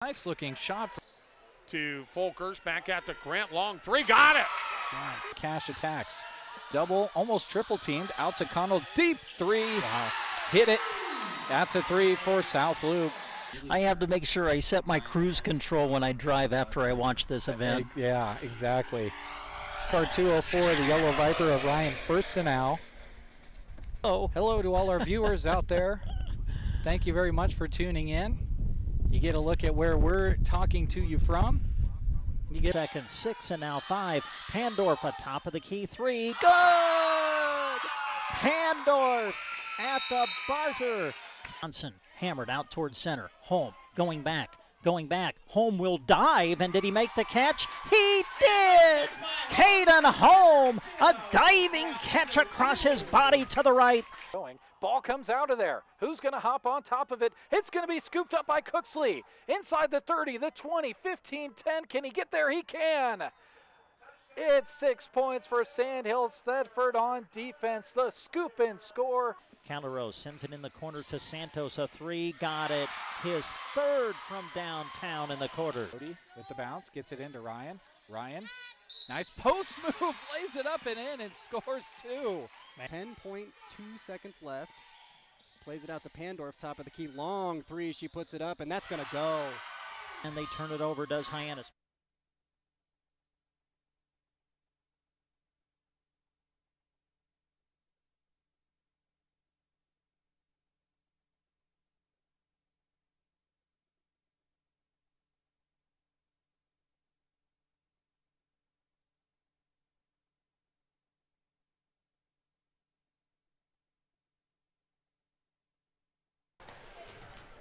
Nice looking shot. To Folkers, back at the Grant, long three, got it! Nice. Cash attacks. Double, almost triple teamed, out to Connell, deep three. Wow. Hit it. That's a three for South Loop. I have to make sure I set my cruise control when I drive after I watch this event. Yeah, exactly. Car 204, the Yellow Viper of Ryan Firstenau. Oh. Hello to all our viewers out there. Thank you very much for tuning in. You get a look at where we're talking to you from. You get second, 6 and now 5. Pandorf atop of the key, 3. Good! Pandorf at the buzzer. Johnson hammered out towards center. Home going back. Home will dive, and did he make the catch? He did! Caden Home, a diving catch across his body to the right. Ball comes out of there. Who's going to hop on top of it? It's going to be scooped up by Cooksley. Inside the 30, the 20, 15, 10. Can he get there? He can. It's 6 points for Sandhill Thedford on defense. The scoop and score. Calderos sends it in the corner to Santos, a 3, got it. His third from downtown in the quarter. With the bounce, gets it into Ryan. Nice post move, lays it up and in, and scores 2. 10.2 seconds left. Plays it out to Pandorf, top of the key, long 3, she puts it up, and that's gonna go. And they turn it over, does Hyannis.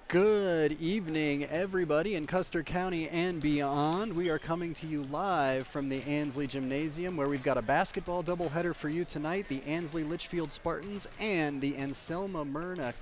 Good evening, everybody in Custer County and beyond. We are coming to you live from the Ansley Gymnasium, where we've got a basketball doubleheader for you tonight. The Ansley Litchfield Spartans and the Anselmo-Merna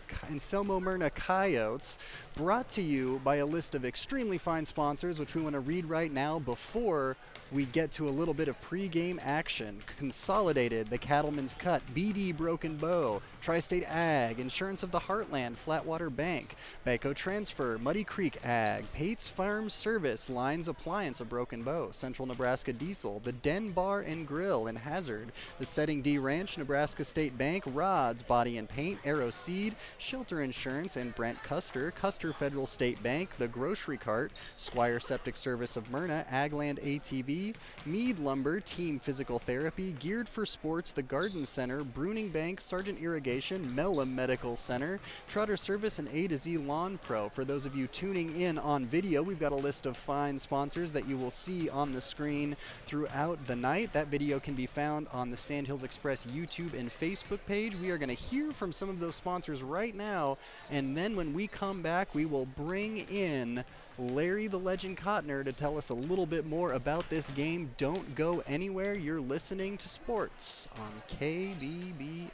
Coyotes, brought to you by a list of extremely fine sponsors, which we want to read right now before we get to a little bit of pre-game action. Consolidated, the Cattleman's Cut, BD Broken Bow, Tri-State Ag, Insurance of the Heartland, Flatwater Bank, Baco Transfer, Muddy Creek Ag, Pate's Farm Service, Lines Appliance of Broken Bow, Central Nebraska Diesel, the Den Bar and Grill in Hazard, the Setting D Ranch, Nebraska State Bank, Rods, Body and Paint, Arrow Seed, Shelter Insurance, and Brent Custer, Custer Federal State Bank, the Grocery Cart, Squire Septic Service of Myrna, Agland ATV, Mead Lumber, Team Physical Therapy, Geared for Sports, the Garden Center, Bruning Bank, Sargent Irrigation, Melham Medical Center, Trotter Service, and A to Z Lawn Pro. For those of you tuning in on video, we've got a list of fine sponsors that you will see on the screen throughout the night. That video can be found on the Sandhills Express YouTube and Facebook page. We are going to hear from some of those sponsors right now, and then when we come back, we will bring in Larry the Legend Cotner to tell us a little bit more about this game. Don't go anywhere. You're listening to Sports on KBBN.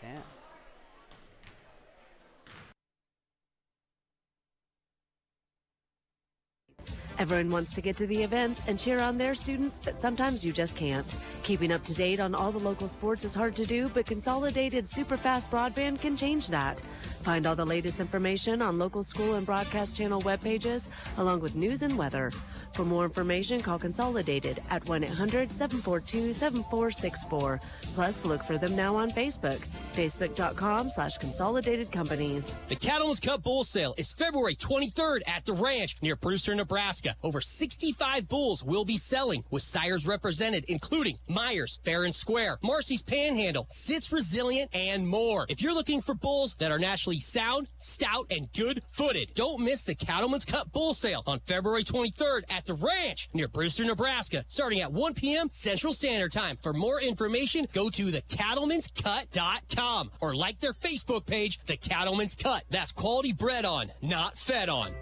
Everyone wants to get to the events and cheer on their students, but sometimes you just can't. Keeping up to date on all the local sports is hard to do, but Consolidated Superfast Broadband can change that. Find all the latest information on local school and broadcast channel web pages, along with news and weather. For more information, call Consolidated at 1-800-742-7464. Plus, look for them now on Facebook, facebook.com/Consolidated Companies. The Cattleman's Cup Bull Sale is February 23rd at the ranch near Brewster, Nebraska. Over 65 bulls will be selling, with sires represented, including Myers, Fair and Square, Marcy's Panhandle, Sits Resilient, and more. If you're looking for bulls that are naturally sound, stout, and good-footed, don't miss the Cattleman's Cup Bull Sale on February 23rd at the ranch near Brewster, Nebraska, starting at 1 p.m. Central Standard Time. For more information, go to thecattleman'scut.com or like their Facebook page, The Cattleman's Cut. That's quality bred on, not fed on.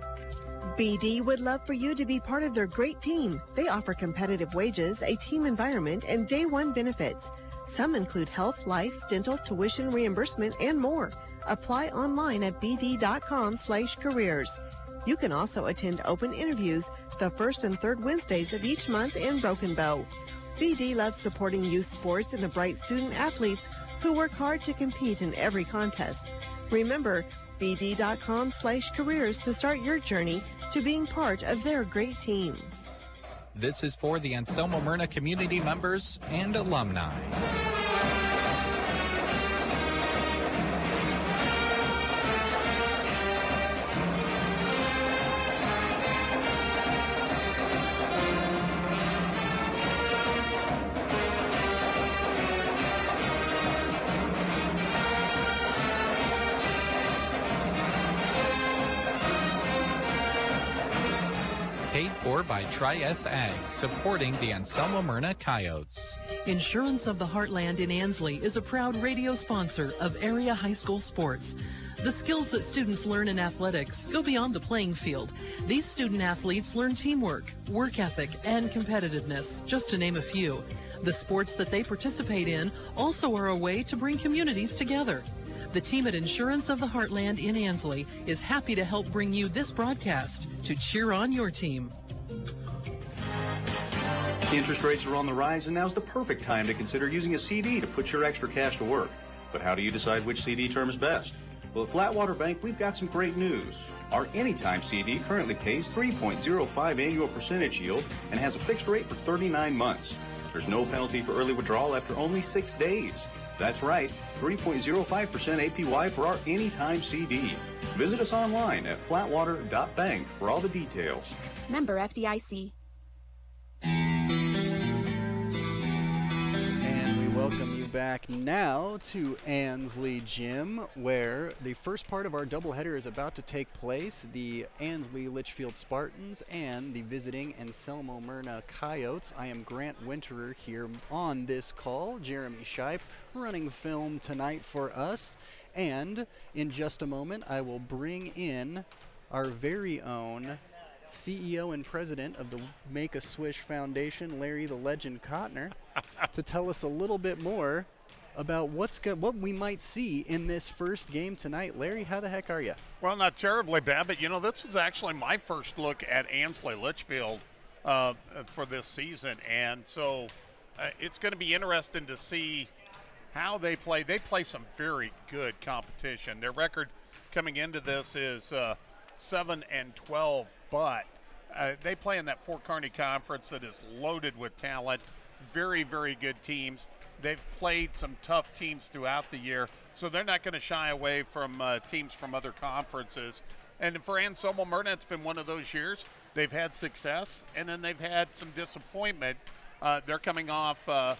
BD would love for you to be part of their great team. They offer competitive wages, a team environment, and day one benefits. Some include health, life, dental, tuition reimbursement, and more. Apply online at bd.com/careers. You can also attend open interviews the first and third Wednesdays of each month in Broken Bow. BD loves supporting youth sports and the bright student athletes who work hard to compete in every contest. Remember, bd.com/careers to start your journey to being part of their great team. This is for the Anselmo-Merna community members and alumni. Paid for by Tri-S Ag, supporting the Anselmo-Merna Coyotes. Insurance of the Heartland in Ansley is a proud radio sponsor of area high school sports. The skills that students learn in athletics go beyond the playing field. These student athletes learn teamwork, work ethic, and competitiveness, just to name a few. The sports that they participate in also are a way to bring communities together. The team at Insurance of the Heartland in Ansley is happy to help bring you this broadcast to cheer on your team. Interest rates are on the rise, and now's the perfect time to consider using a CD to put your extra cash to work. But how do you decide which CD term is best? Well, at Flatwater Bank, we've got some great news. Our Anytime CD currently pays 3.05 annual percentage yield and has a fixed rate for 39 months. There's no penalty for early withdrawal after only 6 days. That's right, 3.05% APY for our Anytime CD. Visit us online at flatwater.bank for all the details. Member FDIC. And we welcome you back now to Ansley Gym, where the first part of our doubleheader is about to take place. The Ansley Litchfield Spartans and the visiting Anselmo-Merna Coyotes. I am Grant Winterer here on this call. Jeremy Shipe running film tonight for us. And in just a moment, I will bring in our very own CEO and president of the Make a Swish Foundation, Larry the Legend Cotner, to tell us a little bit more about what we might see in this first game tonight. Larry, how the heck are you? Well, not terribly bad, but, you know, this is actually my first look at Ansley Litchfield for this season, and so it's going to be interesting to see how they play. They play some very good competition. Their record coming into this is 7-12, but they play in that Fort Kearney Conference that is loaded with talent. Very, very good teams. They've played some tough teams throughout the year, so they're not going to shy away from teams from other conferences. And for Anselmo-Merna, it's been one of those years. They've had success, and then they've had some disappointment. They're coming off a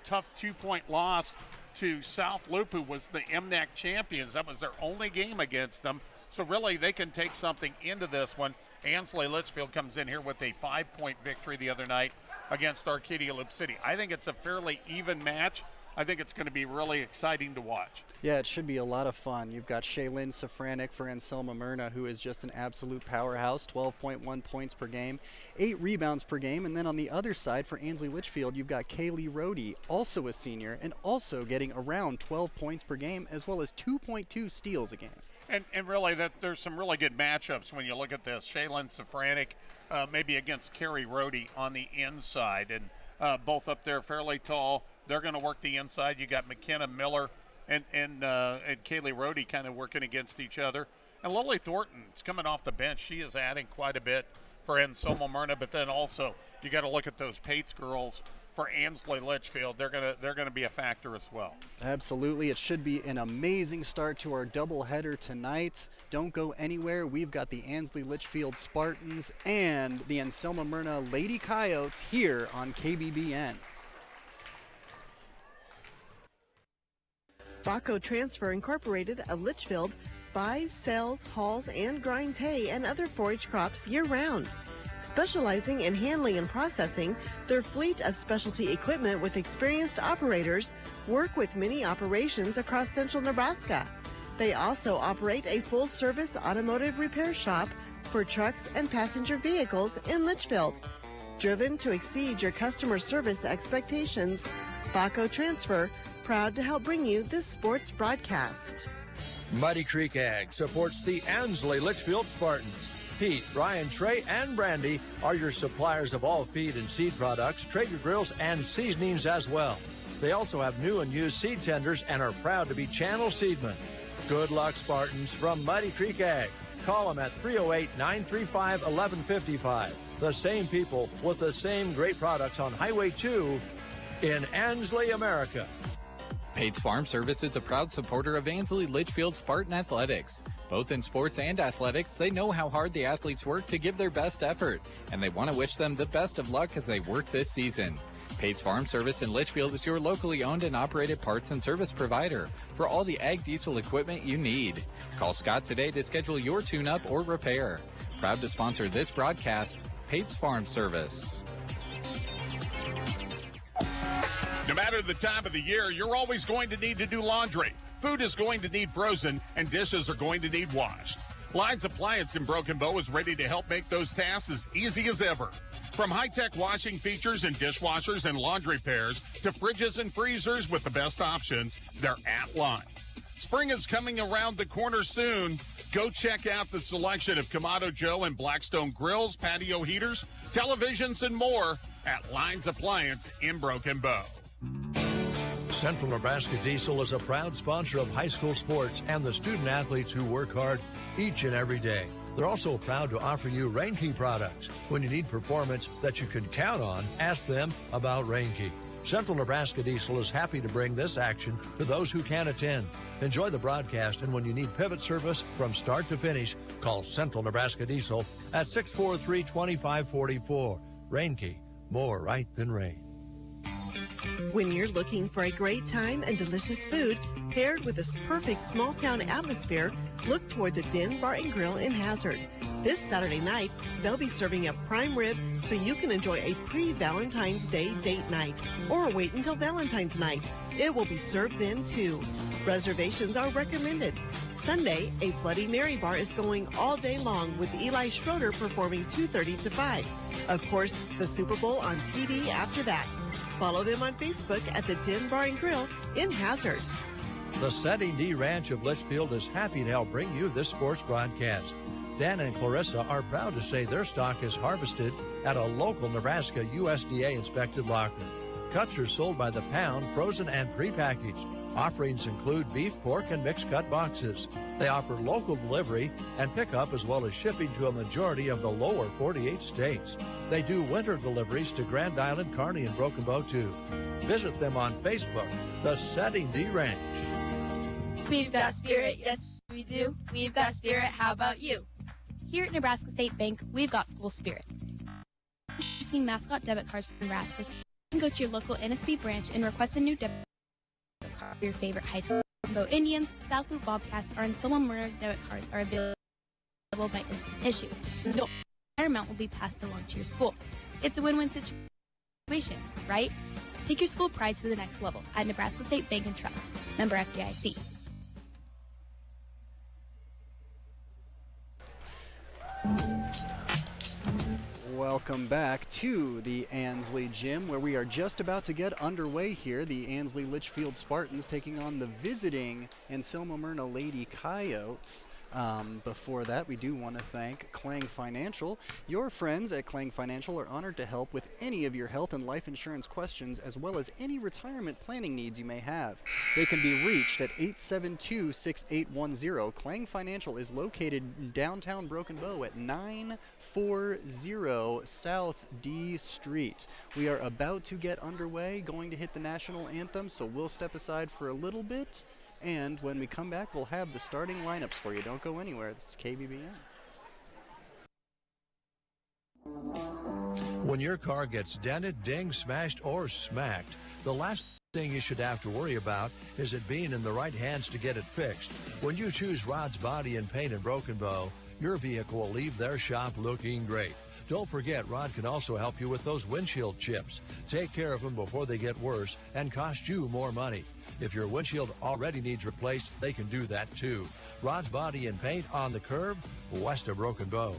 tough 2-point loss to South Loop, who was the MNAC champions. That was their only game against them. So really, they can take something into this one. Ansley Litchfield comes in here with a 5-point victory the other night against Arcadia Loop City. I think it's a fairly even match. I think it's going to be really exciting to watch. Yeah, it should be a lot of fun. You've got Shaylin Safranik for Anselmo-Merna, who is just an absolute powerhouse, 12.1 points per game, 8 rebounds per game. And then on the other side for Ansley Litchfield, you've got Kaylee Rohde, also a senior, and also getting around 12 points per game, as well as 2.2 steals a game. And really, there's some really good matchups when you look at this. Shaylin Safranik maybe against Carrie Rohde on the inside, and both up there fairly tall. They're going to work the inside. You got McKenna Miller and Kaylee Rohde kind of working against each other. And Lily Thornton's coming off the bench. She is adding quite a bit for Anselmo-Merna, but then also you got to look at those Pates girls for Ansley Litchfield. They're gonna be a factor as well. Absolutely. It should be an amazing start to our doubleheader tonight. Don't go anywhere. We've got the Ansley Litchfield Spartans and the Anselmo-Merna Lady Coyotes here on KBBN. Baco Transfer Incorporated of Litchfield buys, sells, hauls, and grinds hay and other forage crops year-round. Specializing in handling and processing, their fleet of specialty equipment with experienced operators work with many operations across central Nebraska. They also operate a full-service automotive repair shop for trucks and passenger vehicles in Litchfield. Driven to exceed your customer service expectations, Baco Transfer, proud to help bring you this sports broadcast. Muddy Creek Ag supports the Ansley Litchfield Spartans. Pete, Ryan, Trey, and Brandy are your suppliers of all feed and seed products, Traeger grills, and seasonings as well. They also have new and used seed tenders and are proud to be channel seedmen. Good luck, Spartans, from Muddy Creek Ag. Call them at 308-935-1155. The same people with the same great products on Highway 2 in Ansley, America. Pates Farm Service is a proud supporter of Ansley Litchfield Spartan Athletics. Both in sports and athletics, they know how hard the athletes work to give their best effort, and they want to wish them the best of luck as they work this season. Pates Farm Service in Litchfield is your locally owned and operated parts and service provider for all the ag diesel equipment you need. Call Scott today to schedule your tune-up or repair. Proud to sponsor this broadcast, Pates Farm Service. No matter the time of the year, you're always going to need to do laundry. Food is going to need frozen, and dishes are going to need washed. Lines Appliance in Broken Bow is ready to help make those tasks as easy as ever. From high-tech washing features and dishwashers and laundry pairs to fridges and freezers with the best options, they're at Lines. Spring is coming around the corner soon. Go check out the selection of Kamado Joe and Blackstone grills, patio heaters, televisions, and more at Lines Appliance in Broken Bow. Central Nebraska Diesel is a proud sponsor of high school sports and the student athletes who work hard each and every day. They're also proud to offer you Reinke products. When you need performance that you can count on, ask them about Reinke. Central Nebraska Diesel is happy to bring this action to those who can attend. Enjoy the broadcast, and when you need pivot service from start to finish, call Central Nebraska Diesel at 643-2544. Reinke, more right than rain. When you're looking for a great time and delicious food paired with this perfect small town atmosphere, look toward the Den Bar and Grill in Hazard. This Saturday night, they'll be serving up prime rib so you can enjoy a pre-Valentine's Day date night or wait until Valentine's night. It will be served then too. Reservations are recommended. Sunday, a Bloody Mary bar is going all day long with Eli Schroeder performing 2:30 to 5. Of course, the Super Bowl on TV after that. Follow them on Facebook at the Den Bar and Grill in Hazard. The Setting D Ranch of Litchfield is happy to help bring you this sports broadcast. Dan and Clarissa are proud to say their stock is harvested at a local Nebraska USDA inspected locker. Cuts are sold by the pound, frozen and prepackaged. Offerings include beef, pork, and mixed cut boxes. They offer local delivery and pickup as well as shipping to a majority of the lower 48 states. They do winter deliveries to Grand Island, Kearney, and Broken Bow too. Visit them on Facebook, The Setting D Ranch. We've got spirit, yes we do. We've got spirit, how about you? Here at Nebraska State Bank, we've got school spirit. Introducing mascot debit cards from Nebraska. You can go to your local NSB branch and request a new debit card for your favorite high school. Both Indians, South Loop Bobcats, or Anselmo-Merna debit cards are available by instant issue. No amount will be passed along to your school. It's a win-win situation, right? Take your school pride to the next level at Nebraska State Bank and Trust. Member FDIC. Welcome back to the Ansley Gym, where we are just about to get underway here. The Ansley Litchfield Spartans taking on the visiting Anselmo-Merna Lady Coyotes. Before that, we do want to thank Clang Financial. Your friends at Clang Financial are honored to help with any of your health and life insurance questions, as well as any retirement planning needs you may have. They can be reached at 872-6810. Clang Financial is located in downtown Broken Bow at 940 South D Street. We are about to get underway, going to hit the national anthem, so we'll step aside for a little bit. And when we come back, we'll have the starting lineups for you. Don't go anywhere. This is KBBN. When your car gets dented, dinged, smashed, or smacked, the last thing you should have to worry about is it being in the right hands to get it fixed. When you choose Rod's Body and Paint in Broken Bow, your vehicle will leave their shop looking great. Don't forget, Rod can also help you with those windshield chips. Take care of them before they get worse and cost you more money. If your windshield already needs replaced, they can do that too. Rod's Body and Paint on the curb, west of Broken Bow.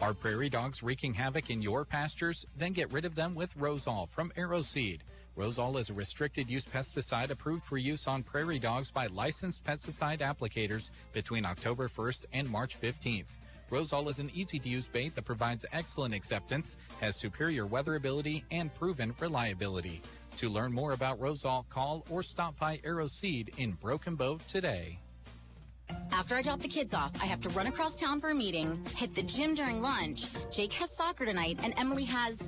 Are prairie dogs wreaking havoc in your pastures? Then get rid of them with Rosol from Aeroseed. Rosol is a restricted use pesticide approved for use on prairie dogs by licensed pesticide applicators between October 1st and March 15th. Rosol is an easy-to-use bait that provides excellent acceptance, has superior weatherability, and proven reliability. To learn more about Rosol, call or stop by Aeroseed in Broken Bow today. After I drop the kids off, I have to run across town for a meeting, hit the gym during lunch. Jake has soccer tonight, and Emily has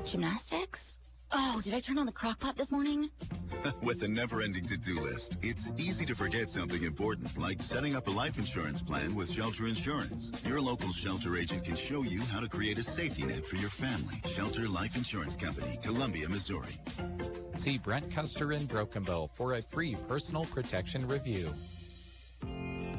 gymnastics? Oh, did I turn on the crock pot this morning? With a never-ending to-do list, it's easy to forget something important, like setting up a life insurance plan with Shelter Insurance. Your local Shelter agent can show you how to create a safety net for your family. Shelter Life Insurance Company, Columbia, Missouri. See Brent Custer in Broken Bow for a free personal protection review.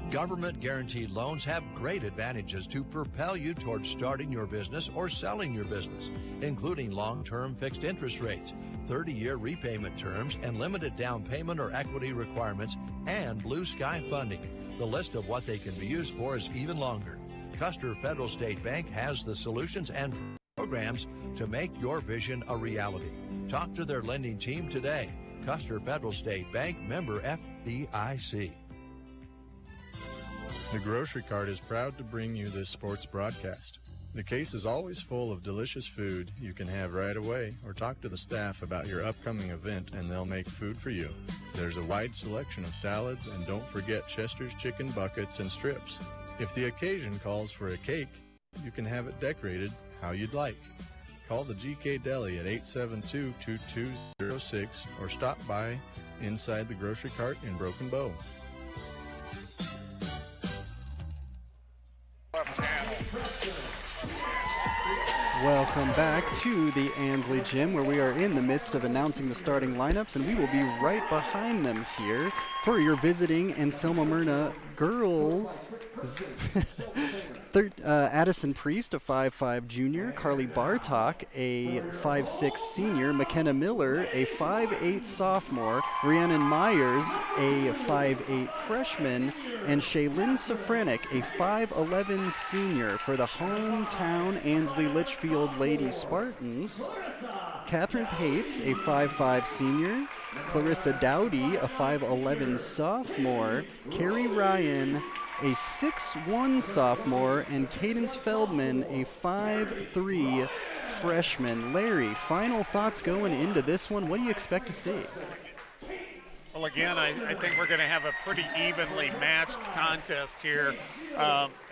Government guaranteed loans have great advantages to propel you towards starting your business or selling your business, including long-term fixed interest rates, 30-year repayment terms, and limited down payment or equity requirements, and blue sky funding. The list of what they can be used for is even longer. Custer Federal State Bank has the solutions and programs to make your vision a reality. Talk to their lending team today. Custer Federal State Bank, member FDIC. The Grocery Cart is proud to bring you this sports broadcast. The case is always full of delicious food you can have right away, or talk to the staff about your upcoming event and they'll make food for you. There's a wide selection of salads, and don't forget Chester's chicken buckets and strips. If the occasion calls for a cake, you can have it decorated how you'd like. Call the GK Deli at 872-2206 or stop by inside the Grocery Cart in Broken Bow. Welcome back to the Ansley Gym, where we are in the midst of announcing the starting lineups, and we will be right behind them here for your visiting Anselmo-Merna girls. Addison Priest, a 5'5 junior, Carly Bartok, a 5'6 senior, McKenna Miller, a 5'8 sophomore, Rhiannon Myers, a 5'8 freshman, and Shaylin Safranek, a 5'11 senior for the hometown Ansley Litchfield Lady Spartans. Catherine Pates, a 5'5 senior, Clarissa Dowdy, a 5'11 sophomore, Carrie Ryan, a 6'1 sophomore, and Cadence Feldman, a 5'3 freshman. Larry, final thoughts going into this one. What do you expect to see? Well, again, I think we're going to have a pretty evenly matched contest here.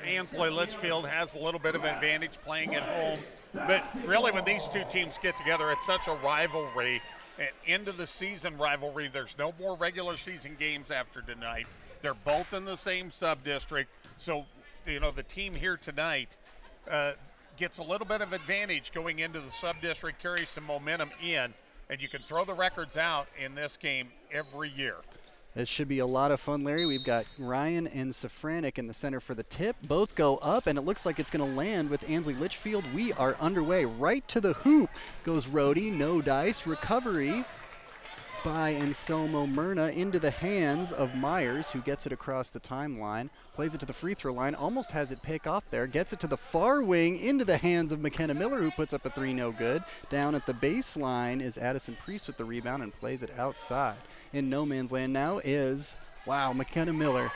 Ansley Litchfield has a little bit of advantage playing at home, but really when these two teams get together, it's such a rivalry, an end-of-the-season rivalry. There's no more regular season games after tonight. They're both in the same sub-district, so, you know, the team here tonight gets a little bit of advantage going into the sub-district, carries some momentum in, and you can throw the records out in this game every year. This should be a lot of fun, Larry. We've got Ryan and Safranek in the center for the tip. Both go up, and it looks like it's going to land with Ansley Litchfield. We are underway. Right to the hoop goes Rhodey. No dice. Recovery by Anselmo-Merna into the hands of Myers, who gets it across the timeline, plays it to the free throw line, almost has it pick off there, gets it to the far wing into the hands of McKenna Miller, who puts up a three, no good. Down at the baseline is Addison Priest with the rebound and plays it outside. In no man's land now is, wow, McKenna Miller.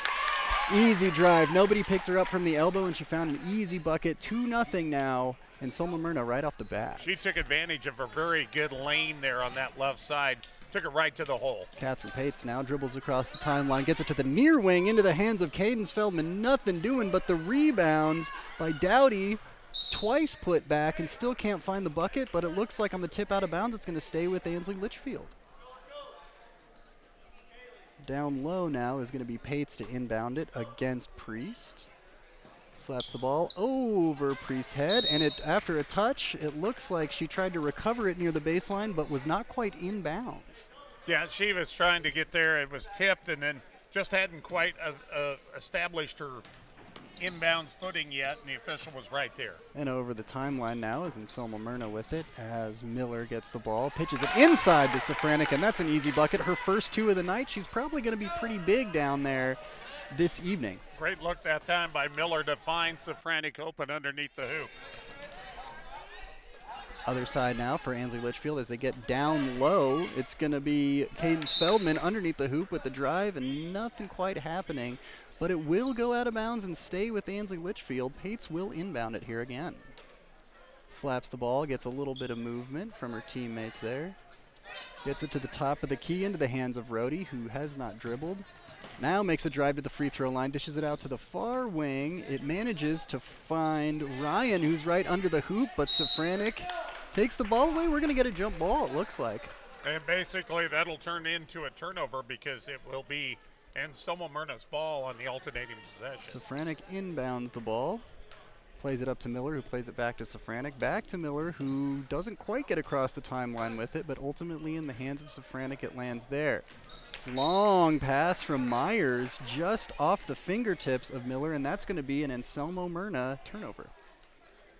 Easy drive. Nobody picked her up from the elbow, and she found an easy bucket. 2-0 now. Anselmo-Merna right off the bat. She took advantage of a very good lane there on that left side. Took it right to the hole. Catherine Pates now dribbles across the timeline, gets it to the near wing into the hands of Cadence Feldman. Nothing doing but the rebound by Dowdy. Twice put back and still can't find the bucket, but it looks like on the tip out of bounds it's going to stay with Ansley Litchfield. Down low now is going to be Pates to inbound it against Priest. Slaps the ball over Priest's head, and it after a touch, it looks like she tried to recover it near the baseline, but was not quite in bounds. Yeah, she was trying to get there. It was tipped, and then just hadn't quite established her inbounds footing yet, and the official was right there. And over the timeline now is Anselmo-Merna with it as Miller gets the ball, pitches it inside to Safranek, and that's an easy bucket. Her first two of the night. She's probably going to be pretty big down there this evening. Great look that time by Miller to find Safranek open underneath the hoop. Other side now for Ansley Litchfield as they get down low. It's going to be Cadence Feldman underneath the hoop with the drive, and nothing quite happening. But it will go out of bounds and stay with Ansley Litchfield. Pates will inbound it here again. Slaps the ball, gets a little bit of movement from her teammates there. Gets it to the top of the key into the hands of Rhodey, who has not dribbled. Now makes a drive to the free throw line, dishes it out to the far wing. It manages to find Ryan, who's right under the hoop, but Safranek takes the ball away. We're going to get a jump ball, it looks like. And basically that'll turn into a turnover because it will be Anselmo-Merna's ball on the alternating possession. Safranek inbounds the ball. Plays it up to Miller, who plays it back to Safranek. Back to Miller, who doesn't quite get across the timeline with it, but ultimately in the hands of Safranek, it lands there. Long pass from Myers just off the fingertips of Miller, and that's going to be an Anselmo-Merna turnover.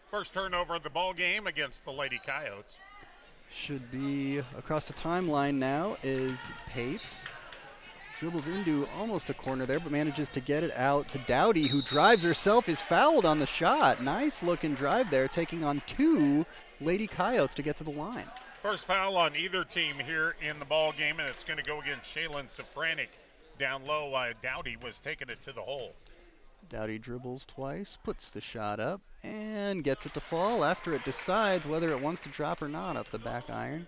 First turnover of the ball game against the Lady Coyotes. Should be across the timeline now is Pates. Dribbles into almost a corner there, but manages to get it out to Dowdy, who drives herself, is fouled on the shot. Nice looking drive there, taking on 2 Lady Coyotes to get to the line. First foul on either team here in the ball game, and it's going to go against Shaylin Safranek down low. Dowdy was taking it to the hole. Dowdy dribbles twice, puts the shot up, and gets it to fall after it decides whether it wants to drop or not up the back iron.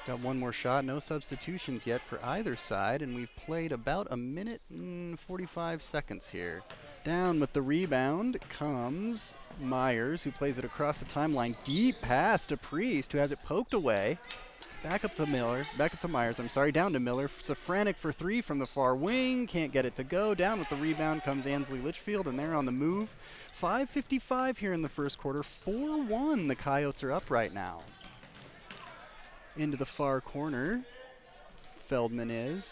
Got one more shot, no substitutions yet for either side, and we've played about a minute and 45 seconds here. Down with the rebound comes Myers, who plays it across the timeline. Deep pass to Priest, who has it poked away. Back up to Myers, down to Miller. Safranek for 3 from the far wing, can't get it to go. Down with the rebound comes Ansley Litchfield, and they're on the move. 5:55 here in the first quarter, 4-1 the Coyotes are up right now. Into the far corner, Feldman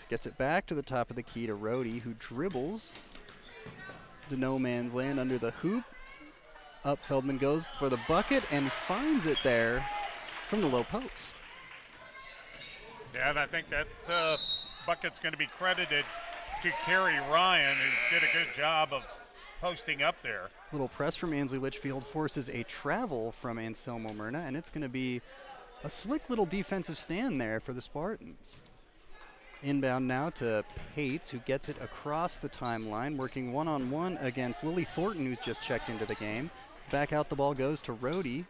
gets it back to the top of the key to Rohde, who dribbles the no man's land under the hoop. Up Feldman goes for the bucket and finds it there from the low post. Yeah, and I think that bucket's going to be credited to Kerry Ryan, who did a good job of posting up there. Little press from Ansley Litchfield forces a travel from Anselmo-Merna, and it's going to be a slick little defensive stand there for the Spartans. Inbound now to Pates, who gets it across the timeline, working one-on-one against Lily Thornton, who's just checked into the game. Back out the ball goes to Rohde,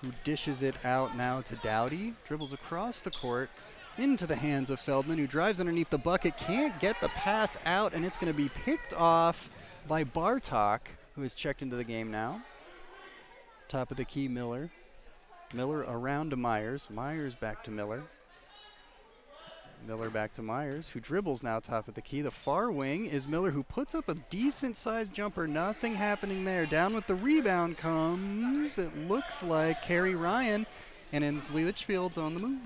who dishes it out now to Dowdy. Dribbles across the court into the hands of Feldman, who drives underneath the bucket, can't get the pass out, and it's going to be picked off by Bartok, who has checked into the game now. Top of the key, Miller. Miller around to Myers. Myers back to Miller. Miller back to Myers, who dribbles now top of the key. The far wing is Miller, who puts up a decent-sized jumper. Nothing happening there. Down with the rebound comes, it looks like, Kerry Ryan, and Ansley Litchfield's on the move.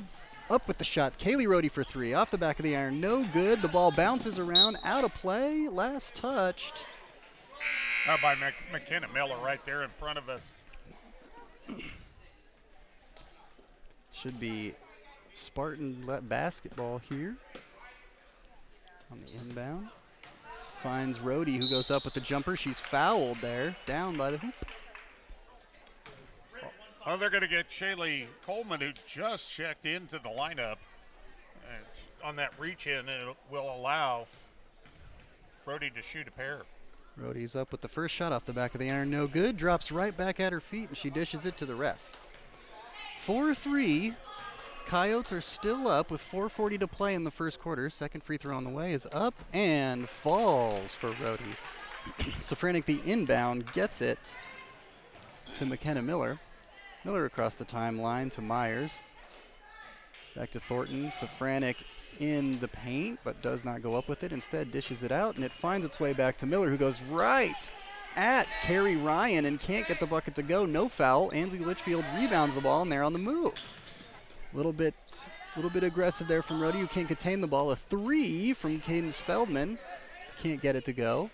Up with the shot. Kaylee Rohde for 3. Off the back of the iron. No good. The ball bounces around. Out of play. Last touched. By McKenna Miller right there in front of us. Should be Spartan basketball here on the inbound. Finds Rohde, who goes up with the jumper. She's fouled there, down by the hoop. Well, they're going to get Shaylee Coleman, who just checked into the lineup. On that reach-in, it will allow Rohde to shoot a pair. Rohde's up with the first shot off the back of the iron. No good. Drops right back at her feet, and she dishes it to the ref. 4-3. Coyotes are still up with 4:40 to play in the first quarter. Second free throw on the way is up and falls for Rohde. Safranek, the inbound, gets it to McKenna Miller. Miller across the timeline to Myers. Back to Thornton. Safranek in the paint, but does not go up with it. Instead, dishes it out, and it finds its way back to Miller, who goes right at Kerry Ryan and can't get the bucket to go. No foul. Ansley Litchfield rebounds the ball, and they're on the move. Little bit aggressive there from Rohde, who can't contain the ball. A 3 from Cadence Feldman. Can't get it to go.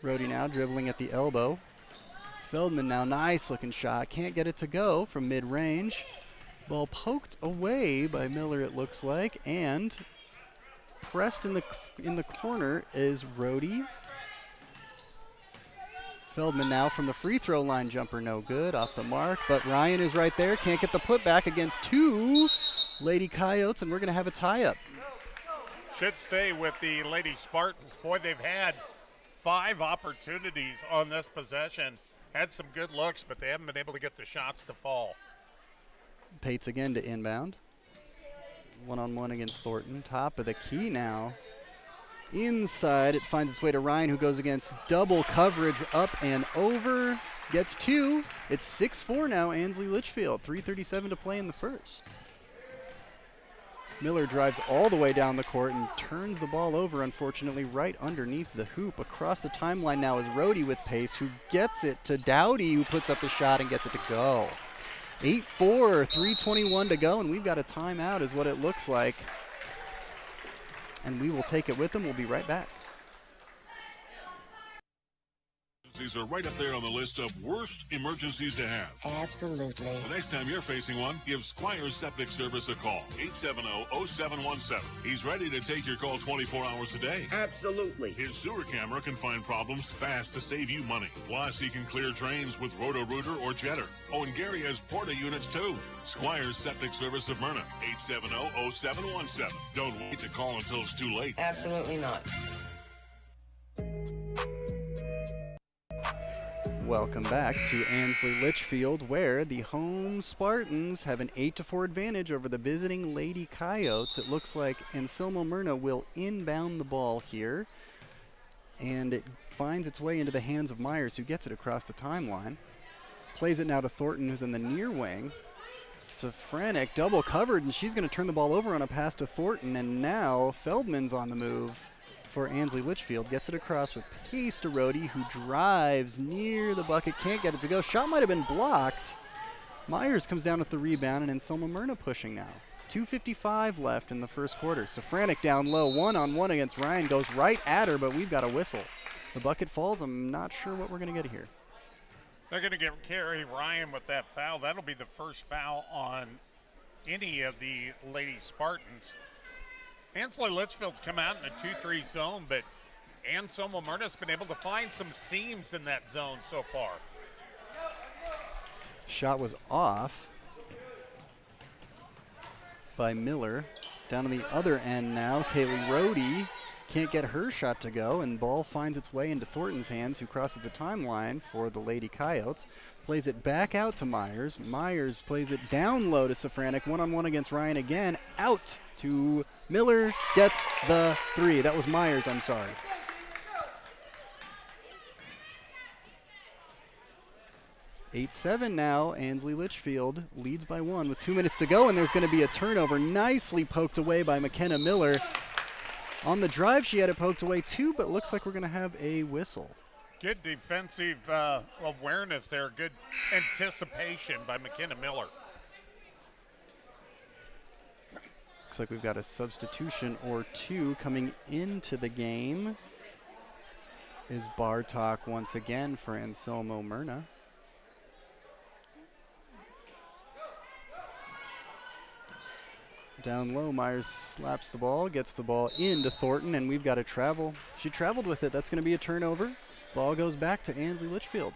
Rohde now dribbling at the elbow. Feldman now, nice looking shot. Can't get it to go from mid-range. Ball poked away by Miller, it looks like, and pressed in the corner is Rohde. Feldman now from the free throw line jumper, no good, off the mark, but Ryan is right there, can't get the putback against 2 Lady Coyotes, and we're going to have a tie-up. Should stay with the Lady Spartans. Boy, they've had 5 opportunities on this possession. Had some good looks, but they haven't been able to get the shots to fall. Pates again to inbound. One-on-one against Thornton. Top of the key now. Inside, it finds its way to Ryan, who goes against double coverage, up and over. Gets 2. It's 6-4 now, Ansley Litchfield. 3:37 to play in the first. Miller drives all the way down the court and turns the ball over, unfortunately, right underneath the hoop. Across the timeline now is Rohde with pace, who gets it to Dowdy, who puts up the shot and gets it to go. 8-4, 3:21 to go, and we've got a timeout is what it looks like. And we will take it with them. We'll be right back. These are right up there on the list of worst emergencies to have. Absolutely. The next time you're facing one, give Squires Septic Service a call. 870-0717. He's ready to take your call 24 hours a day. Absolutely. His sewer camera can find problems fast to save you money. Plus, he can clear drains with Roto-Rooter or Jetter. Oh, and Gary has Porta units too. Squires Septic Service of Myrna. 870-0717. Don't wait to call until it's too late. Absolutely not. Welcome back to Ansley Litchfield, where the home Spartans have an 8-4 advantage over the visiting Lady Coyotes. It looks like Anselmo-Merna will inbound the ball here, and it finds its way into the hands of Myers, who gets it across the timeline. Plays it now to Thornton, who's in the near wing. Safranek double covered, and she's going to turn the ball over on a pass to Thornton, and now Feldman's on the move for Ansley Litchfield. Gets it across with pace to Rohde, who drives near the bucket, can't get it to go. Shot might have been blocked. Myers comes down with the rebound, and Anselmo-Merna pushing now. 2:55 left in the first quarter. Safranek down low, one-on-one against Ryan, goes right at her, but we've got a whistle. The bucket falls. I'm not sure what we're going to get here. They're going to carry Ryan with that foul. That'll be the first foul on any of the Lady Spartans. Ansley Litchfield's come out in a 2-3 zone, but Anselmo-Merna's been able to find some seams in that zone so far. Shot was off by Miller. Down on the other end now, Kaylee Rohde can't get her shot to go, and ball finds its way into Thornton's hands, who crosses the timeline for the Lady Coyotes. Plays it back out to Myers. Myers plays it down low to Safranek. One-on-one against Ryan again. Out to Miller. Gets the 3. That was Myers, I'm sorry. (8-7) now. Ansley Litchfield leads by 1 with 2 minutes to go, and there's going to be a turnover. Nicely poked away by McKenna Miller. On the drive, she had it poked away too, but looks like we're going to have a whistle. Good defensive awareness there. Good anticipation by McKenna Miller. Looks like we've got a substitution or 2 coming into the game. Is Bartok once again for Anselmo-Merna. Down low, Myers slaps the ball, gets the ball into Thornton, and we've got to travel. She traveled with it. That's going to be a turnover. Ball goes back to Ansley Litchfield.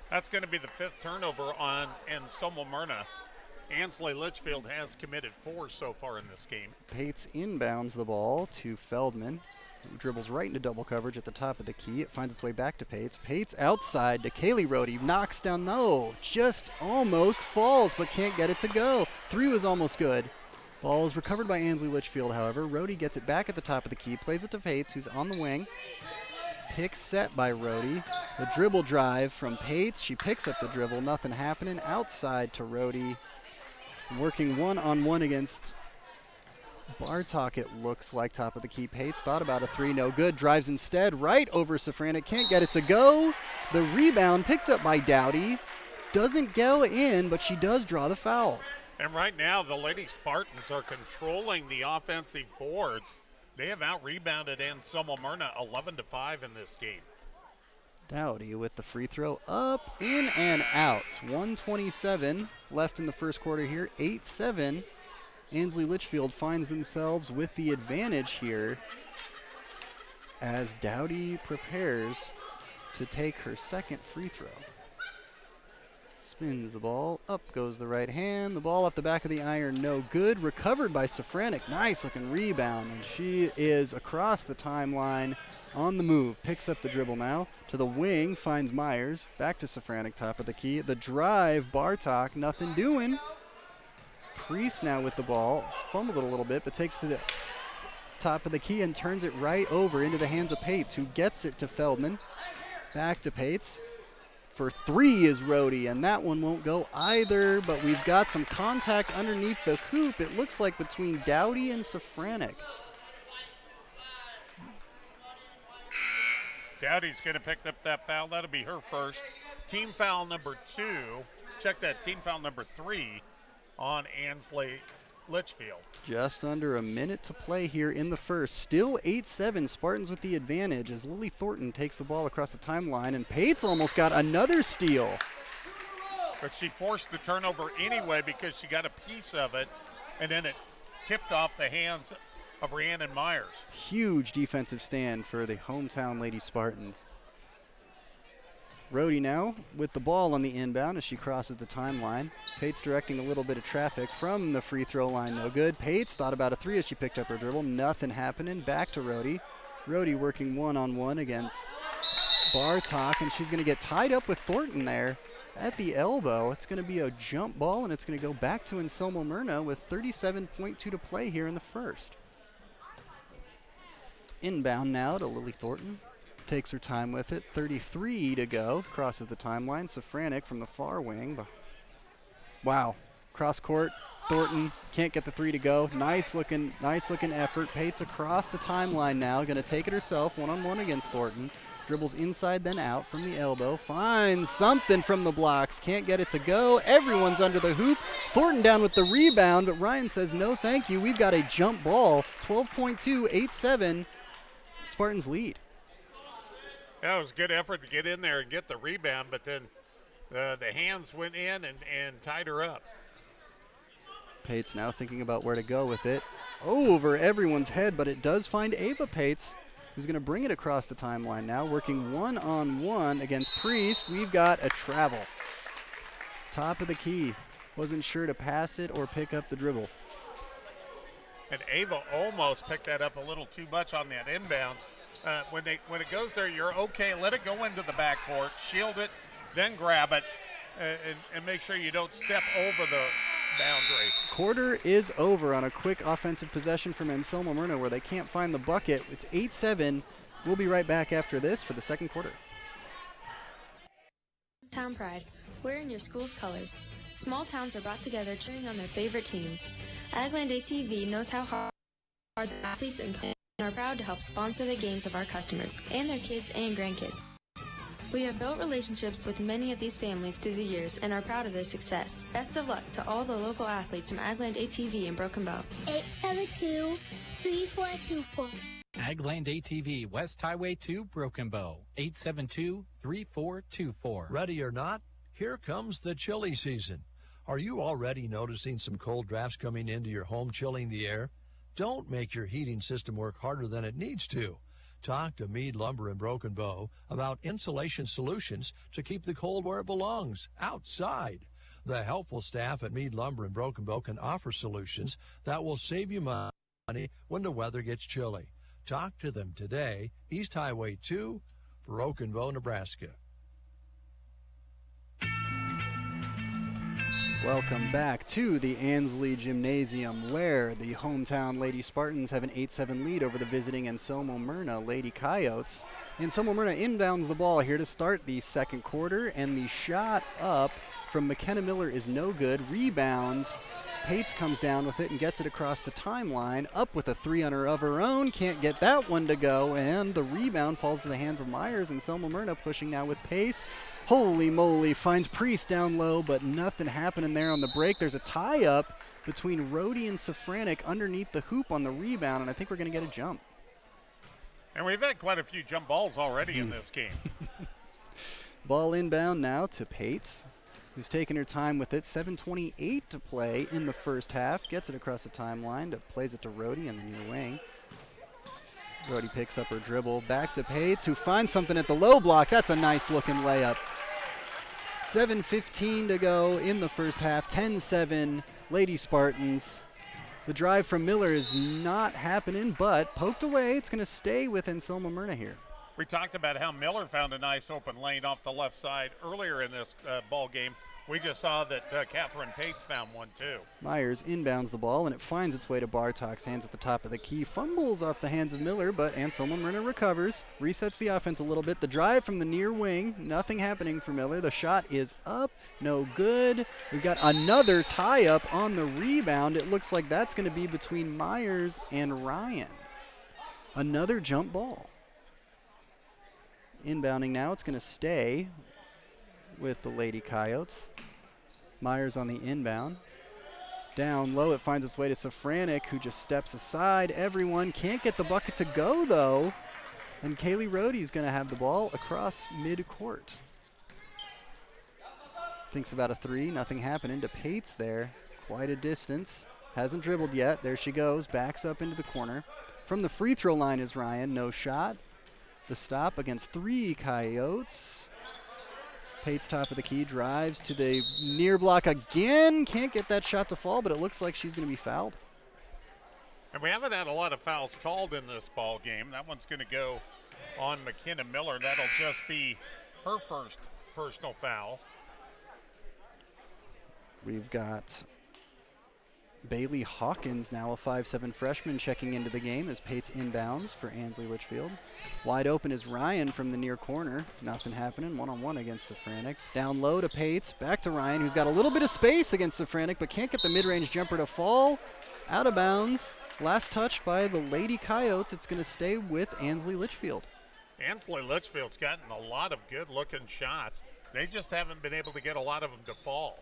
That's going to be the 5th turnover on Anselmo-Merna. Ansley Litchfield has committed 4 so far in this game. Pates inbounds the ball to Feldman, who dribbles right into double coverage at the top of the key. It finds its way back to Pates. Pates outside to Kaylee Rohde, knocks down, no, just almost falls, but can't get it to go. 3 was almost good. Ball is recovered by Ansley Litchfield, however. Rohde gets it back at the top of the key, plays it to Pates, who's on the wing. Pick set by Rohde. The dribble drive from Pates. She picks up the dribble, nothing happening. Outside to Rohde. Working one-on-one against Bartok, it looks like, top of the key. Pates thought about a 3, no good. Drives instead right over Safranek, can't get it to go. The rebound picked up by Dowdy. Doesn't go in, but she does draw the foul. And right now, the Lady Spartans are controlling the offensive boards. They have out-rebounded Anselmo-Merna 11-5 in this game. Dowdy with the free throw up, in, and out. 1:27 left in the first quarter here. 8-7. Ansley Litchfield finds themselves with the advantage here as Dowdy prepares to take her second free throw. Spins the ball, up goes the right hand, the ball off the back of the iron, no good. Recovered by Safranek, nice looking rebound, and she is across the timeline on the move. Picks up the dribble now, to the wing, finds Myers, back to Safranek, top of the key. The drive, Bartok, nothing doing. Priest now with the ball. Fumbled it a little bit, but takes to the top of the key and turns it right over into the hands of Pates, who gets it to Feldman. Back to Pates. For 3 is Rhodey, and that one won't go either, but we've got some contact underneath the hoop. It looks like between Dowdy and Safranek. Dowdy's going to pick up that foul. That'll be her first. Team foul number 2. Check that, team foul number 3 on Ansley Litchfield. Just under a minute to play here in the first. Still 8-7, Spartans with the advantage as Lily Thornton takes the ball across the timeline, and Pates almost got another steal. But she forced the turnover anyway because she got a piece of it, and then it tipped off the hands of Rhiannon Myers. Huge defensive stand for the hometown Lady Spartans. Rhodey now with the ball on the inbound as she crosses the timeline. Pates directing a little bit of traffic from the free throw line, no good. Pates thought about a 3 as she picked up her dribble, nothing happening. Back to Rhodey. Rhodey working one-on-one against Bartok, and she's gonna get tied up with Thornton there at the elbow. It's gonna be a jump ball, and it's gonna go back to Anselmo-Merna with 37.2 to play here in the first. Inbound now to Lily Thornton. Takes her time with it. 33 to go. Crosses the timeline. Safranek from the far wing. Wow. Cross court. Thornton can't get the 3 to go. Nice looking effort. Pates across the timeline now. Going to take it herself. One-on-one against Thornton. Dribbles inside then out from the elbow. Finds something from the blocks. Can't get it to go. Everyone's under the hoop. Thornton down with the rebound, but Ryan says no thank you. We've got a jump ball. 12.2, 8-7. Spartans lead. That was a good effort to get in there and get the rebound, but then the hands went in and tied her up. Pates now thinking about where to go with it. Over everyone's head, but it does find Ava Pates, who's going to bring it across the timeline now, working one-on-one against Priest. We've got a travel. Top of the key. Wasn't sure to pass it or pick up the dribble. And Ava almost picked that up a little too much on that inbounds. When it goes there, you're okay. Let it go into the backcourt, shield it, then grab it, and make sure you don't step over the boundary. Quarter is over on a quick offensive possession from Anselmo-Merna where they can't find the bucket. It's 8-7. We'll be right back after this for the second quarter. Town pride. Wearing your school's colors. Small towns are brought together cheering on their favorite teams. Agland ATV knows how hard the athletes and are proud to help sponsor the games of our customers and their kids and grandkids. We have built relationships with many of these families through the years and are proud of their success. Best of luck to all the local athletes from Agland ATV in Broken Bow. 872-3424. Agland ATV, West Highway 2, Broken Bow, 872-3424. Ready or not, here comes the chilly season. Are you already noticing some cold drafts coming into your home, chilling the air? Don't make your heating system work harder than it needs to. Talk to Mead Lumber in Broken Bow about insulation solutions to keep the cold where it belongs, outside. The helpful staff at Mead Lumber in Broken Bow can offer solutions that will save you money when the weather gets chilly. Talk to them today, East Highway 2, Broken Bow, Nebraska. Welcome back to the Ansley Gymnasium, where the hometown Lady Spartans have an 8-7 lead over the visiting Anselmo-Merna Lady Coyotes. Anselmo-Merna inbounds the ball here to start the second quarter, and the shot up from McKenna Miller is no good. Rebound. Pates comes down with it and gets it across the timeline. Up with a 3 of her own. Can't get that one to go, and the rebound falls to the hands of Myers. And Anselmo-Merna pushing now with pace. Holy moly, finds Priest down low, but nothing happening there on the break. There's a tie-up between Rhodey and Safranek underneath the hoop on the rebound, and I think we're going to get a jump. And we've had quite a few jump balls already in this game. Ball inbound now to Pates, who's taking her time with it. 7:28 to play in the first half. Gets it across the timeline, plays it to Rhodey on the near wing. Rhodey picks up her dribble, back to Pates, who finds something at the low block. That's a nice looking layup. 7:15 to go in the first half, 10-7, Lady Spartans. The drive from Miller is not happening, but poked away. It's going to stay with Anselmo-Merna here. We talked about how Miller found a nice open lane off the left side earlier in this ball game. We just saw that Catherine Pates found one too. Myers inbounds the ball, and it finds its way to Bartok's hands at the top of the key. Fumbles off the hands of Miller, but Anselmo-Merna recovers, resets the offense a little bit. The drive from the near wing, nothing happening for Miller. The shot is up, no good. We've got another tie-up on the rebound. It looks like that's going to be between Myers and Ryan. Another jump ball. Inbounding now, it's going to stay with the Lady Coyotes. Myers on the inbound. Down low, it finds its way to Safranek, who just steps aside. Everyone can't get the bucket to go, though. And Kaylee Rohde's going to have the ball across mid-court. Thinks about a three, nothing happening to Pates there. Quite a distance. Hasn't dribbled yet. There she goes, backs up into the corner. From the free throw line is Ryan, no shot. The stop against 3 Coyotes. Pates top of the key, drives to the near block again. Can't get that shot to fall, but it looks like she's going to be fouled. And we haven't had a lot of fouls called in this ball game. That one's going to go on McKenna Miller. That'll just be her first personal foul. We've got Bailey Hawkins, now a 5'7" freshman, checking into the game as Pates inbounds for Ansley Litchfield. Wide open is Ryan from the near corner. Nothing happening, one-on-one against Safranek. Down low to Pates, back to Ryan, who's got a little bit of space against Safranek, but can't get the mid-range jumper to fall. Out of bounds. Last touch by the Lady Coyotes. It's going to stay with Ansley Litchfield. Ansley Litchfield's gotten a lot of good-looking shots. They just haven't been able to get a lot of them to fall.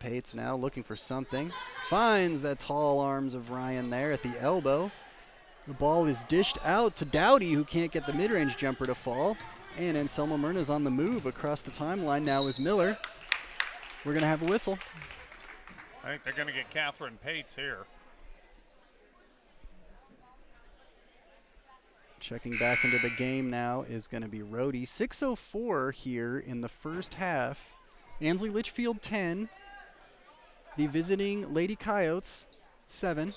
Pates now looking for something. Finds that tall arms of Ryan there at the elbow. The ball is dished out to Dowdy, who can't get the mid-range jumper to fall. And Anselmo-Merna's on the move across the timeline now is Miller. We're going to have a whistle. I think they're going to get Catherine Pates here. Checking back into the game now is going to be Rohde. 6:04 here in the first half. Ansley Litchfield 10. The visiting Lady Coyotes 7.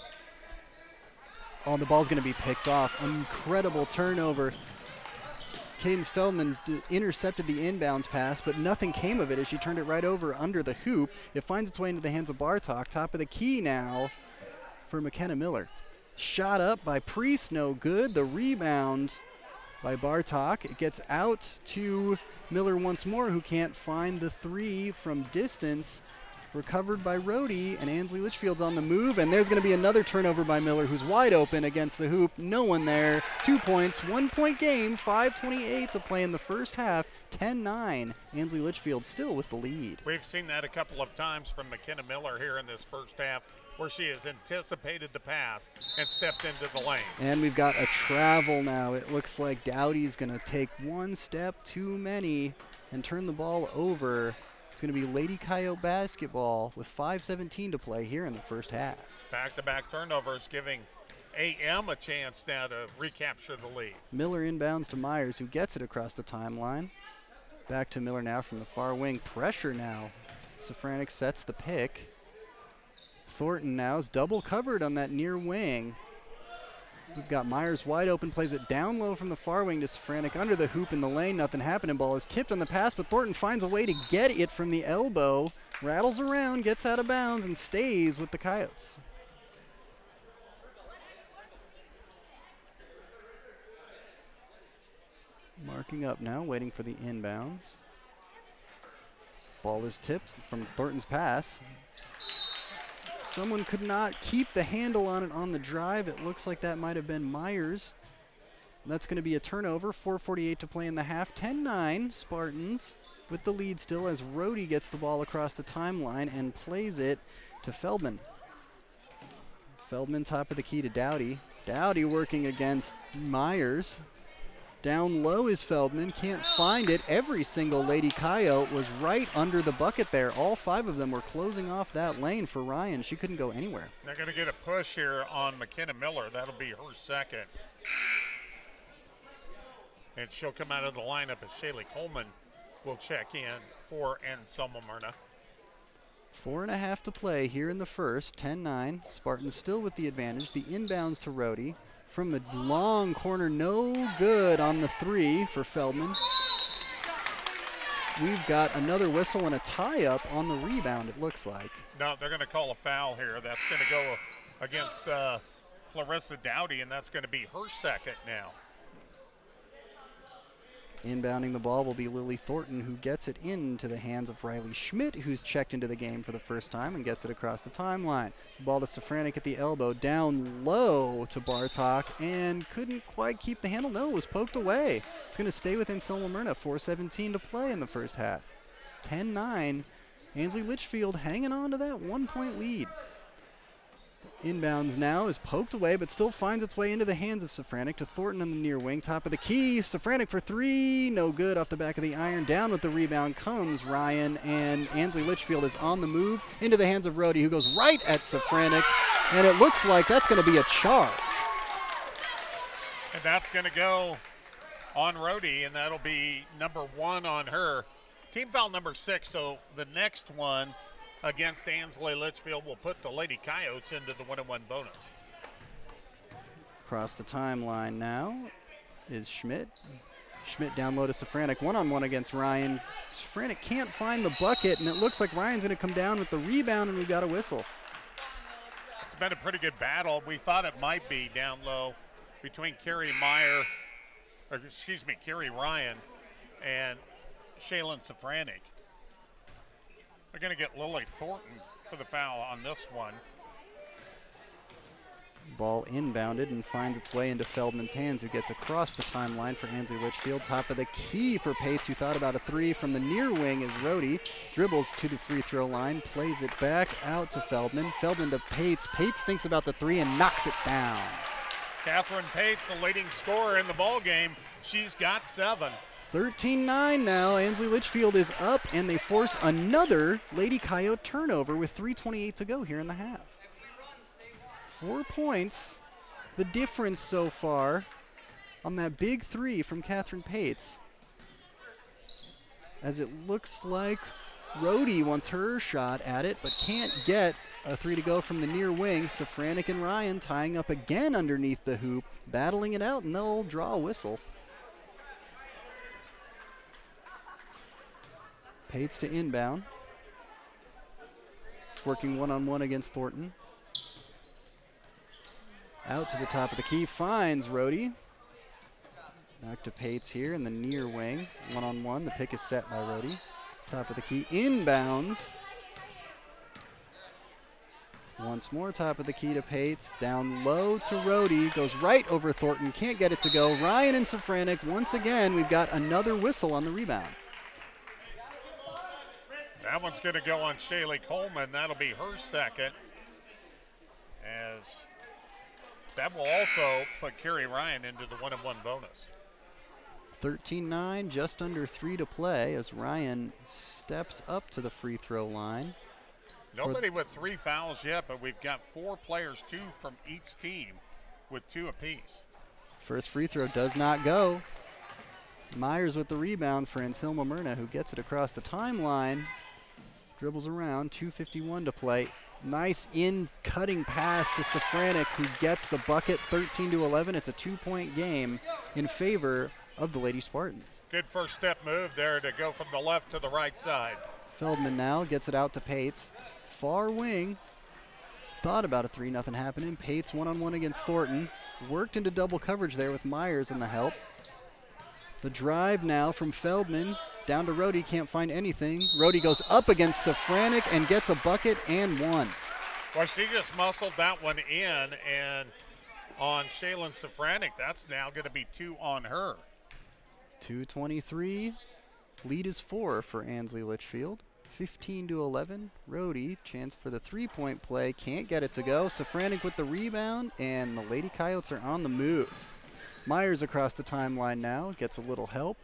Oh, the ball's going to be picked off. Incredible turnover. Cadence Feldman intercepted the inbounds pass, but nothing came of it as she turned it right over under the hoop. It finds its way into the hands of Bartok. Top of the key now for McKenna Miller. Shot up by Priest, no good. The rebound by Bartok. It gets out to Miller once more, who can't find the three from distance. Recovered by Rohde, and Ansley Litchfield's on the move, and there's going to be another turnover by Miller, who's wide open against the hoop. No one there. 2 points, 1 point game, 5:28 to play in the first half. 10-9. Ansley Litchfield still with the lead. We've seen that a couple of times from McKenna Miller here in this first half, where she has anticipated the pass and stepped into the lane. And we've got a travel now. It looks like Dowdy's going to take one step too many and turn the ball over. It's going to be Lady Coyote basketball with 5:17 to play here in the first half. Back-to-back turnovers giving AM a chance now to recapture the lead. Miller inbounds to Myers, who gets it across the timeline. Back to Miller now from the far wing. Pressure now. Safranek sets the pick. Thornton now is double covered on that near wing. We've got Myers wide open, plays it down low from the far wing to Safranek under the hoop in the lane. Nothing happening. Ball is tipped on the pass, but Thornton finds a way to get it from the elbow. Rattles around, gets out of bounds, and stays with the Coyotes. Marking up now, waiting for the inbounds. Ball is tipped from Thornton's pass. Someone could not keep the handle on it on the drive. It looks like that might have been Myers. That's going to be a turnover. 4:48 to play in the half. 10-9 Spartans with the lead still as Rohde gets the ball across the timeline and plays it to Feldman. Feldman top of the key to Dowdy. Dowdy working against Myers. Down low is Feldman, can't find it. Every single Lady Coyote was right under the bucket there. All 5 of them were closing off that lane for Ryan. She couldn't go anywhere. They're going to get a push here on McKenna Miller. That'll be her second. And she'll come out of the lineup as Shaylee Coleman will check in for Anselmo-Merna. 4.5 to play here in the first. 10-9. Spartans still with the advantage. The inbounds to Rohde. from the long corner, no good on the three for Feldman. We've got another whistle and a tie-up on the rebound, it looks like. No, they're going to call a foul here. That's going to go against Clarissa Dowdy, and that's going to be her second now. Inbounding the ball will be Lily Thornton, who gets it into the hands of Riley Schmidt, who's checked into the game for the first time and gets it across the timeline. The ball to Safranek at the elbow, down low to Bartok, and couldn't quite keep the handle. No, it was poked away. It's going to stay with Anselmo-Merna. 4:17 to play in the first half. 10-9. Ansley Litchfield hanging on to that 1-point lead. Inbounds now is poked away, but still finds its way into the hands of Safranek to Thornton on the near wing. Top of the key, Safranek for three. No good off the back of the iron. Down with the rebound comes Ryan, and Ansley Litchfield is on the move into the hands of Rhodey, who goes right at Safranek, and it looks like that's going to be a charge. And that's going to go on Rhodey, and that'll be number 1 on her. Team foul number 6, so the next one against Ansley Litchfield will put the Lady Coyotes into the 1-1 bonus. Across the timeline now is Schmidt. Schmidt down low to Safranek, one-on-one against Ryan. Safranek can't find the bucket, and it looks like Ryan's going to come down with the rebound, and we've got a whistle. It's been a pretty good battle. We thought it might be down low between Carrie Ryan and Shaylin Safranek. They're going to get Lily Thornton for the foul on this one. Ball inbounded and finds its way into Feldman's hands, who gets across the timeline for Ansley Litchfield. Top of the key for Pates, who thought about a three from the near wing is Rhodey. Dribbles to the free throw line, plays it back out to Feldman. Feldman to Pates. Pates thinks about the three and knocks it down. Catherine Pates, the leading scorer in the ball game. She's got 7. 13-9 now. Ansley Litchfield is up, and they force another Lady Coyote turnover with 3:28 to go here in the half. 4 points, the difference so far on that big three from Catherine Pates. As it looks like Rhodey wants her shot at it, but can't get a three to go from the near wing. Safranek and Ryan tying up again underneath the hoop, battling it out, and they'll draw a whistle. Pates to inbound. Working one-on-one against Thornton. Out to the top of the key, finds Rhodey. Back to Pates here in the near wing. One-on-one, the pick is set by Rhodey. Top of the key, inbounds. Once more, top of the key to Pates. Down low to Rhodey, goes right over Thornton, can't get it to go. Ryan and Safranek, once again, we've got another whistle on the rebound. That one's going to go on Shaylee Coleman. That'll be her second. As that will also put Carrie Ryan into the 1-1 bonus. 13-9, just under 3 to play as Ryan steps up to the free throw line. Nobody with 3 fouls yet, but we've got 4 players, 2 from each team, with 2 apiece. First free throw does not go. Myers with the rebound for Anselmo-Merna, who gets it across the timeline. Dribbles around, 2:51 to play. Nice in-cutting pass to Safranek, who gets the bucket, 13-11. It's a 2-point game in favor of the Lady Spartans. Good first step move there to go from the left to the right side. Feldman now gets it out to Pates. Far wing. Thought about a three, nothing happening. Pates one-on-one against Thornton. Worked into double coverage there with Myers in the help. The drive now from Feldman down to Rhodey, can't find anything. Rhodey goes up against Safranek and gets a bucket and one. Well, she just muscled that one in, and on Shaylin Safranek, that's now going to be 2 on her. 2:23, lead is 4 for Ansley Litchfield. 15-11, Rhodey, chance for the three-point play, can't get it to go. Safranek with the rebound, and the Lady Coyotes are on the move. Myers across the timeline now, gets a little help,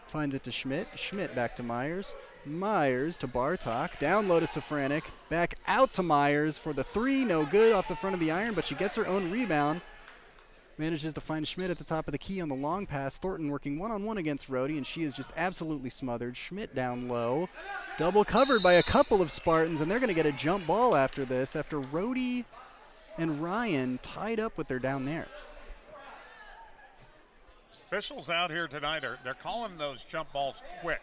finds it to Schmidt. Schmidt back to Myers. Myers to Bartok, down low to Safranek, back out to Myers for the three, no good off the front of the iron, but she gets her own rebound. Manages to find Schmidt at the top of the key on the long pass. Thornton working one-on-one against Rhodey, and she is just absolutely smothered. Schmidt down low, double covered by a couple of Spartans, and they're going to get a jump ball after this, after Rhodey and Ryan tied up with her down there. Officials out here tonight, they're calling those jump balls quick.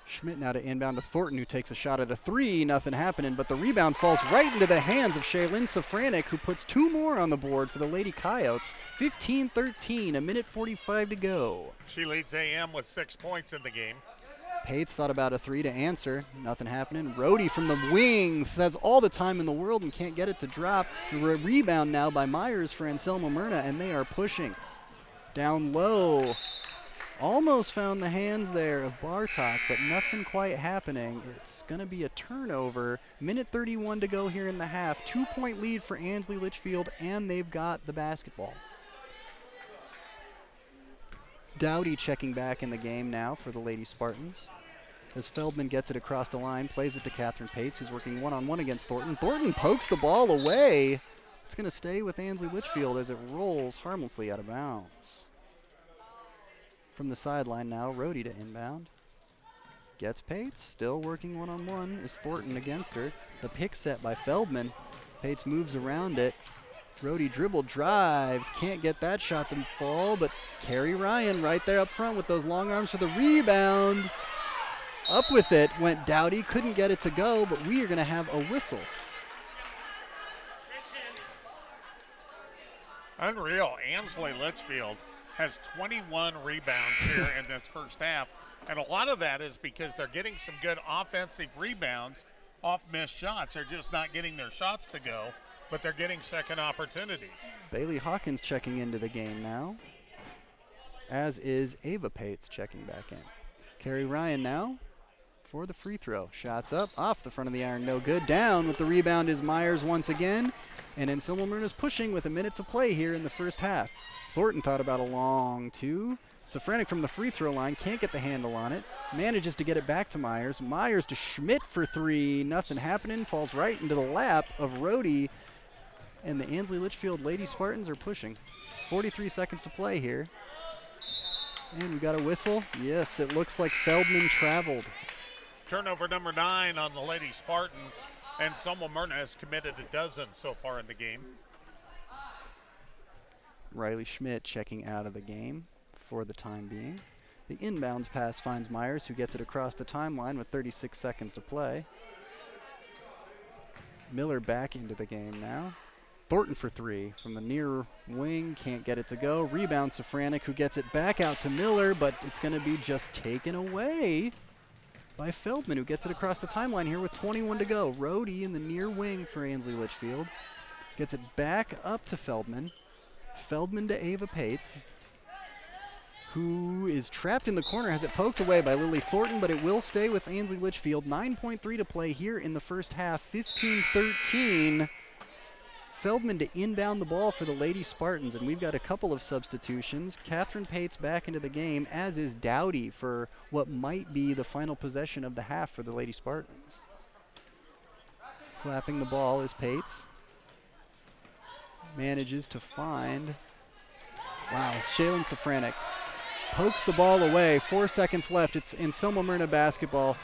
Schmidt now to inbound to Thornton, who takes a shot at a three. Nothing happening, but the rebound falls right into the hands of Shaylin Safranek, who puts 2 more on the board for the Lady Coyotes. 15-13, a minute 45 to go. She leads AM with 6 points in the game. Pates thought about a three to answer. Nothing happening. Rhodey from the wing has all the time in the world and can't get it to drop. Rebound now by Myers for Anselmo-Merna, and they are pushing. Down low. Almost found the hands there of Bartok, but nothing quite happening. It's going to be a turnover. Minute 31 to go here in the half. 2-point lead for Ansley Litchfield, and they've got the basketball. Dowdy checking back in the game now for the Lady Spartans. As Feldman gets it across the line, plays it to Catherine Pates, who's working one-on-one against Thornton. Thornton pokes the ball away. It's going to stay with Ansley Litchfield as it rolls harmlessly out of bounds. From the sideline now, Rhodey to inbound. Gets Pates, still working one-on-one. Is Thornton against her. The pick set by Feldman. Pates moves around it. Rhodey dribble, drives, can't get that shot to fall, but Carrie Ryan right there up front with those long arms for the rebound. Up with it went Dowdy, couldn't get it to go, but we are going to have a whistle. Unreal. Ansley Litchfield has 21 rebounds here in this first half, and a lot of that is because they're getting some good offensive rebounds off missed shots. They're just not getting their shots to go, but they're getting second opportunities. Bailey Hawkins checking into the game now, as is Ava Pates checking back in. Carrie Ryan now for the free throw. Shots up, off the front of the iron, no good. Down with the rebound is Myers once again, and Anselmo-Merna's pushing with a minute to play here in the first half. Thornton thought about a long two. Safranek from the free throw line can't get the handle on it. Manages to get it back to Myers. Myers to Schmidt for three. Nothing happening. Falls right into the lap of Rhodey. And the Ansley Litchfield Lady Spartans are pushing. 43 seconds to play here. And we got a whistle. Yes, it looks like Feldman traveled. Turnover number 9 on the Lady Spartans. And Anselmo-Merna has committed a dozen so far in the game. Riley Schmidt checking out of the game for the time being. The inbounds pass finds Myers, who gets it across the timeline with 36 seconds to play. Miller back into the game now. Thornton for three from the near wing, can't get it to go. Rebound Safranek, who gets it back out to Miller, but it's going to be just taken away by Feldman, who gets it across the timeline here with 21 to go. Rhodey in the near wing for Ansley Litchfield. Gets it back up to Feldman. Feldman to Ava Pates, who is trapped in the corner, has it poked away by Lily Thornton, but it will stay with Ansley Litchfield. 9.3 to play here in the first half, 15-13. Feldman to inbound the ball for the Lady Spartans, and we've got a couple of substitutions. Catherine Pates back into the game, as is Dowdy for what might be the final possession of the half for the Lady Spartans. Slapping the ball is Pates. Manages to find, Shaylin Safranek pokes the ball away. 4 seconds left. It's Anselmo-Merna basketball,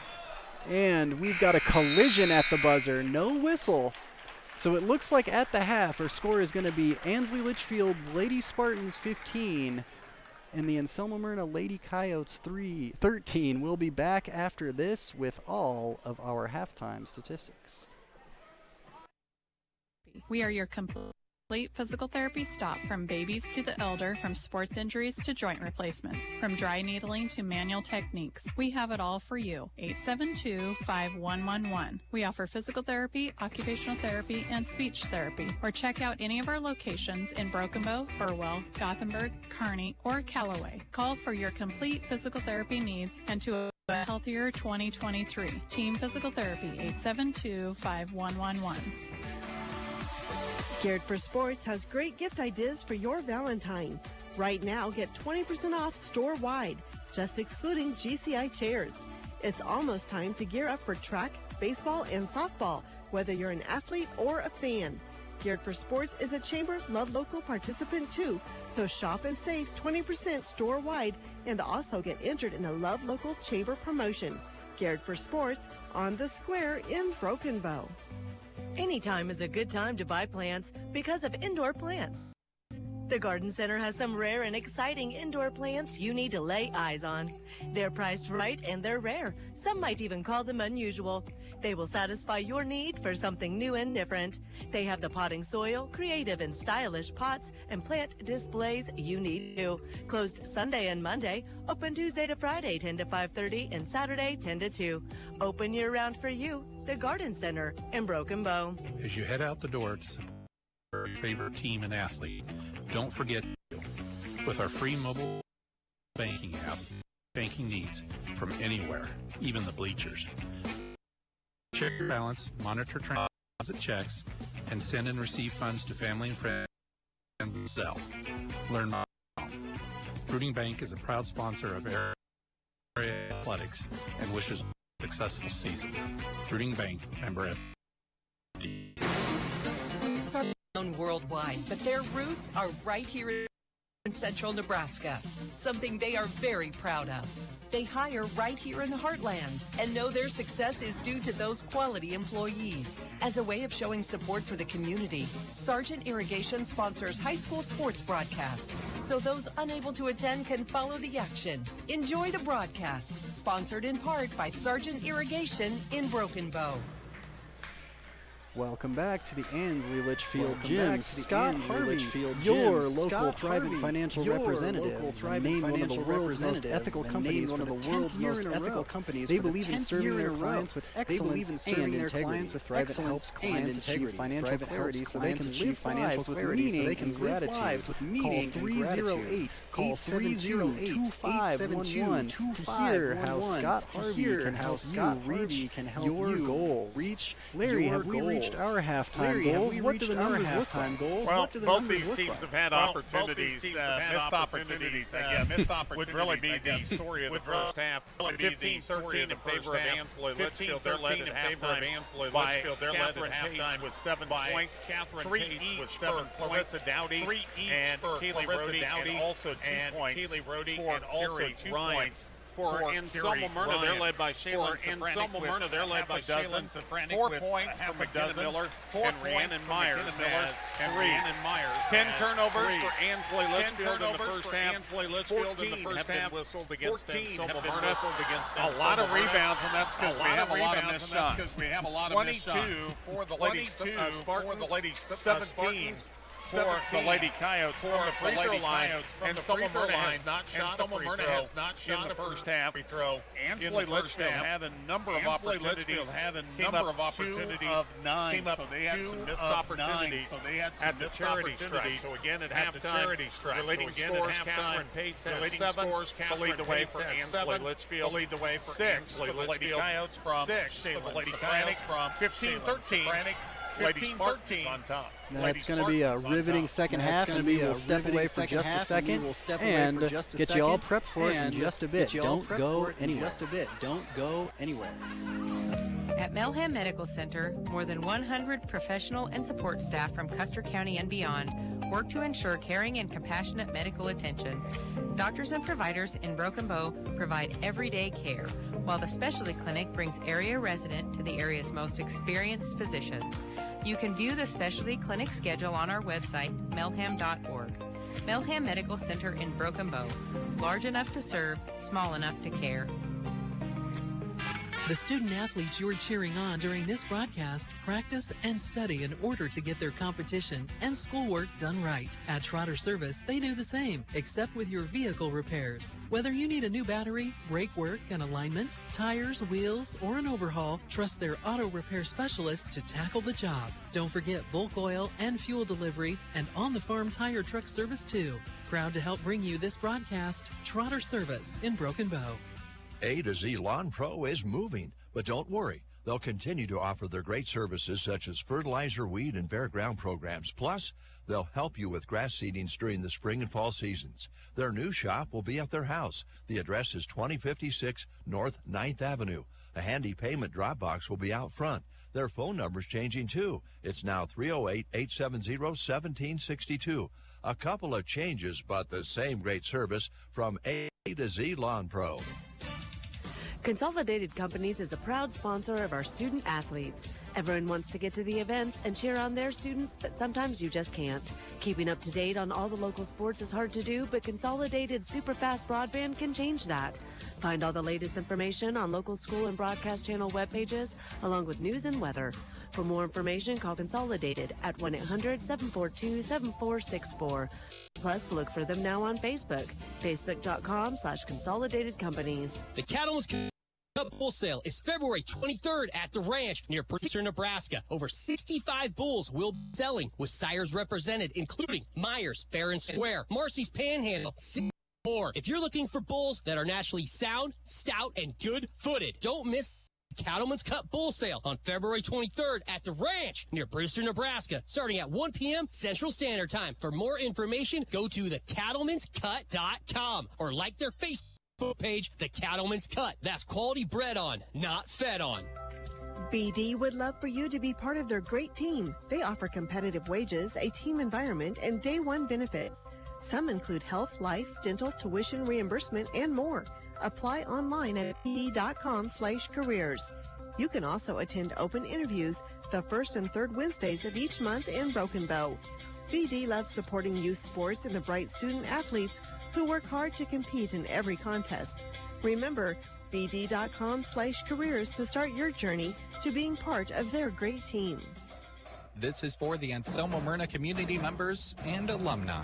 and we've got a collision at the buzzer. No whistle. So it looks like at the half our score is going to be Ansley Litchfield Lady Spartans 15 and the Anselmo-Merna Lady Coyotes 13. We'll be back after this with all of our halftime statistics. We are your complete physical therapy stop, from babies to the elder, from sports injuries to joint replacements, from dry needling to manual techniques. We have it all for you. 872-5111. We offer physical therapy, occupational therapy, and speech therapy. Or check out any of our locations in Broken Bow, Burwell, Gothenburg, Kearney, or Callaway. Call for your complete physical therapy needs and to a healthier 2023. Team Physical Therapy, 872-5111. Geared for Sports has great gift ideas for your Valentine. Right now, get 20% off store-wide, just excluding GCI chairs. It's almost time to gear up for track, baseball, and softball, whether you're an athlete or a fan. Geared for Sports is a Chamber Love Local participant too, so shop and save 20% store-wide and also get entered in the Love Local Chamber promotion. Geared for Sports on the square in Broken Bow. Anytime is a good time to buy plants because of indoor plants. The Garden Center has some rare and exciting indoor plants you need to lay eyes on. They're priced right and they're rare. Some might even call them unusual. They will satisfy your need for something new and different. They have the potting soil, creative and stylish pots, and plant displays you need to. Closed Sunday and Monday, open Tuesday to Friday 10 to 5:30 and Saturday 10 to 2. Open year-round for you, the Garden Center in Broken Bow. As you head out the door to support your favorite team and athlete, don't forget, with our free mobile banking app, banking needs from anywhere, even the bleachers. Check your balance, monitor transit checks, and send and receive funds to family and friends and Zelle. Learn more. Fruiting Bank is a proud sponsor of Area Athletics and wishes a successful season. Fruiting Bank, member FD. Known worldwide, but their roots are right here in central Nebraska, something they are very proud of. They hire right here in the heartland and know their success is due to those quality employees. As a way of showing support for the community, Sargent Irrigation sponsors high school sports broadcasts, so those unable to attend can follow the action. Enjoy the broadcast, sponsored in part by Sargent Irrigation in Broken Bow. Welcome back to the Ansley Litchfield Gym. Scott Harvey, your local thriving financial representative, named one of the world's most ethical companies for the 10th year in a row. They believe in serving their clients with excellence and integrity. Thrive helps clients achieve financial clarity so they can live financial clarity, so they can live lives with meaning and gratitude. Call 308-872-871 to hear how Scott Harvey can help you reach your goals. Larry, have we reached our halftime goals? What do the numbers look like? Well, both these teams have had opportunities, missed opportunities. Would really be the story of the first half. 15-13 in favor of Ansley Litchfield. They're led at halftime by Catherine Page with 7 points. 3 each with 7 points. Clarissa Dowdy and Kaylee Rhodey and also 2 points for Terry Ryan. For Anselmo-Merna, they're led by Shaylin Anselmo-Merna, they're led by Dozen. 4 points for McDozen Miller. And Rhiannon Myers and Rhiannon Myers. 10 turnovers for Ansley Litchfield in the first half. 14 have been whistled against Anselmo-Merna. A lot of rebounds, and that's because we have a lot of missed shots. 22 for the Lady Spartans. 17 for the Lady Coyotes from the free throw line, and Anselmo-Merna has not shot a free throw in the first half. Ansley Litchfield had a number of opportunities, came up 2 of 9, so they had some missed opportunities at the charity strike. So again at halftime, the leading scores, Catherine Pate had 7, to lead the way for Ansley Litchfield, to lead the way for 6 for the Lady Coyotes from 15-13. Lady Spartans on top. That's going to be a riveting second half, and we will step away for just a second and get you all prepped for it in just a bit. Don't go anywhere. At Melham Medical Center, more than 100 professional and support staff from Custer County and beyond work to ensure caring and compassionate medical attention. Doctors and providers in Broken Bow provide everyday care, while the specialty clinic brings area resident to the area's most experienced physicians. You can view the specialty clinic schedule on our website, melham.org. Melham Medical Center in Broken Bow. Large enough to serve, small enough to care. The student athletes you're cheering on during this broadcast practice and study in order to get their competition and schoolwork done right. At Trotter Service, they do the same, except with your vehicle repairs. Whether you need a new battery, brake work, an alignment, tires, wheels, or an overhaul, trust their auto repair specialists to tackle the job. Don't forget bulk oil and fuel delivery and on-the-farm tire truck service too. Proud to help bring you this broadcast, Trotter Service in Broken Bow. A to Z Lawn Pro is moving, but don't worry. They'll continue to offer their great services such as fertilizer, weed, and bare ground programs. Plus, they'll help you with grass seedings during the spring and fall seasons. Their new shop will be at their house. The address is 2056 North 9th Avenue. A handy payment drop box will be out front. Their phone number's changing too. It's now 308-870-1762. A couple of changes, but the same great service from A to Z Lawn Pro. Consolidated Companies is a proud sponsor of our student athletes. Everyone wants to get to the events and cheer on their students, but sometimes you just can't. Keeping up to date on all the local sports is hard to do, but Consolidated super-fast broadband can change that. Find all the latest information on local school and broadcast channel web pages, along with news and weather. For more information, call Consolidated at 1-800-742-7464. Plus, look for them now on Facebook, facebook.com/Consolidated Companies. The Cattlemen's Cup Bull Sale is February 23rd at the ranch near Brewster, Nebraska. Over 65 bulls will be selling, with sires represented, including Myers, Fair and Square, Marcy's Panhandle, more. If you're looking for bulls that are naturally sound, stout, and good-footed, don't miss the Cattlemen's Cup Bull Sale on February 23rd at the ranch near Brewster, Nebraska, starting at 1 p.m. Central Standard Time. For more information, go to thecattlemenscut.com or like their Facebook page, The Cattlemen's Cut. That's quality bred on, not fed on. BD would love for you to be part of their great team. They offer competitive wages, a team environment, and day one benefits. Some include health, life, dental, tuition reimbursement, and more. Apply online at bd.com/careers. You can also attend open interviews the first and third Wednesdays of each month in Broken Bow. BD loves supporting youth sports and the bright student athletes who work hard to compete in every contest. Remember, bd.com/careers to start your journey to being part of their great team. This is for the Anselmo-Merna community members and alumni.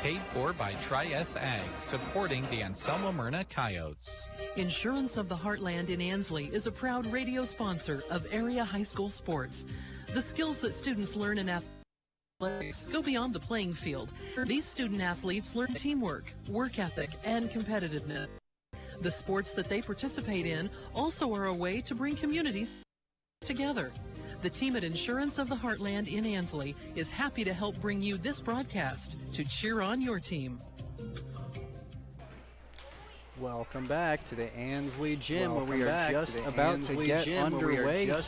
Paid for by Tri-S Ag, supporting the Anselmo-Merna Coyotes. Insurance of the Heartland in Ansley is a proud radio sponsor of area high school sports. The skills that students learn in athletics go beyond the playing field. These student athletes learn teamwork, work ethic, and competitiveness. The sports that they participate in also are a way to bring communities together. The team at Insurance of the Heartland in Ansley is happy to help bring you this broadcast to cheer on your team. Welcome back to the Ansley Gym, where we are just about to get underway here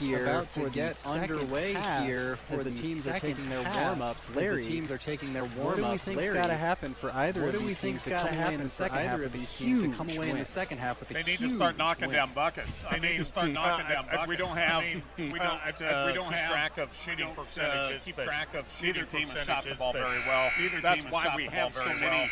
for the second half as the teams are taking their warm-ups. Larry, the teams are taking their warm-ups. What do we think's got to happen for either of these teams to come away in the second half of these teams to come away in the second half with a huge They need to start knocking down buckets. They need to start knocking down buckets. We don't have track of shooting percentages. Keep track of shooting percentages. Neither team has shot the ball very well. That's why we have so many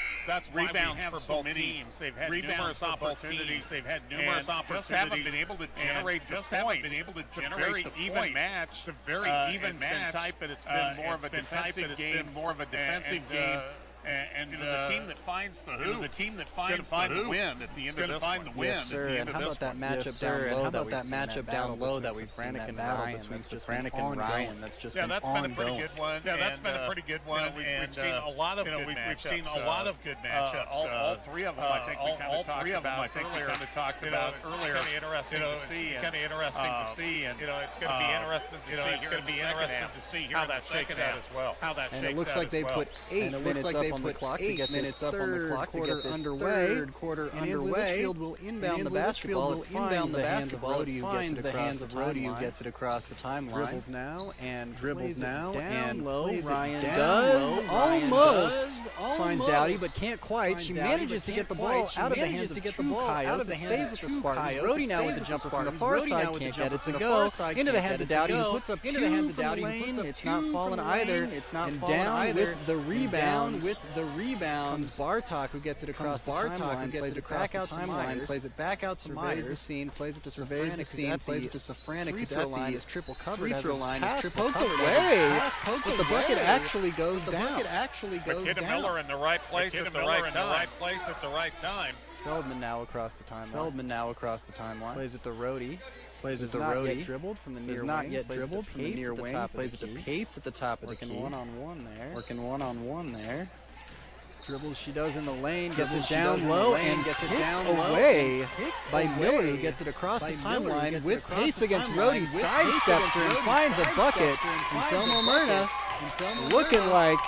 rebounds for both teams. They've had numerous opportunities. They've had numerous opportunities. Just haven't been able to generate the points. Been able to generate the even match. It's a very even match. But it's been more of a defensive game. And the team that finds the who, the team that finds the win at the end of this one. Yes, sir. And how about that matchup down low that we've seen that battle between Safranik and Ryan? That's just been that's been a pretty good one. Yeah, that's been a pretty good one. We've seen a lot of good matchups. We've seen a lot of good matchups. All three of them, I think we kind of talked about earlier. Kind of interesting to see. And it's going to be interesting to see. It's going to be interesting to see how that shakes out as well. And it looks like they put 8 minutes up on the clock to get this third quarter underway. Litchfield will inbound the basketball. It finds the hands of Rody, who gets it across the timeline. Dribbles now and low. Ryan does almost finds Dowdy, but can't quite. She manages to get the ball out of the hands of the Coyotes. It stays with the Spartans. Rody now with the jumper from the far side, can't get it to go. Into the hands of Dowdy, who puts up 2 from the lane. It's not falling either. And down with the rebound. Comes Bartok, who gets it across the timeline, plays it back out to Myers, plays it back out to Myers, surveys the scene, plays it to Safranik, who's at the triple covered. Free throw line is triple poked away, but the bucket actually goes down. McKenna Miller in the right place at the right time. Feldman now across the timeline. Plays it to Rody. Does not yet dribbled from the near wing. Plays it to Pates at the top of the key. Working one-on-one there. Dribbles she does in the lane, gets it down low, and gets it down away by Miller, who gets it across the timeline with pace against Rody, sidesteps her and finds a bucket. Anselmo-Merna looking like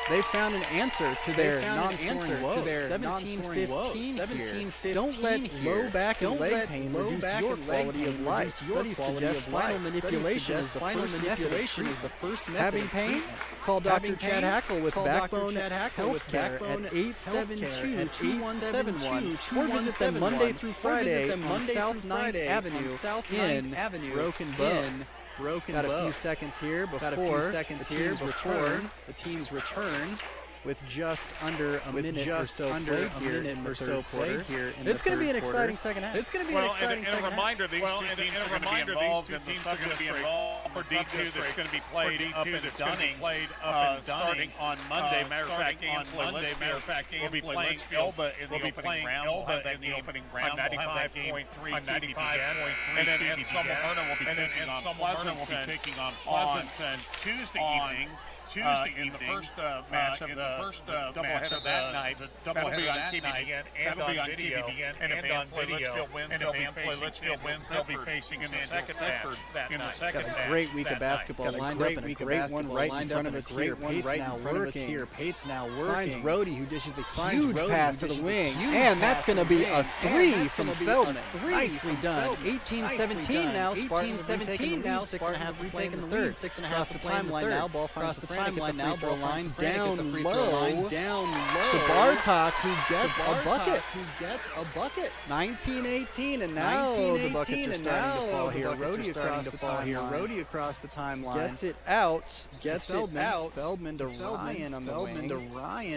they found an answer to their non-scoring woes. 17-15 here. Don't let low back and leg pain reduce your quality of life. Studies suggest spinal manipulation is the first method. Having pain? Call Dr. Chad Hackle with Backbone Healthcare at 872-2171 or visit them Monday through Friday on South 9th Avenue in Broken Bow. Got a few seconds here before the teams return with just under a minute or so played here. It's going to be an exciting second half. And a reminder, these two teams are going to be involved in the for D2 that's going to be played up in Dunning, starting on Monday. Matter of fact, Ansley will be playing Elba in the opening round. On 95.3 and then Anselmo-Merna will be taking on Pleasanton Tuesday evening. In the first match of the doubleheader that night. That'll be on TV again and on video. And if Litchfield wins, they'll be facing in the second match. Got a great week of basketball lined up, and a great one right in front of us here. Pate's now working. Finds Rhodey, who dishes a huge pass to the wing, and that's going to be a three from Feldman. Nicely done. 18-17 now. Spartans have retaken the lead. 6.5 to play in the third. 6.5 to timeline now. Ball finds the timeline now. Ball line down low to Bartok, who gets a bucket. 19-18, and now the buckets are starting to fall here. Rhodey across the timeline. Gets it out. Feldman to Ryan on the wing.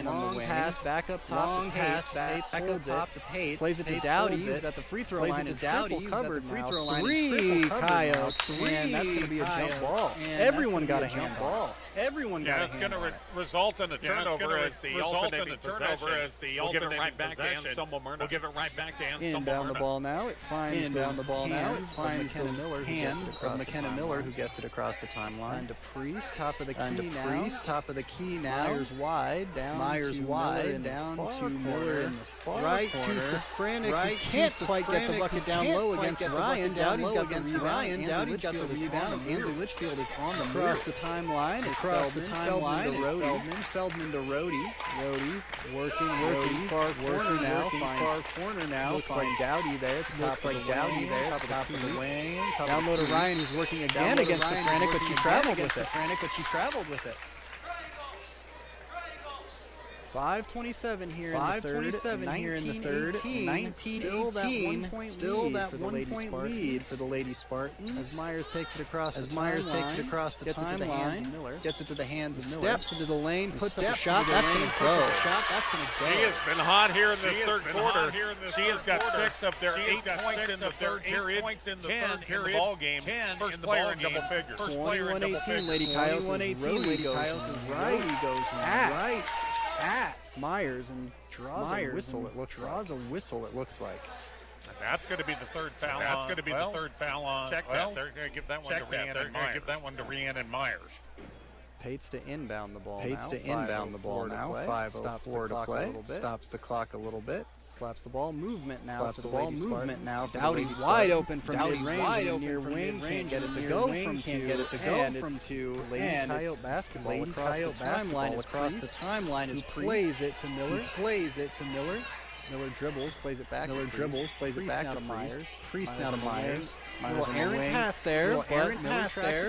Long pass back up top to Pace. Pates holds it. Plays it to Dowdy, who's at the free throw line and triple covered now. 3 Coyotes, and that's going to be a jump ball. Everyone got a hand ball. It's going to result in a turnover as the alternating possession. We'll give it right back to Anselmo-Merna. Inbound the ball now. It finds the hands of McKenna Miller, who gets it across the timeline. To Priest, top of the key now. Myers wide, down to Miller in the far right corner. To Safranik, who can't quite get the bucket down low against Ryan. Dowdy's got the rebound. Ansley Litchfield is on the move. Across the timeline is Feldman to Rhodey. Rhodey working. Far corner now. Looks like Dowdy there. Top of the wing. Down low to Ryan, who's working again against Safranik, but she traveled with it. 5:27 here in the third. 19-18. Still that 1 point lead for the Lady Spartans. As Myers takes it across the timeline. Gets it to the hands of Miller. Steps into the lane. Puts up a shot. That's going to go. She has been hot here in this third quarter. She has got 6 of their 8 points in the third period. 10 in the ball game. First player in double figures. 21-18. Lady Coyotes is right. He goes right at Myers and draws a whistle. It looks like. And that's going to be the third foul. The third foul on. Check that. They're going to give that one to Rhiannon Myers. Pates to inbound the ball now. 5:04 to play. Stops the clock a little bit. Slaps the ball movement now. Dowdy wide open from mid-range. Near wing. Can't get it to go from two. Lady Coyote basketball across the timeline is plays it to Miller. Miller dribbles, plays it back. To Myers. Priest now to Myers. Little errant pass there,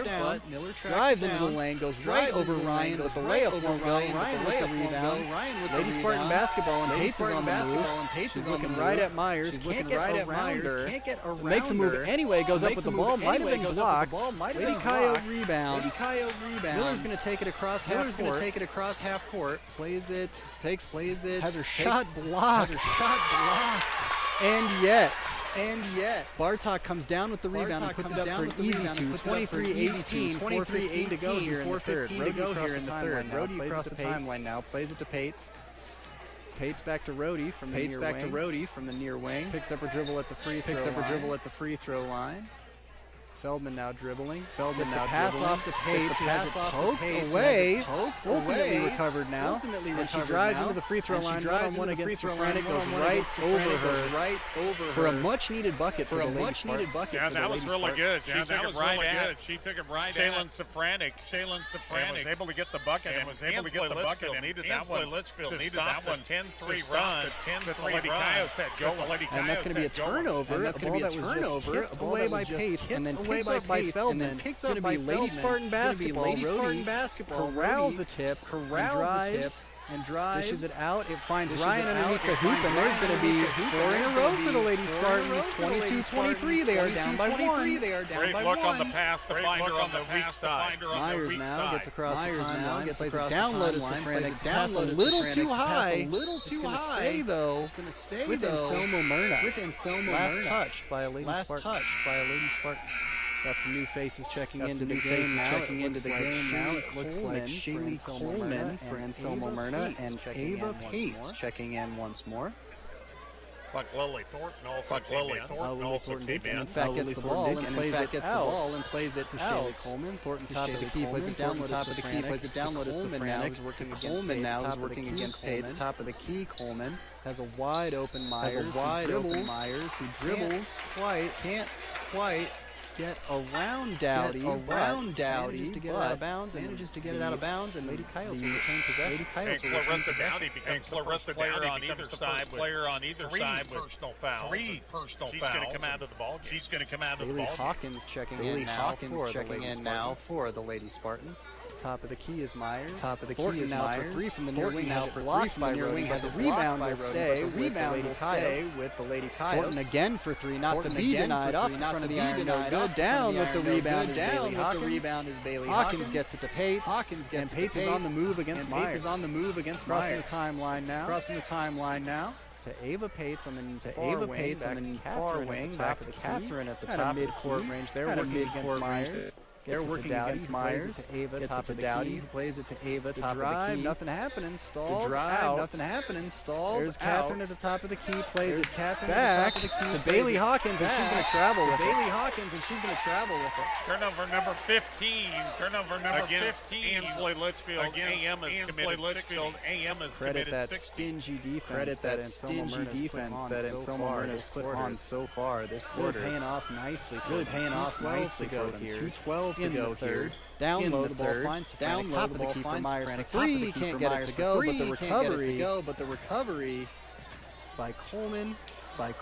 but Miller drives into the lane, goes right over Ryan, but the layup won't go. Ryan with the rebound. Lady Spartan basketball, and Pates is on the move. She's looking right at Myers. Can't get around her. Makes a move anyway. Goes up with the ball. Might have been blocked. Lady Coyote rebound. Miller's going to take it across half court. Plays it. Has her shot blocked. And yet, Bartok comes down with the rebound and puts it up for an easy two. 23-18. 4:15 to go here in the third. Rhodey across the timeline now. Plays it to Pates. Pates back to Rhodey from the near wing. Picks up her dribble at the free throw line. Feldman now dribbling. Feldman now pass dribbling. off to Pates, who has it poked away. Ultimately recovered now. And she drives into the free throw line. One-on-one against Safranek, goes right over her for a much-needed bucket for the Lady Spartans. Yeah, that was really good. She took it right at. She took it right at Safranek. Was able to get the bucket and was able to get the bucket and needed that one. Litchfield needed that one. 10-3 run. The Lady Coyotes had goal. And that's going to be a turnover. That's going to be a turnover. Tipped away by Pates and then picked up by Feldman. It's going to be Lady Spartan basketball. Corrals a tip. And drives. Dishes it out. It finds Ryan underneath the hoop, and there's going to be 4 in a row for the Lady Spartans. 22-23. They are down by 1. Great look on the pass to find her on the weak side. Myers now gets across the timeline. Plays it down low to Safranek. Pass a little too high. It's going to stay, though. With Anselmo-Merna. Last touched by a Lady Spartan. Got some new faces checking into the game now. It looks like Shaylee Coleman for Anselmo-Merna and Ava Pates checking in once more. Like Lily Thornton also came in. In fact, gets the ball and plays it to Shaylee Coleman. Thornton top of the key, plays it down low to Safranek. Coleman now is working against Pates. Top of the key, Coleman has a wide open Myers who dribbles. Can't quite get around Dowdy, manages to get it out of bounds, and Lady Coyotes will retain possession. And Clarissa Dowdy becomes the first player on either side with 3 personal fouls. She's going to come out of the ball. Bailey Hawkins checking in now for the Lady Spartans. Top of the key is Myers. Thornton now for 3 from the near wing. Has it blocked by Rhodey. Has a rebound will stay with the Lady Coyotes. Thornton again for 3, not to be denied. Off in front of the iron. Go down with the rebound is Bailey Hawkins. Hawkins gets it to Pates. And Pates is on the move against Myers. Crossing the timeline now. To Ava Pates on the far wing. Back to Catherine at the top of the mid-court range. They're working against Myers. They're working against Myers. Ava, top of the key. Plays it to Ava, top of the key. Nothing happening. Stalls out. There's Catherine at the top of the key. Plays it back to Bailey Hawkins, and she's going to travel with it. Turnover number 15. Against Ansley Litchfield. AM is committed 16. AM is Credit committed that 16. stingy defense that Anselmo-Merna has put on so far this quarter. Really paying off nicely for them here. 2:12 to go third. Down low, the ball finds Safranek. Top of the key for Myers for 3. Can't get it to go, but the recovery by Coleman.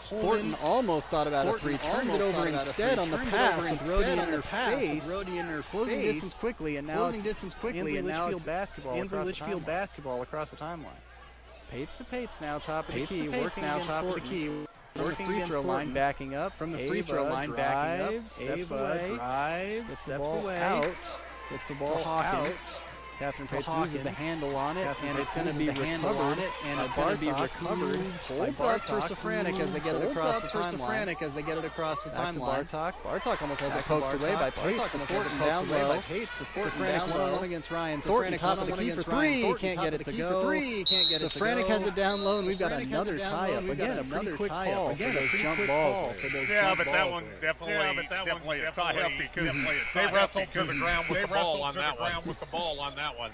Thornton almost thought about a 3. Turns it over instead on the pass with Rhodey in her face. Closing distance quickly, and now it's Ansley Litchfield basketball across the timeline. Pates to Pates now, top of the key. Working from the free throw line, backing up. Steps away. Gets the ball out. Gets the ball out. Catherine Pates loses the handle on it, and it's going to be recovered. And it's going to be recovered. Holds up for Safranek as they get it across the timeline. Bartok almost has it poked away by Pates. Thornton down low. Safranek one-on-one against Ryan. Thornton top of the key for 3. Can't get it to go. Safranek has it down low, and we've got another tie-up. Again, a pretty quick call for those jump balls. Yeah, but that one definitely a tie-up because they wrestled to the ground with the ball on that one.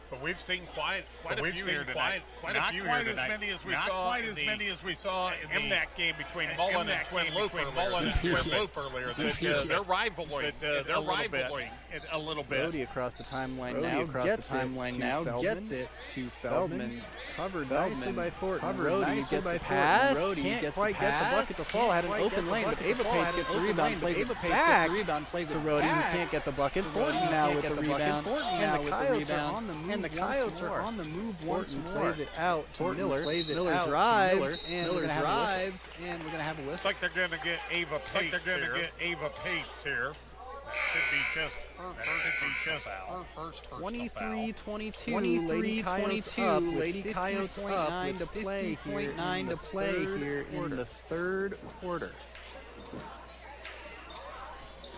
But we've seen quite a few here tonight. Not quite as many as we saw in the MNAC game between Mullen and Twin Loop earlier. They're rivaling a little bit. Rhodey across the timeline now. Gets it to Feldman. Covered nicely by Thornton. Rhodey gets the pass. Can't quite get the bucket to fall. Had an open lane, but Ava Pates gets the rebound. Plays it back to Rhodey, who can't get the bucket. Thornton now with the rebound. And the Coyotes are on the move. Once more. Plays it out to Miller. Miller drives, and we're going to have a whistle. Looks like they're going to get Ava Pates here. That should be just her first 23-22. Lady Coyotes up with 50.9 to play here in the third quarter.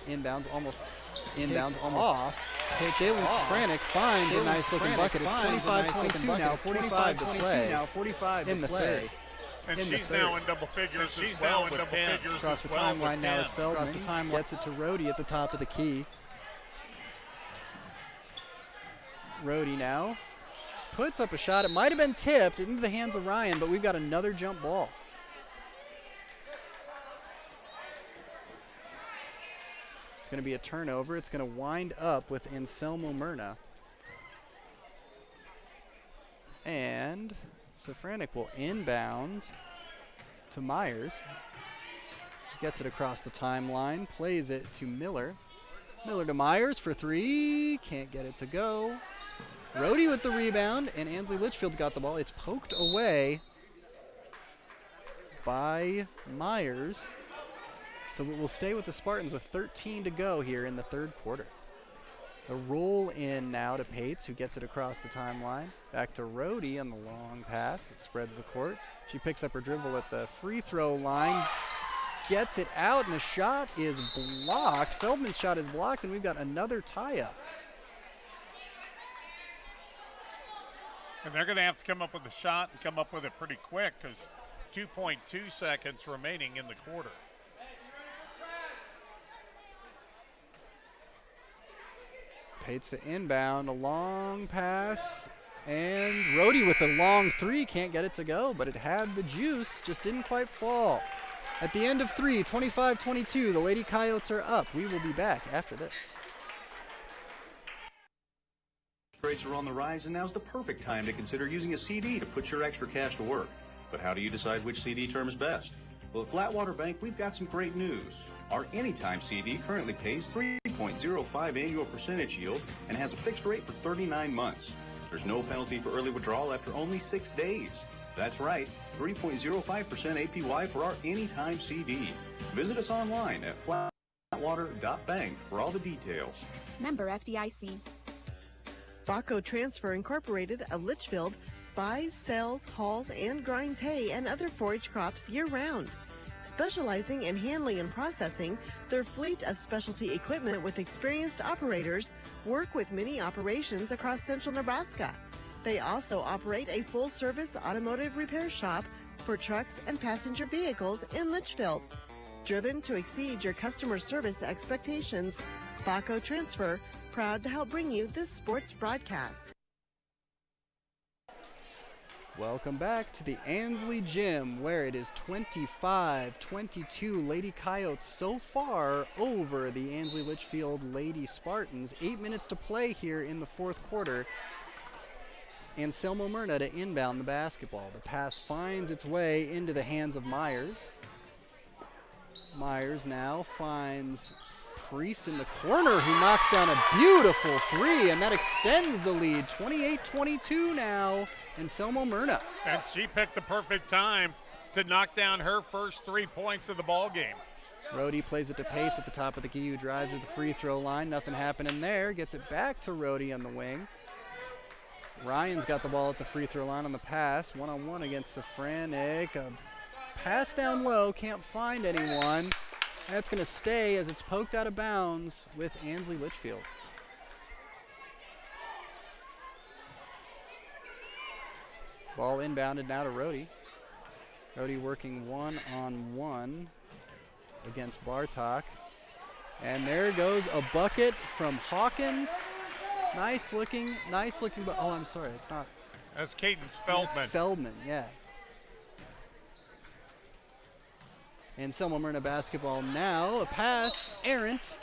Inbounds almost off. Jalen Safranek finds a nice looking bucket. It's 25-22 now. 45 to play in the third. And in the she's third. now in double figures. She's now in double figures. Across the timeline now is Feldman. Across the timeline gets it to Rhodey at the top of the key. Rhodey now puts up a shot. It might have been tipped into the hands of Ryan, but we've got another jump ball. It's going to be a turnover. It's going to wind up with Anselmo-Merna. And Safranek will inbound to Myers. Gets it across the timeline, plays it to Miller. Miller to Myers for three. Can't get it to go. Rhodey with the rebound, and Ansley Litchfield's got the ball. It's poked away by Myers. So it will stay with the Spartans with 13 to go here in the third quarter. The roll in now to Pates, who gets it across the timeline. Back to Rhodey on the long pass that spreads the court. She picks up her dribble at the free throw line, gets it out, and the shot is blocked. Feldman's shot is blocked, and we've got another tie-up. And they're going to have to come up with a shot and come up with it pretty quick because 2.2 seconds remaining in the quarter. Pates to inbound, a long pass, and Rhodey with a long three, can't get it to go, but it had the juice, just didn't quite fall. At the end of three, 25-22, the Lady Coyotes are up. We will be back after this. Rates are on the rise, and now's the perfect time to consider using a CD to put your extra cash to work. But how do you decide which CD term is best? Well, at Flatwater Bank, we've got some great news. Our Anytime CD currently pays 3.05 annual percentage yield and has a fixed rate for 39 months. There's no penalty for early withdrawal after only 6 days. That's right, 3.05% APY for our Anytime CD. Visit us online at flatwater.bank for all the details. Member FDIC. Baco Transfer Incorporated of Litchfield buys, sells, hauls, and grinds hay and other forage crops year-round. Specializing in handling and processing, their fleet of specialty equipment with experienced operators work with many operations across central Nebraska. They also operate a full-service automotive repair shop for trucks and passenger vehicles in Litchfield. Driven to exceed your customer service expectations, Baco Transfer, proud to help bring you this sports broadcast. Welcome back to the Ansley Gym, where it is 25-22 Lady Coyotes so far over the Ansley Litchfield Lady Spartans. 8 minutes to play here in the fourth quarter. Anselmo-Merna to inbound the basketball. The pass finds its way into the hands of Myers. Myers now finds Priest in the corner, who knocks down a beautiful three, and that extends the lead. 28-22 now. Anselmo-Merna. And she picked the perfect time to knock down her first 3 points of the ball game. Rhodey plays it to Pates at the top of the key, who drives to the free throw line. Nothing happening there. Gets it back to Rhodey on the wing. Ryan's got the ball at the free throw line on the pass. One-on-one against Safranek. A pass down low, can't find anyone. That's going to stay as it's poked out of bounds with Ansley Litchfield. Ball inbounded now to Rhodey. Rhodey working one-on-one against Bartok. And there goes a bucket from Hawkins. Nice looking, but oh, I'm sorry, it's not. That's Cadence Feldman. That's Feldman, yeah. Anselmo-Merna basketball now. A pass, errant.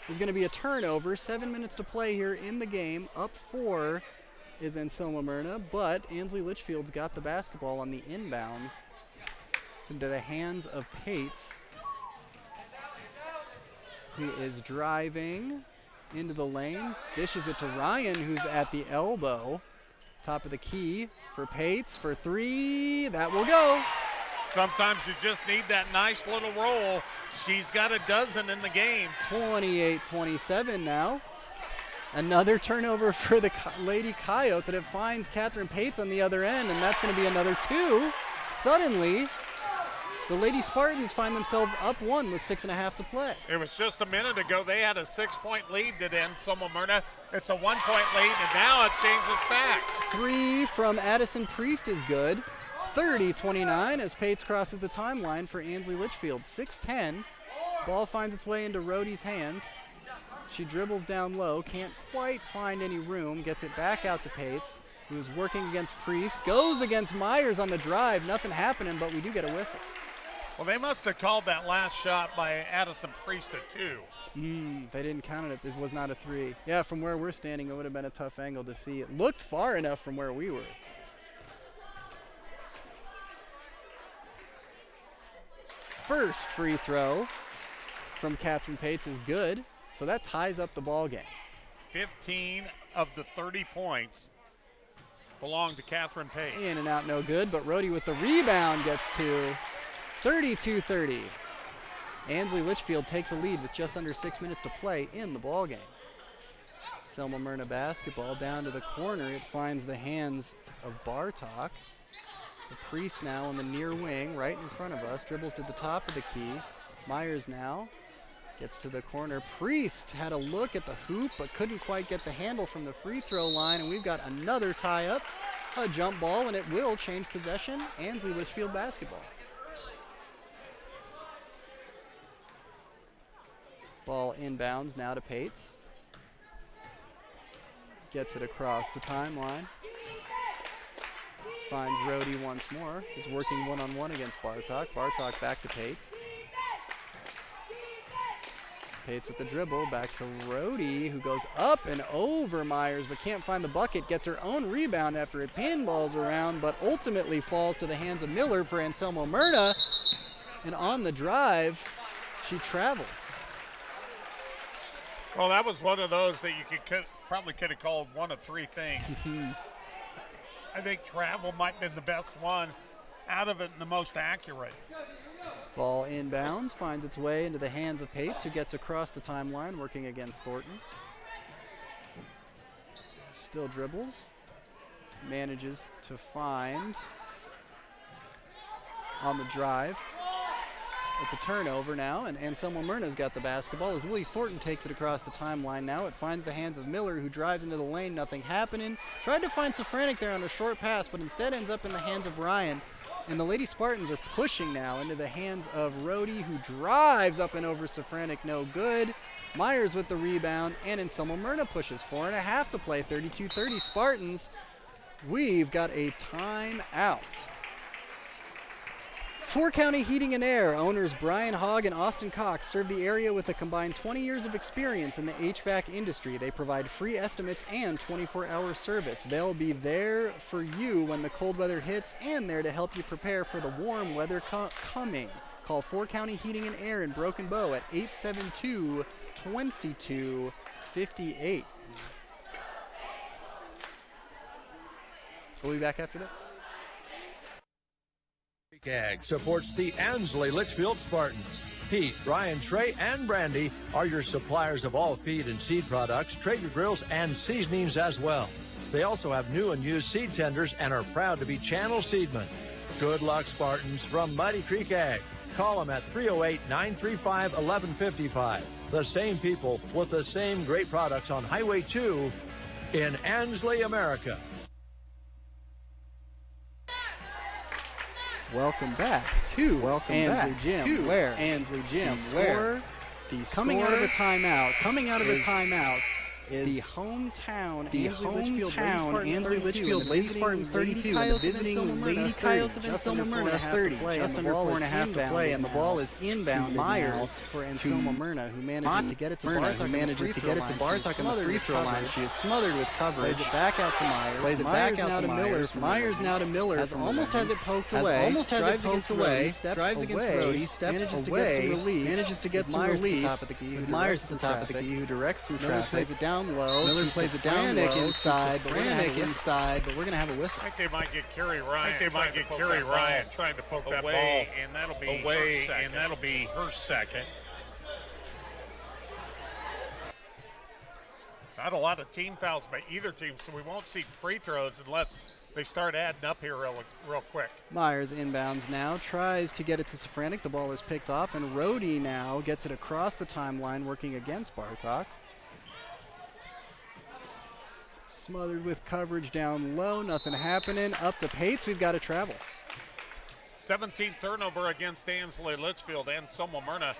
Is going to be a turnover. 7 minutes to play here in the game. Up 4 is Anselmo-Merna, but Ansley Litchfield's got the basketball on the inbounds. It's into the hands of Pates, who is driving into the lane. Dishes it to Ryan, who's at the elbow. Top of the key for Pates for three. That will go. Sometimes you just need that nice little roll. She's got a dozen in the game. 28-27 now. Another turnover for the Lady Coyotes, and it finds Catherine Pates on the other end, and that's going to be another 2. Suddenly, the Lady Spartans find themselves up 1 with 6.5 to play. It was just a minute ago. They had a 6-point lead to Anselmo-Merna. It's a 1-point lead, and now it changes back. 3 from Addison Priest is good. 30-29 as Pates crosses the timeline for Ansley Litchfield. 6-10. Ball finds its way into Rhodey's hands. She dribbles down low, can't quite find any room, gets it back out to Pates, who's working against Priest, goes against Myers on the drive. Nothing happening, but we do get a whistle. Well, they must have called that last shot by Addison Priest a 2. They didn't count it. This was not a 3. Yeah, from where we're standing, it would have been a tough angle to see. It looked far enough from where we were. First free throw from Catherine Pates is good, so that ties up the ball game. 15 of the 30 points belong to Catherine Pates. In and out, no good, but Rhodey with the rebound gets to 32-30. Ansley Litchfield takes a lead with just under 6 minutes to play in the ball game. Anselmo-Merna basketball down to the corner. It finds the hands of Bartok. The Priest now on the near wing, right in front of us, dribbles to the top of the key. Myers now gets to the corner. Priest had a look at the hoop, but couldn't quite get the handle from the free throw line, and we've got another tie-up, a jump ball, and it will change possession. Ansley Litchfield basketball. Ball inbounds now to Pates. Gets it across the timeline. Finds Rhodey once more. Is working one-on-one against Bartok. Bartok back to Pates. Pates with the dribble, back to Rhodey, who goes up and over Myers, but can't find the bucket. Gets her own rebound after it pinballs around, but ultimately falls to the hands of Miller for Anselmo-Merna. And on the drive, she travels. Well, that was one of those that you probably could have called one of 3 things. I think travel might have been the best one out of it and the most accurate. Ball inbounds, finds its way into the hands of Pates, who gets across the timeline, working against Thornton. Still dribbles. Manages to find on the drive. It's a turnover now, and Anselmo-Merna's got the basketball as Lily Thornton takes it across the timeline now. It finds the hands of Miller, who drives into the lane, nothing happening. Tried to find Safranek there on a short pass, but instead ends up in the hands of Ryan. And the Lady Spartans are pushing now into the hands of Rhodey, who drives up and over Safranek, no good. Myers with the rebound, and Anselmo-Merna pushes. 4.5 to play, 32-30 Spartans. We've got a timeout. 4 County Heating and Air owners Brian Hogg and Austin Cox serve the area with a combined 20 years of experience in the HVAC industry. They provide free estimates and 24-hour service. They'll be there for you when the cold weather hits and there to help you prepare for the warm weather coming. Call 4 County Heating and Air in Broken Bow at 872-2258. We'll be back after this. Ag supports the Ansley Litchfield Spartans. Pete, Ryan, Trey, and Brandy are your suppliers of all feed and seed products, Traeger grills, and seasonings as well. They also have new and used seed tenders and are proud to be channel seedmen. Good luck, Spartans, from Mighty Creek Ag. Call them at 308-935-1155. The same people with the same great products on Highway 2 in Ansley, America. Welcome back to Ansley Gym, where coming out of a timeout is the hometown Ansley Litchfield Lady Spartans 32, and the visiting Lady Coyotes of Anselmo-Merna 30. Just under 4.5 to play, and the ball is inbound Myers for Anselmo-Merna, who manages to get it to Bartok on the free throw line. She is smothered with coverage. Plays it back out to Myers. Plays it back out to Myers. Myers now to Miller. Almost has it poked away. Drives against Rhodey. Steps away. Manages to get some relief. Myers at the top of the key, who directs some traffic. Plays it down low. Miller plays it down low. Inside, but we're gonna have a whistle. I think they might get Kerry Ryan. Trying to poke that ball, and that'll be her second. Not a lot of team fouls by either team, so we won't see free throws unless they start adding up here real quick. Myers inbounds now, tries to get it to Safranek. The ball is picked off, and Rhodey now gets it across the timeline, working against Bartok. Smothered with coverage down low, nothing happening. Up to Pates, we've got to travel. 17th turnover against Ansley Litchfield. Anselmo-Merna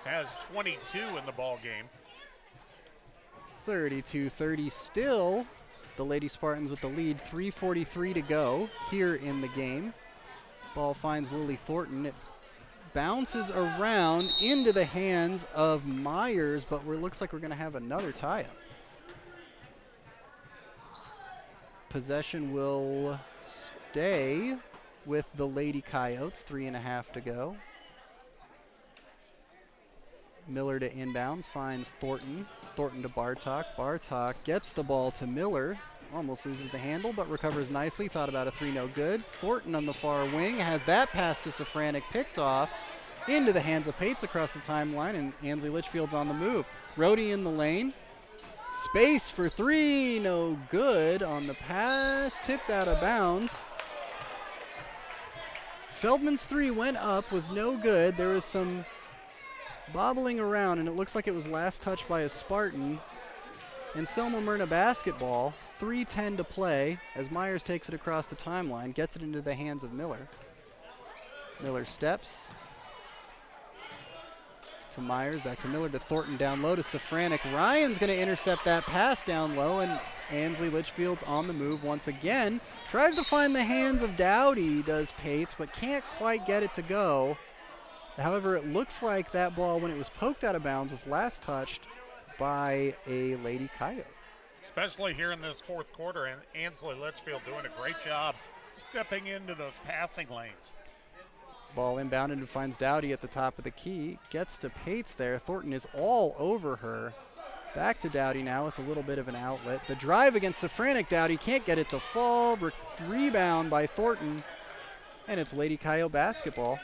has 22 in the ball game. 32-30 still. The Lady Spartans with the lead. 3:43 to go here in the game. Ball finds Lily Thornton. It bounces around into the hands of Myers, but it looks like we're going to have another tie-up. Possession will stay with the Lady Coyotes. 3.5 to go. Miller to inbounds, finds Thornton. Thornton to Bartok. Bartok gets the ball to Miller. Almost loses the handle, but recovers nicely. Thought about a three, no good. Thornton on the far wing has that pass to Safranek picked off into the hands of Pates across the timeline, and Ansley Litchfield's on the move. Rhodey in the lane. Space for three, no good on the pass, tipped out of bounds. Feldman's three went up, was no good. There was some bobbling around, and it looks like it was last touched by a Spartan. Anselmo-Merna basketball, 3:10 to play as Myers takes it across the timeline, gets it into the hands of Miller. Miller steps to Myers, back to Miller, to Thornton down low to Safranek. Ryan's going to intercept that pass down low, and Ansley Litchfield's on the move once again. Tries to find the hands of Dowdy, does Pates, but can't quite get it to go. However, it looks like that ball, when it was poked out of bounds, was last touched by a Lady Coyote. Especially here in this fourth quarter, and Ansley Litchfield doing a great job stepping into those passing lanes. Ball inbounded and finds Dowdy at the top of the key. Gets to Pates there. Thornton is all over her. Back to Dowdy now with a little bit of an outlet. The drive against Safranek. Dowdy can't get it to fall. Rebound by Thornton. And it's Lady Coyote basketball.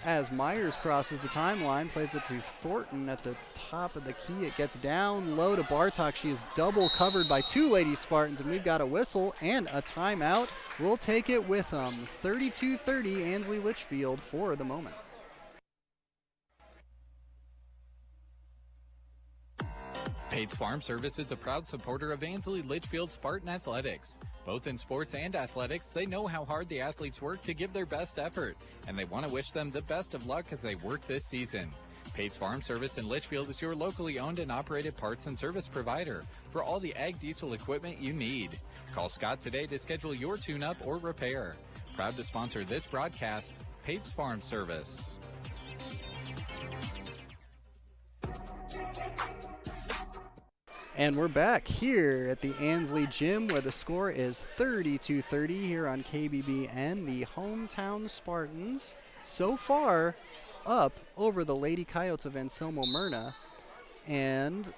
As Myers crosses the timeline, plays it to Thornton at the top of the key. It gets down low to Bartok. She is double covered by two Lady Spartans, and we've got a whistle and a timeout. We'll take it with them. 32-30, Ansley Litchfield for the moment. Pates Farm Service is a proud supporter of Ansley Litchfield Spartan Athletics. Both in sports and athletics, they know how hard the athletes work to give their best effort, and they want to wish them the best of luck as they work this season. Pates Farm Service in Litchfield is your locally owned and operated parts and service provider for all the ag diesel equipment you need. Call Scott today to schedule your tune-up or repair. Proud to sponsor this broadcast, Pates Farm Service. And we're back here at the Ansley Gym where the score is 32-30 here on KBBN. The hometown Spartans so far up over the Lady Coyotes of Anselmo-Merna. And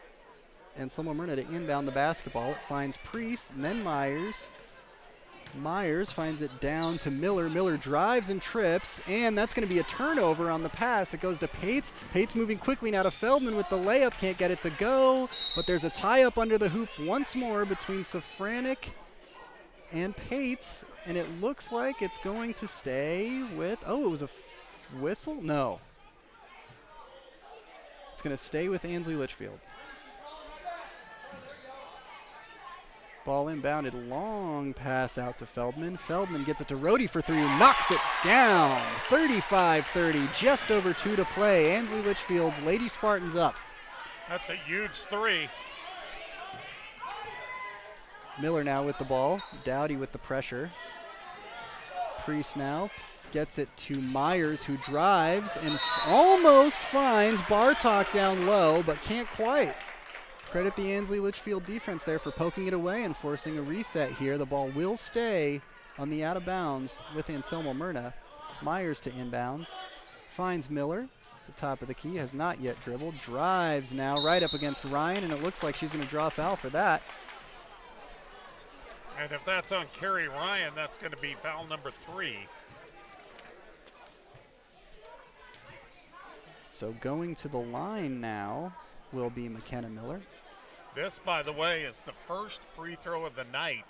Anselmo-Merna to inbound the basketball. It finds Priest and then Myers. Myers finds it down to Miller. Miller drives and trips, and that's going to be a turnover on the pass. It goes to Pates. Pates moving quickly now to Feldman with the layup. Can't get it to go, but there's a tie-up under the hoop once more between Safranek and Pates, and it looks like it's going to stay with, oh, it was a whistle? No. It's going to stay with Ansley Litchfield. Ball inbounded, long pass out to Feldman. Feldman gets it to Rhodey for three, who knocks it down. 35-30, just over 2 to play. Ansley Litchfield's Lady Spartans up. That's a huge three. Miller now with the ball. Dowdy with the pressure. Priest now gets it to Myers, who drives and almost finds Bartok down low, but can't quite. Credit the Ansley Litchfield defense there for poking it away and forcing a reset here. The ball will stay on the out of bounds with Anselmo-Merna. Myers to inbounds. Finds Miller. The top of the key, has not yet dribbled. Drives now right up against Ryan, and it looks like she's going to draw foul for that. And if that's on Carrie Ryan, that's going to be foul number 3. So going to the line now will be McKenna Miller. This, by the way, is the first free throw of the night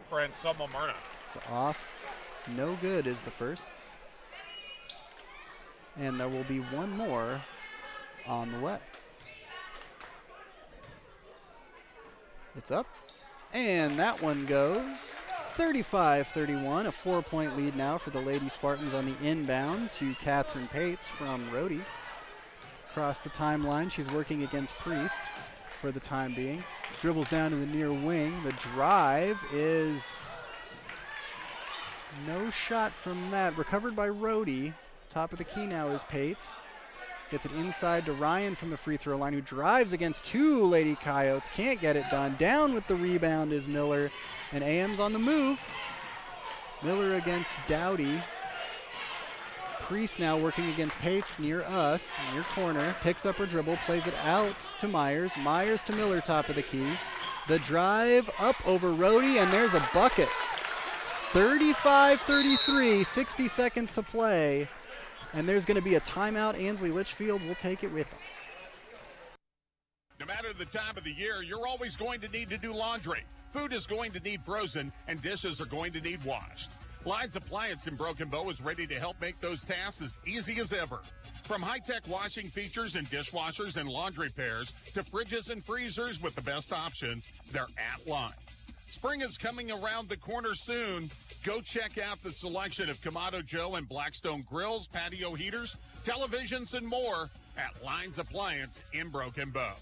for Anselmo-Merna. It's off. No good is the first. And there will be one more on the way. It's up. And that one goes 35-31, a 4-point lead now for the Lady Spartans on the inbound to Catherine Pates from Rhodey. Across the timeline, she's working against Priest for the time being. Dribbles down to the near wing. The drive is no shot from that. Recovered by Rhodey. Top of the key now is Pates. Gets it inside to Ryan from the free throw line, who drives against two Lady Coyotes. Can't get it done. Down with the rebound is Miller, and AM's on the move. Miller against Dowdy. Priest now working against Pates near us, near corner. Picks up her dribble, plays it out to Myers. Myers to Miller, top of the key. The drive up over Rhodey, and there's a bucket. 35-33, 60 seconds to play. And there's going to be a timeout. Ansley Litchfield will take it with them. No matter the time of the year, you're always going to need to do laundry. Food is going to need frozen, and dishes are going to need washed. Lyons Appliance in Broken Bow is ready to help make those tasks as easy as ever. From high-tech washing features and dishwashers and laundry pairs to fridges and freezers with the best options, they're at Lyons. Spring is coming around the corner soon. Go check out the selection of Kamado Joe and Blackstone grills, patio heaters, televisions, and more at Lyons Appliance in Broken Bow.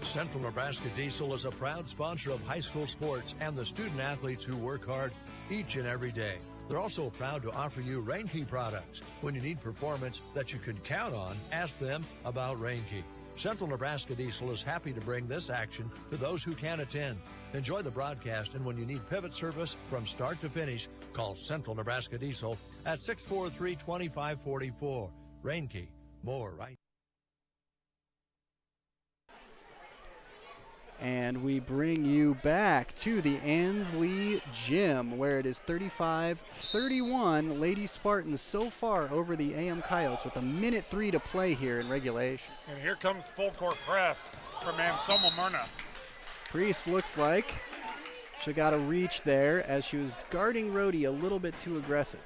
Central Nebraska Diesel is a proud sponsor of high school sports and the student athletes who work hard each and every day. They're also proud to offer you Rainke products. When you need performance that you can count on, ask them about Rainke. Central Nebraska Diesel is happy to bring this action to those who can attend. Enjoy the broadcast, and when you need pivot service from start to finish, call Central Nebraska Diesel at 643-2544. Rainke, more right. And we bring you back to the Ansley Gym, where it is 35-31. Lady Spartans so far over the AM Coyotes with 1:03 to play here in regulation. And here comes full court press from Anselmo-Merna. Priest looks like she got a reach there as she was guarding Rhodey a little bit too aggressive.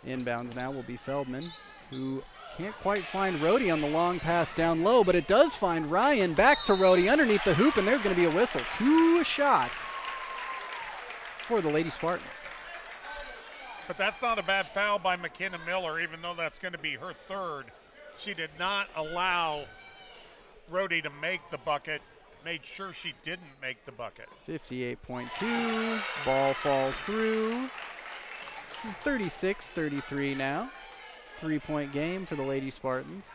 Inbounds now will be Feldman, who can't quite find Rhodey on the long pass down low, but it does find Ryan. Back to Rhodey underneath the hoop, and there's going to be a whistle. 2 shots for the Lady Spartans. But that's not a bad foul by McKenna Miller, even though that's going to be her third. She did not allow Rhodey to make the bucket, made sure she didn't make the bucket. 58.2, ball falls through. This is 36-33 now. 3-point game for the Lady Spartans.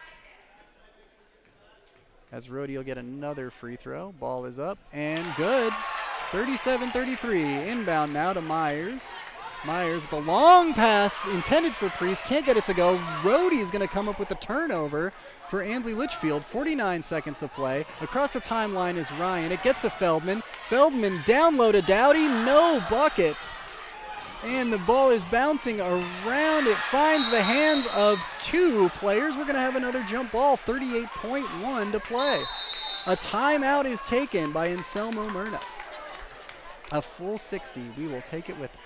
As Rhodey will get another free throw. Ball is up and good. 37-33. Inbound now to Myers. Myers with a long pass intended for Priest. Can't get it to go. Rhodey is going to come up with the turnover for Ansley Litchfield. 49 seconds to play. Across the timeline is Ryan. It gets to Feldman. Feldman down low to Dowdy. No bucket. And the ball is bouncing around. It finds the hands of two players. We're going to have another jump ball. 38.1 to play. A timeout is taken by Anselmo-Merna. A full 60. We will take it with them.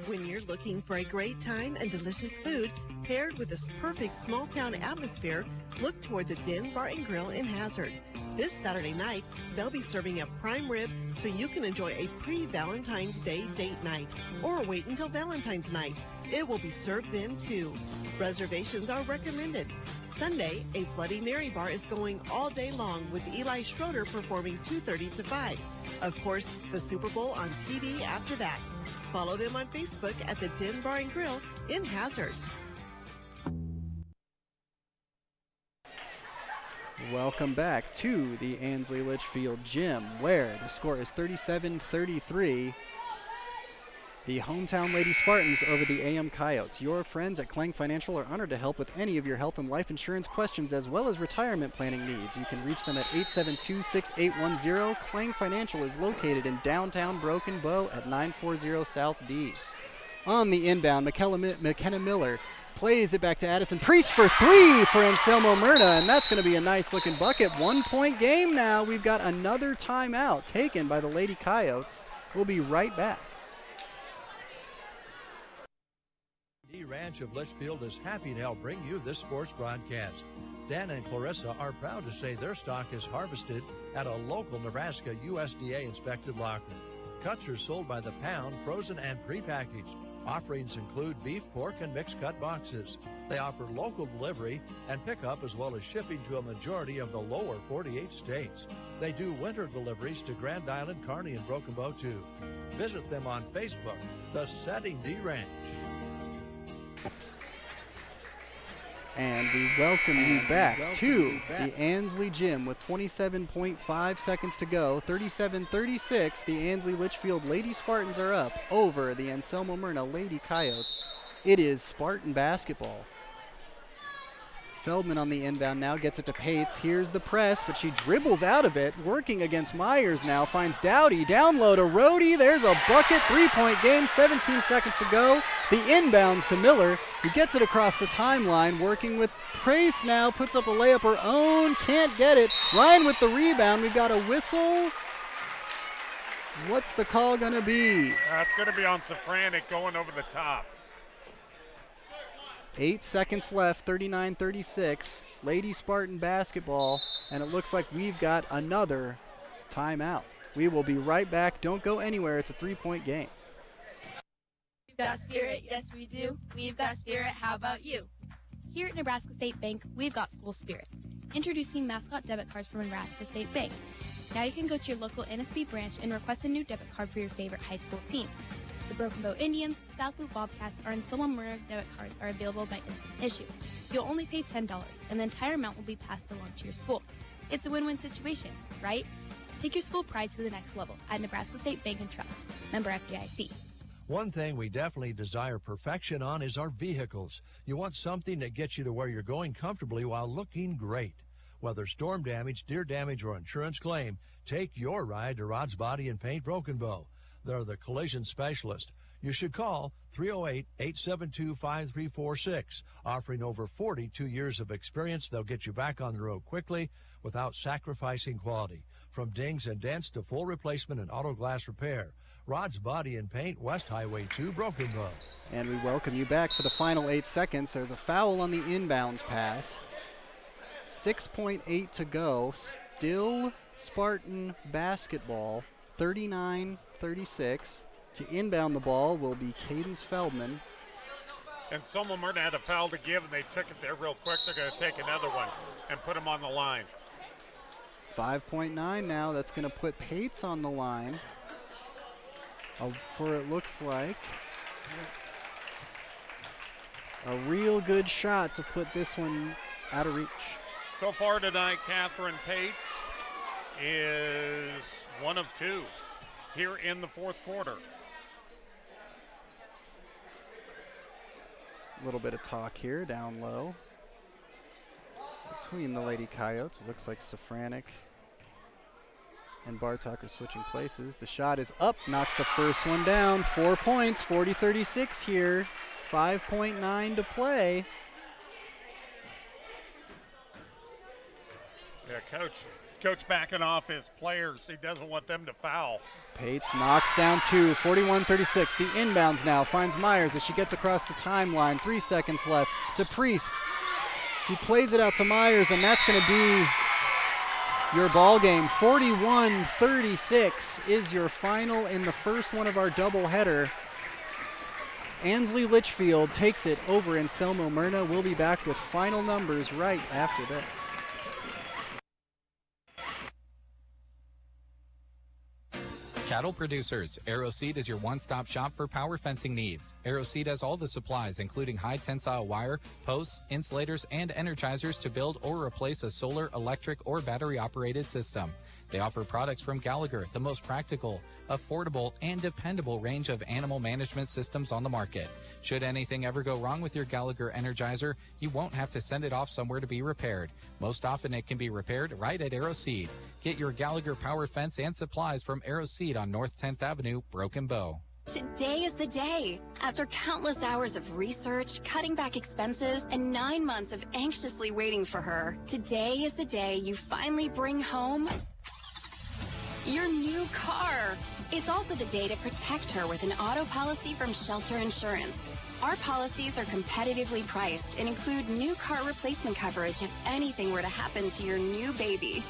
When you're looking for a great time and delicious food paired with this perfect small town atmosphere, look toward the Den Bar and Grill in Hazard. This Saturday night, they'll be serving up prime rib so you can enjoy a pre-Valentine's Day date night or wait until Valentine's night. It will be served then too. Reservations are recommended. Sunday, a Bloody Mary bar is going all day long with Eli Schroeder performing 2:30 to 5. Of course, the Super Bowl on TV after that. Follow them on Facebook at the Den Bar and Grill in Hazard. Welcome back to the Ansley Litchfield Gym, where the score is 37-33. The hometown Lady Spartans over the AM Coyotes. Your friends at Klang Financial are honored to help with any of your health and life insurance questions as well as retirement planning needs. You can reach them at 872-6810. Klang Financial is located in downtown Broken Bow at 940 South D. On the inbound, McKenna Miller plays it back to Addison Priest for three for Anselmo-Merna, and that's going to be a nice-looking bucket. 1-point game now. We've got another timeout taken by the Lady Coyotes. We'll be right back. The Ranch of Litchfield is happy to help bring you this sports broadcast. Dan and Clarissa are proud to say their stock is harvested at a local Nebraska USDA-inspected locker. Cuts are sold by the pound, frozen and prepackaged. Offerings include beef, pork, and mixed cut boxes. They offer local delivery and pickup as well as shipping to a majority of the lower 48 states. They do winter deliveries to Grand Island, Kearney, and Broken Bow too. Visit them on Facebook, The Setting D Ranch. And we welcome you back to the Ansley Gym with 27.5 seconds to go. 37-36, the Ansley Litchfield Lady Spartans are up over the Anselmo-Merna Lady Coyotes. It is Spartan basketball. Feldman on the inbound now, gets it to Pates. Here's the press, but she dribbles out of it, working against Myers now, finds Dowdy, down low to Rohde. There's a bucket, 3-point game, 17 seconds to go. The inbounds to Miller, who gets it across the timeline, working with Prace now, puts up a layup her own, can't get it. Ryan with the rebound, we've got a whistle. What's the call gonna be? It's gonna be on Safranek going over the top. 8 seconds left, 39-36, Lady Spartan basketball, and it looks like we've got another timeout. We will be right back. Don't go anywhere. It's a 3-point game. We've got spirit, yes we do. We've got spirit, how about you? Here at Nebraska State Bank, we've got school spirit. Introducing mascot debit cards from Nebraska State Bank. Now you can go to your local NSB branch and request a new debit card for your favorite high school team. The Broken Bow Indians, South Loop Bobcats, or Anselmo-Merna debit cards are available by instant issue. You'll only pay $10, and the entire amount will be passed along to your school. It's a win-win situation, right? Take your school pride to the next level at Nebraska State Bank and Trust. Member FDIC. One thing we definitely desire perfection on is our vehicles. You want something that gets you to where you're going comfortably while looking great. Whether storm damage, deer damage, or insurance claim, take your ride to Rod's Body and Paint Broken Bow. They're the collision specialist. You should call 308-872-5346. Offering over 42 years of experience, they'll get you back on the road quickly without sacrificing quality. From dings and dents to full replacement and auto glass repair. Rod's Body and Paint, West Highway 2, Broken Bow. And we welcome you back for the final 8 seconds. There's a foul on the inbounds pass. 6.8 to go. Still Spartan basketball. 39-36. To inbound the ball will be Cadence Feldman. And Anselmo-Merna had a foul to give, and they took it there real quick. They're going to take another one and put him on the line. 5.9 now. That's going to put Pates on the line. For it looks like a real good shot to put this one out of reach. So far tonight, Catherine Pates is 1 of 2 here in the fourth quarter. A little bit of talk here down low between the Lady Coyotes. It looks like Safranek and Bartok are switching places. The shot is up, knocks the first one down. 4 points, 40-36 here. 5.9 to play. Yeah, Coach backing off his players. He doesn't want them to foul. Pates knocks down 2, 41-36. The inbounds now finds Myers as she gets across the timeline. 3 seconds left to Priest. He plays it out to Myers, and that's going to be your ball game. 41-36 is your final in the first one of our doubleheader. Ansley Litchfield takes it over Anselmo-Merna. We'll be back with final numbers right after this. Cattle producers, AeroSeed is your one-stop shop for power fencing needs. AeroSeed has all the supplies, including high-tensile wire, posts, insulators, and energizers to build or replace a solar, electric, or battery-operated system. They offer products from Gallagher, the most practical, affordable, and dependable range of animal management systems on the market. Should anything ever go wrong with your Gallagher Energizer, you won't have to send it off somewhere to be repaired. Most often it can be repaired right at AeroSeed. Get your Gallagher power fence and supplies from AeroSeed on North 10th Avenue, Broken Bow. Today is the day. After countless hours of research, cutting back expenses, and 9 months of anxiously waiting for her, today is the day you finally bring home your new car. It's also the day to protect her with an auto policy from Shelter Insurance. Our policies are competitively priced and include new car replacement coverage if anything were to happen to your new baby.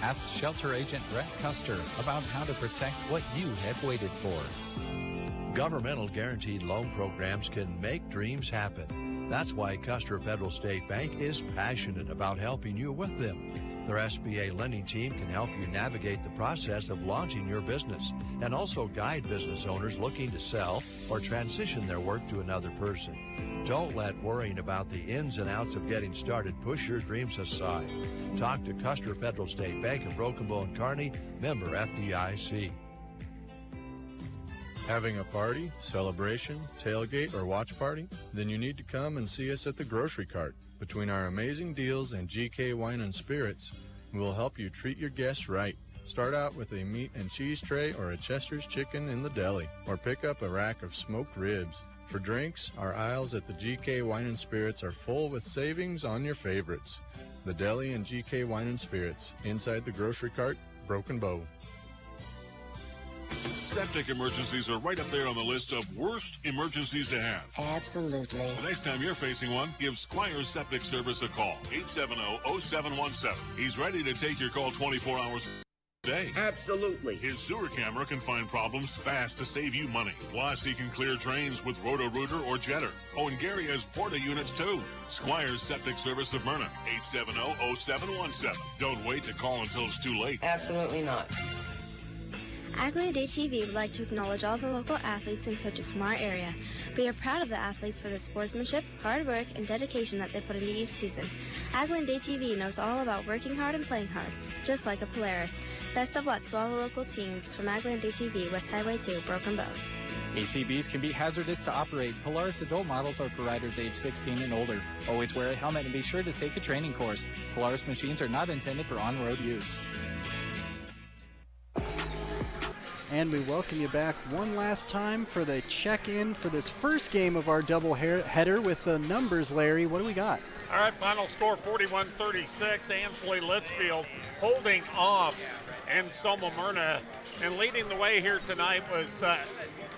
Ask Shelter Agent Brett Custer about how to protect what you have waited for. Governmental guaranteed loan programs can make dreams happen. That's why Custer Federal State Bank is passionate about helping you with them. Their SBA lending team can help you navigate the process of launching your business and also guide business owners looking to sell or transition their work to another person. Don't let worrying about the ins and outs of getting started push your dreams aside. Talk to Custer Federal State Bank of Broken Bow and Kearney, member FDIC. Having a party, celebration, tailgate, or watch party? Then you need to come and see us at the Grocery Cart. Between our amazing deals and GK Wine and Spirits, we'll help you treat your guests right. Start out with a meat and cheese tray or a Chester's chicken in the deli, or pick up a rack of smoked ribs. For drinks, our aisles at the GK Wine and Spirits are full with savings on your favorites. The deli and GK Wine and Spirits, inside the Grocery Cart, Broken Bow. Septic emergencies are right up there on the list of worst emergencies to have. Absolutely. The next time you're facing one, give Squires Septic Service a call. 870-0717. He's ready to take your call 24 hours a day. Absolutely. His sewer camera can find problems fast to save you money. Plus, he can clear drains with Roto-Rooter or Jetter. Oh, and Gary has Porta units, too. Squires Septic Service of Myrna. 870-0717. Don't wait to call until it's too late. Absolutely not. Agland ATV would like to acknowledge all the local athletes and coaches from our area. We are proud of the athletes for the sportsmanship, hard work, and dedication that they put into each season. Agland ATV knows all about working hard and playing hard, just like a Polaris. Best of luck to all the local teams from Agland ATV, West Highway 2, Broken Bow. ATVs can be hazardous to operate. Polaris adult models are for riders age 16 and older. Always wear a helmet and be sure to take a training course. Polaris machines are not intended for on-road use. And we welcome you back one last time for the check-in for this first game of our double header with the numbers, Larry. What do we got? All right, final score 41-36. Ansley Litchfield holding off Anselmo-Merna. And leading the way here tonight was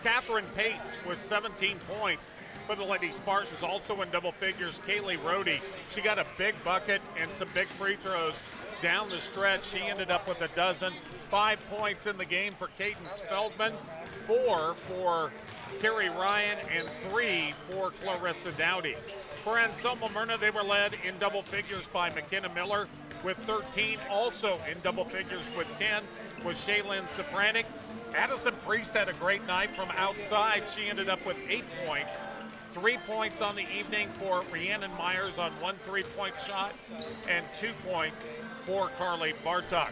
Catherine Pates with 17 points for the Lady Spartans. Also in double figures, Kaylee Rohde. She got a big bucket and some big free throws down the stretch. She ended up with a dozen. 5 points in the game for Cadence Feldman, 4 for Carrie Ryan, and 3 for Clarissa Dowdy. For Anselmo-Merna, they were led in double figures by McKenna Miller with 13. Also in double figures with 10 was Shaylin Sopranik. Addison Priest had a great night from outside. She ended up with 8 points. 3 points on the evening for Rhiannon Myers on 1 3-point shot, and 2 points for Carly Bartok.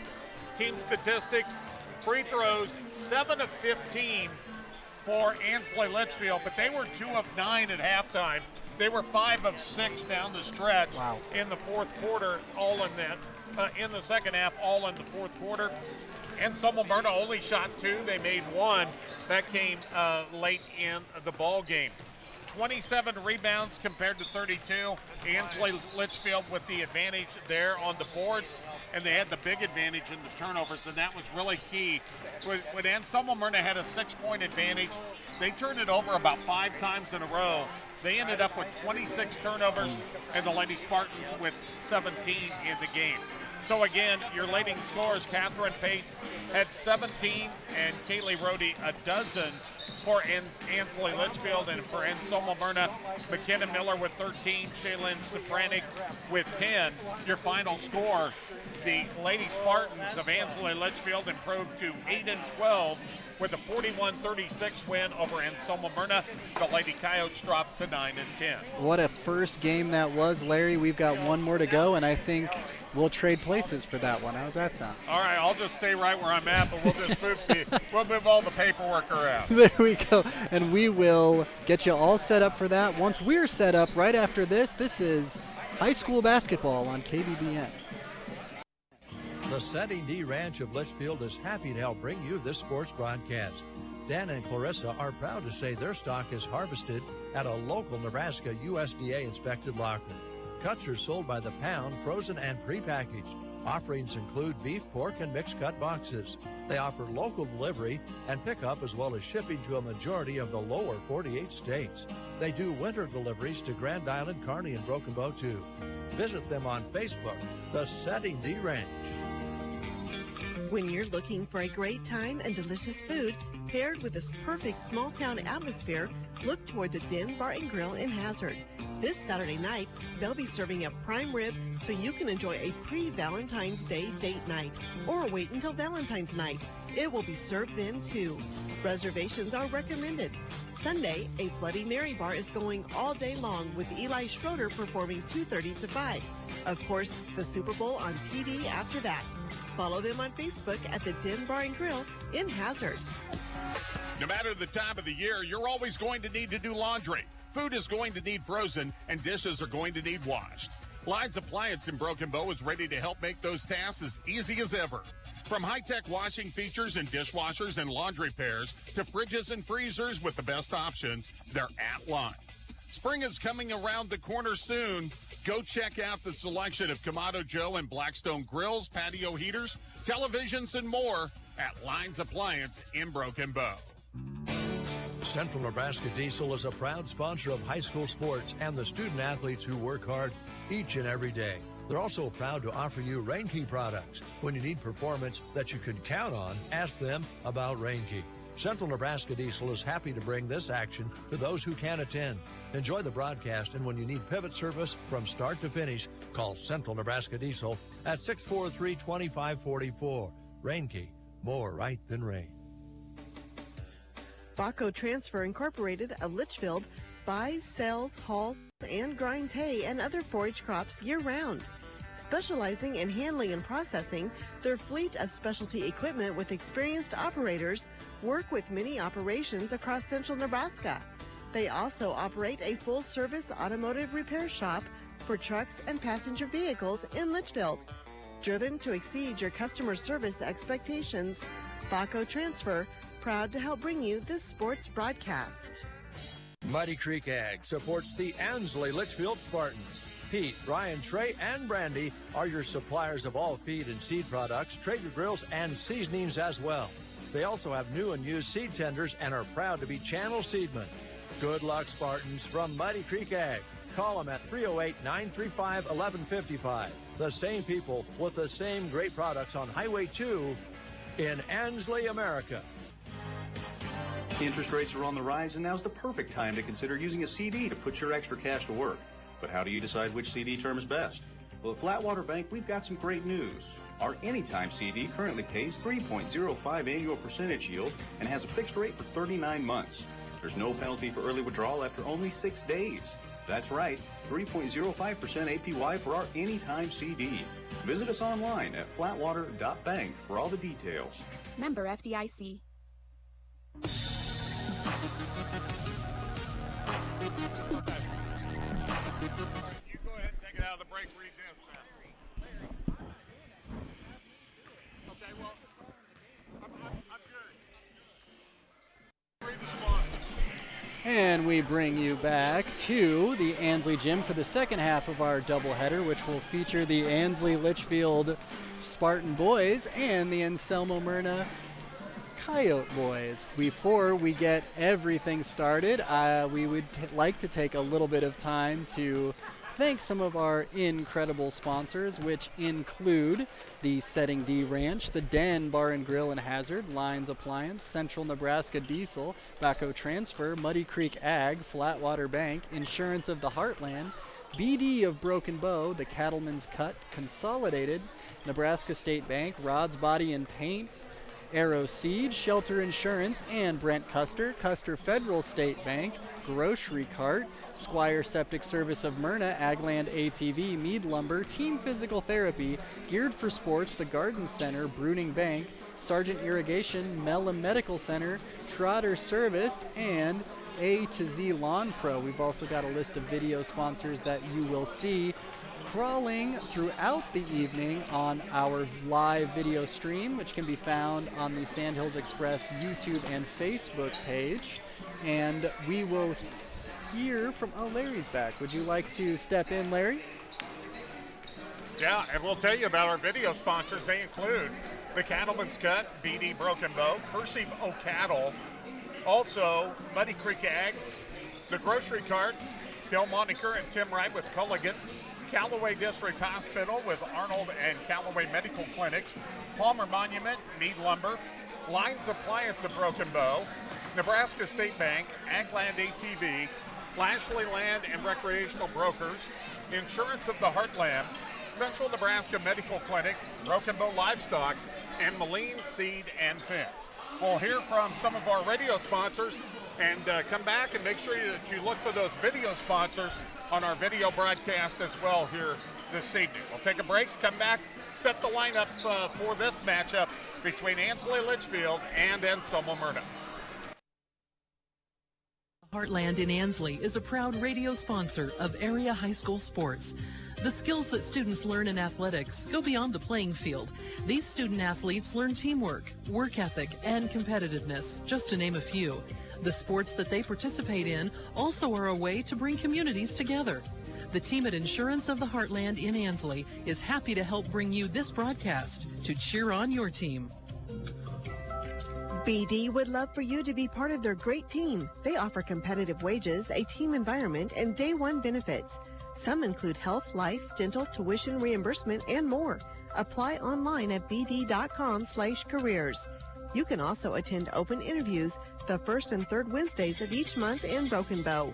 Team statistics, free throws, 7 of 15 for Ansley Litchfield, but they were 2 of 9 at halftime. They were 5 of 6 down the stretch in the fourth quarter, all in that. In the second half, all in the fourth quarter. Anselmo-Merna only shot 2. They made 1. That came late in the ball game. 27 rebounds compared to 32. Ansley Litchfield with the advantage there on the boards, and they had the big advantage in the turnovers, and that was really key. When Anselmo-Merna had a 6-point advantage, they turned it over about 5 times in a row. They ended up with 26 turnovers, and the Lady Spartans with 17 in the game. So again, your leading scorers, Catherine Pates had 17, and Kaylee Rohde a dozen for Ansley Litchfield, and for Anselmo-Merna, McKenna Miller with 13, Shaylin Sopranik with 10. Your final score, the Lady Spartans of Ansley Litchfield improved to 8-12 with a 41-36 win over Anselmo-Merna. The Lady Coyotes dropped to 9-10. What a first game that was, Larry. We've got one more to go, and I think we'll trade places for that one. How's that sound? All right, I'll just stay right where I'm at, but we'll just move all the paperwork around. There we go. And we will get you all set up for that. Once we're set up right after this, this is high school basketball on KBBN. The Setting D Ranch of Litchfield is happy to help bring you this sports broadcast. Dan and Clarissa are proud to say their stock is harvested at a local Nebraska USDA inspected locker. Cuts are sold by the pound, frozen and prepackaged. Offerings include beef, pork, and mixed cut boxes. They offer local delivery and pickup as well as shipping to a majority of the lower 48 states. They do winter deliveries to Grand Island, Kearney, and Broken Bow too. Visit them on Facebook, The Setting D Ranch. When you're looking for a great time and delicious food paired with this perfect small town atmosphere, look toward the Den Bar and Grill in Hazard. This Saturday night, they'll be serving up prime rib so you can enjoy a pre-Valentine's Day date night or wait until Valentine's night. It will be served then too. Reservations are recommended. Sunday, a Bloody Mary bar is going all day long with Eli Schroeder performing 2:30 to 5. Of course, the Super Bowl on TV after that. Follow them on Facebook at the Den Bar and Grill in Hazard. No matter the time of the year, you're always going to need to do laundry. Food is going to need frozen, and dishes are going to need washed. Lyons Appliance in Broken Bow is ready to help make those tasks as easy as ever. From high-tech washing features and dishwashers and laundry pairs to fridges and freezers with the best options, they're at Lyons. Spring is coming around the corner soon. Go check out the selection of Kamado Joe and Blackstone grills, patio heaters, televisions, and more at Lyons Appliance in Broken Bow. Central Nebraska Diesel is a proud sponsor of high school sports and the student athletes who work hard each and every day. They're also proud to offer you Rainkey products. When you need performance that you can count on, ask them about Rainkey. Central Nebraska Diesel is happy to bring this action to those who can attend. Enjoy the broadcast, and when you need pivot service from start to finish, call Central Nebraska Diesel at 643-2544. Rainkey, more right than rain. Baco Transfer Incorporated of Litchfield buys, sells, hauls, and grinds hay and other forage crops year-round. Specializing in handling and processing, their fleet of specialty equipment with experienced operators work with many operations across central Nebraska. They also operate a full-service automotive repair shop for trucks and passenger vehicles in Litchfield. Driven to exceed your customer service expectations, Baco Transfer, proud to help bring you this sports broadcast. Muddy Creek Ag supports the Ansley Litchfield Spartans. Pete, Ryan, Trey, and Brandy are your suppliers of all feed and seed products, Traeger grills, and seasonings as well. They also have new and used seed tenders and are proud to be channel seedmen. Good luck, Spartans, from Muddy Creek Ag. Call them at 308-935-1155. The same people with the same great products on Highway 2 in Ansley, America. Interest rates are on the rise, and now's the perfect time to consider using a CD to put your extra cash to work. But how do you decide which CD term is best? Well, at Flatwater Bank, we've got some great news. Our Anytime CD currently pays 3.05 annual percentage yield and has a fixed rate for 39 months. There's no penalty for early withdrawal after only 6 days. That's right, 3.05% APY for our Anytime CD. Visit us online at flatwater.bank for all the details. Member FDIC. You go ahead and take it out of the break, read this now. Okay, well, I'm good. Read the sponsor. And we bring you back to the Ansley Gym for the second half of our doubleheader, which will feature the Ansley Litchfield Spartan boys and the Anselmo-Merna Coyote boys. Before we get everything started, we would like to take a little bit of time to thank some of our incredible sponsors, which include the Setting D Ranch, the Den Bar and Grill in Hazard, Lyons Appliance, Central Nebraska Diesel, Baco Transfer, Muddy Creek Ag, Flatwater Bank, Insurance of the Heartland, BD of Broken Bow, the Cattleman's Cut, Consolidated, Nebraska State Bank, Rod's Body and Paint, Arrow Seed, Shelter Insurance, and Brent Custer, Custer Federal State Bank, Grocery Cart, Squire Septic Service of Merna, Agland ATV, Mead Lumber, Team Physical Therapy, Geared for Sports, the Garden Center, Bruning Bank, Sargent Irrigation, Mellon Medical Center, Trotter Service, and A to Z Lawn Pro. We've also got a list of video sponsors that you will see crawling throughout the evening on our live video stream, which can be found on the Sandhills Express YouTube and Facebook page. And we will hear from, oh, Larry's back. Would you like to step in, Larry? Yeah, and we'll tell you about our video sponsors. They include the Cattleman's Cut, BD Broken Bow, Percy O'Cattle, also Muddy Creek Ag, the Grocery Cart, Del Moniker and Tim Wright with Culligan, Callaway District Hospital with Arnold and Callaway Medical Clinics, Palmer Monument, Mead Lumber, Lines Appliance of Broken Bow, Nebraska State Bank, Agland ATV, Lashley Land and Recreational Brokers, Insurance of the Heartland, Central Nebraska Medical Clinic, Broken Bow Livestock, and Moline Seed and Fence. We'll hear from some of our radio sponsors and come back and make sure that you look for those video sponsors on our video broadcast as well here this evening. We'll take a break, come back, set the lineup for this matchup between Ansley Litchfield and Anselmo-Merna. Heartland in Ansley is a proud radio sponsor of area high school sports. The skills that students learn in athletics go beyond the playing field. These student athletes learn teamwork, work ethic, and competitiveness, just to name a few. The sports that they participate in also are a way to bring communities together. The team at Insurance of the Heartland in Ansley is happy to help bring you this broadcast to cheer on your team. BD would love for you to be part of their great team. They offer competitive wages, a team environment, and day one benefits. Some include health, life, dental, tuition reimbursement, and more. Apply online at bd.com/careers. You can also attend open interviews the first and third Wednesdays of each month in Broken Bow.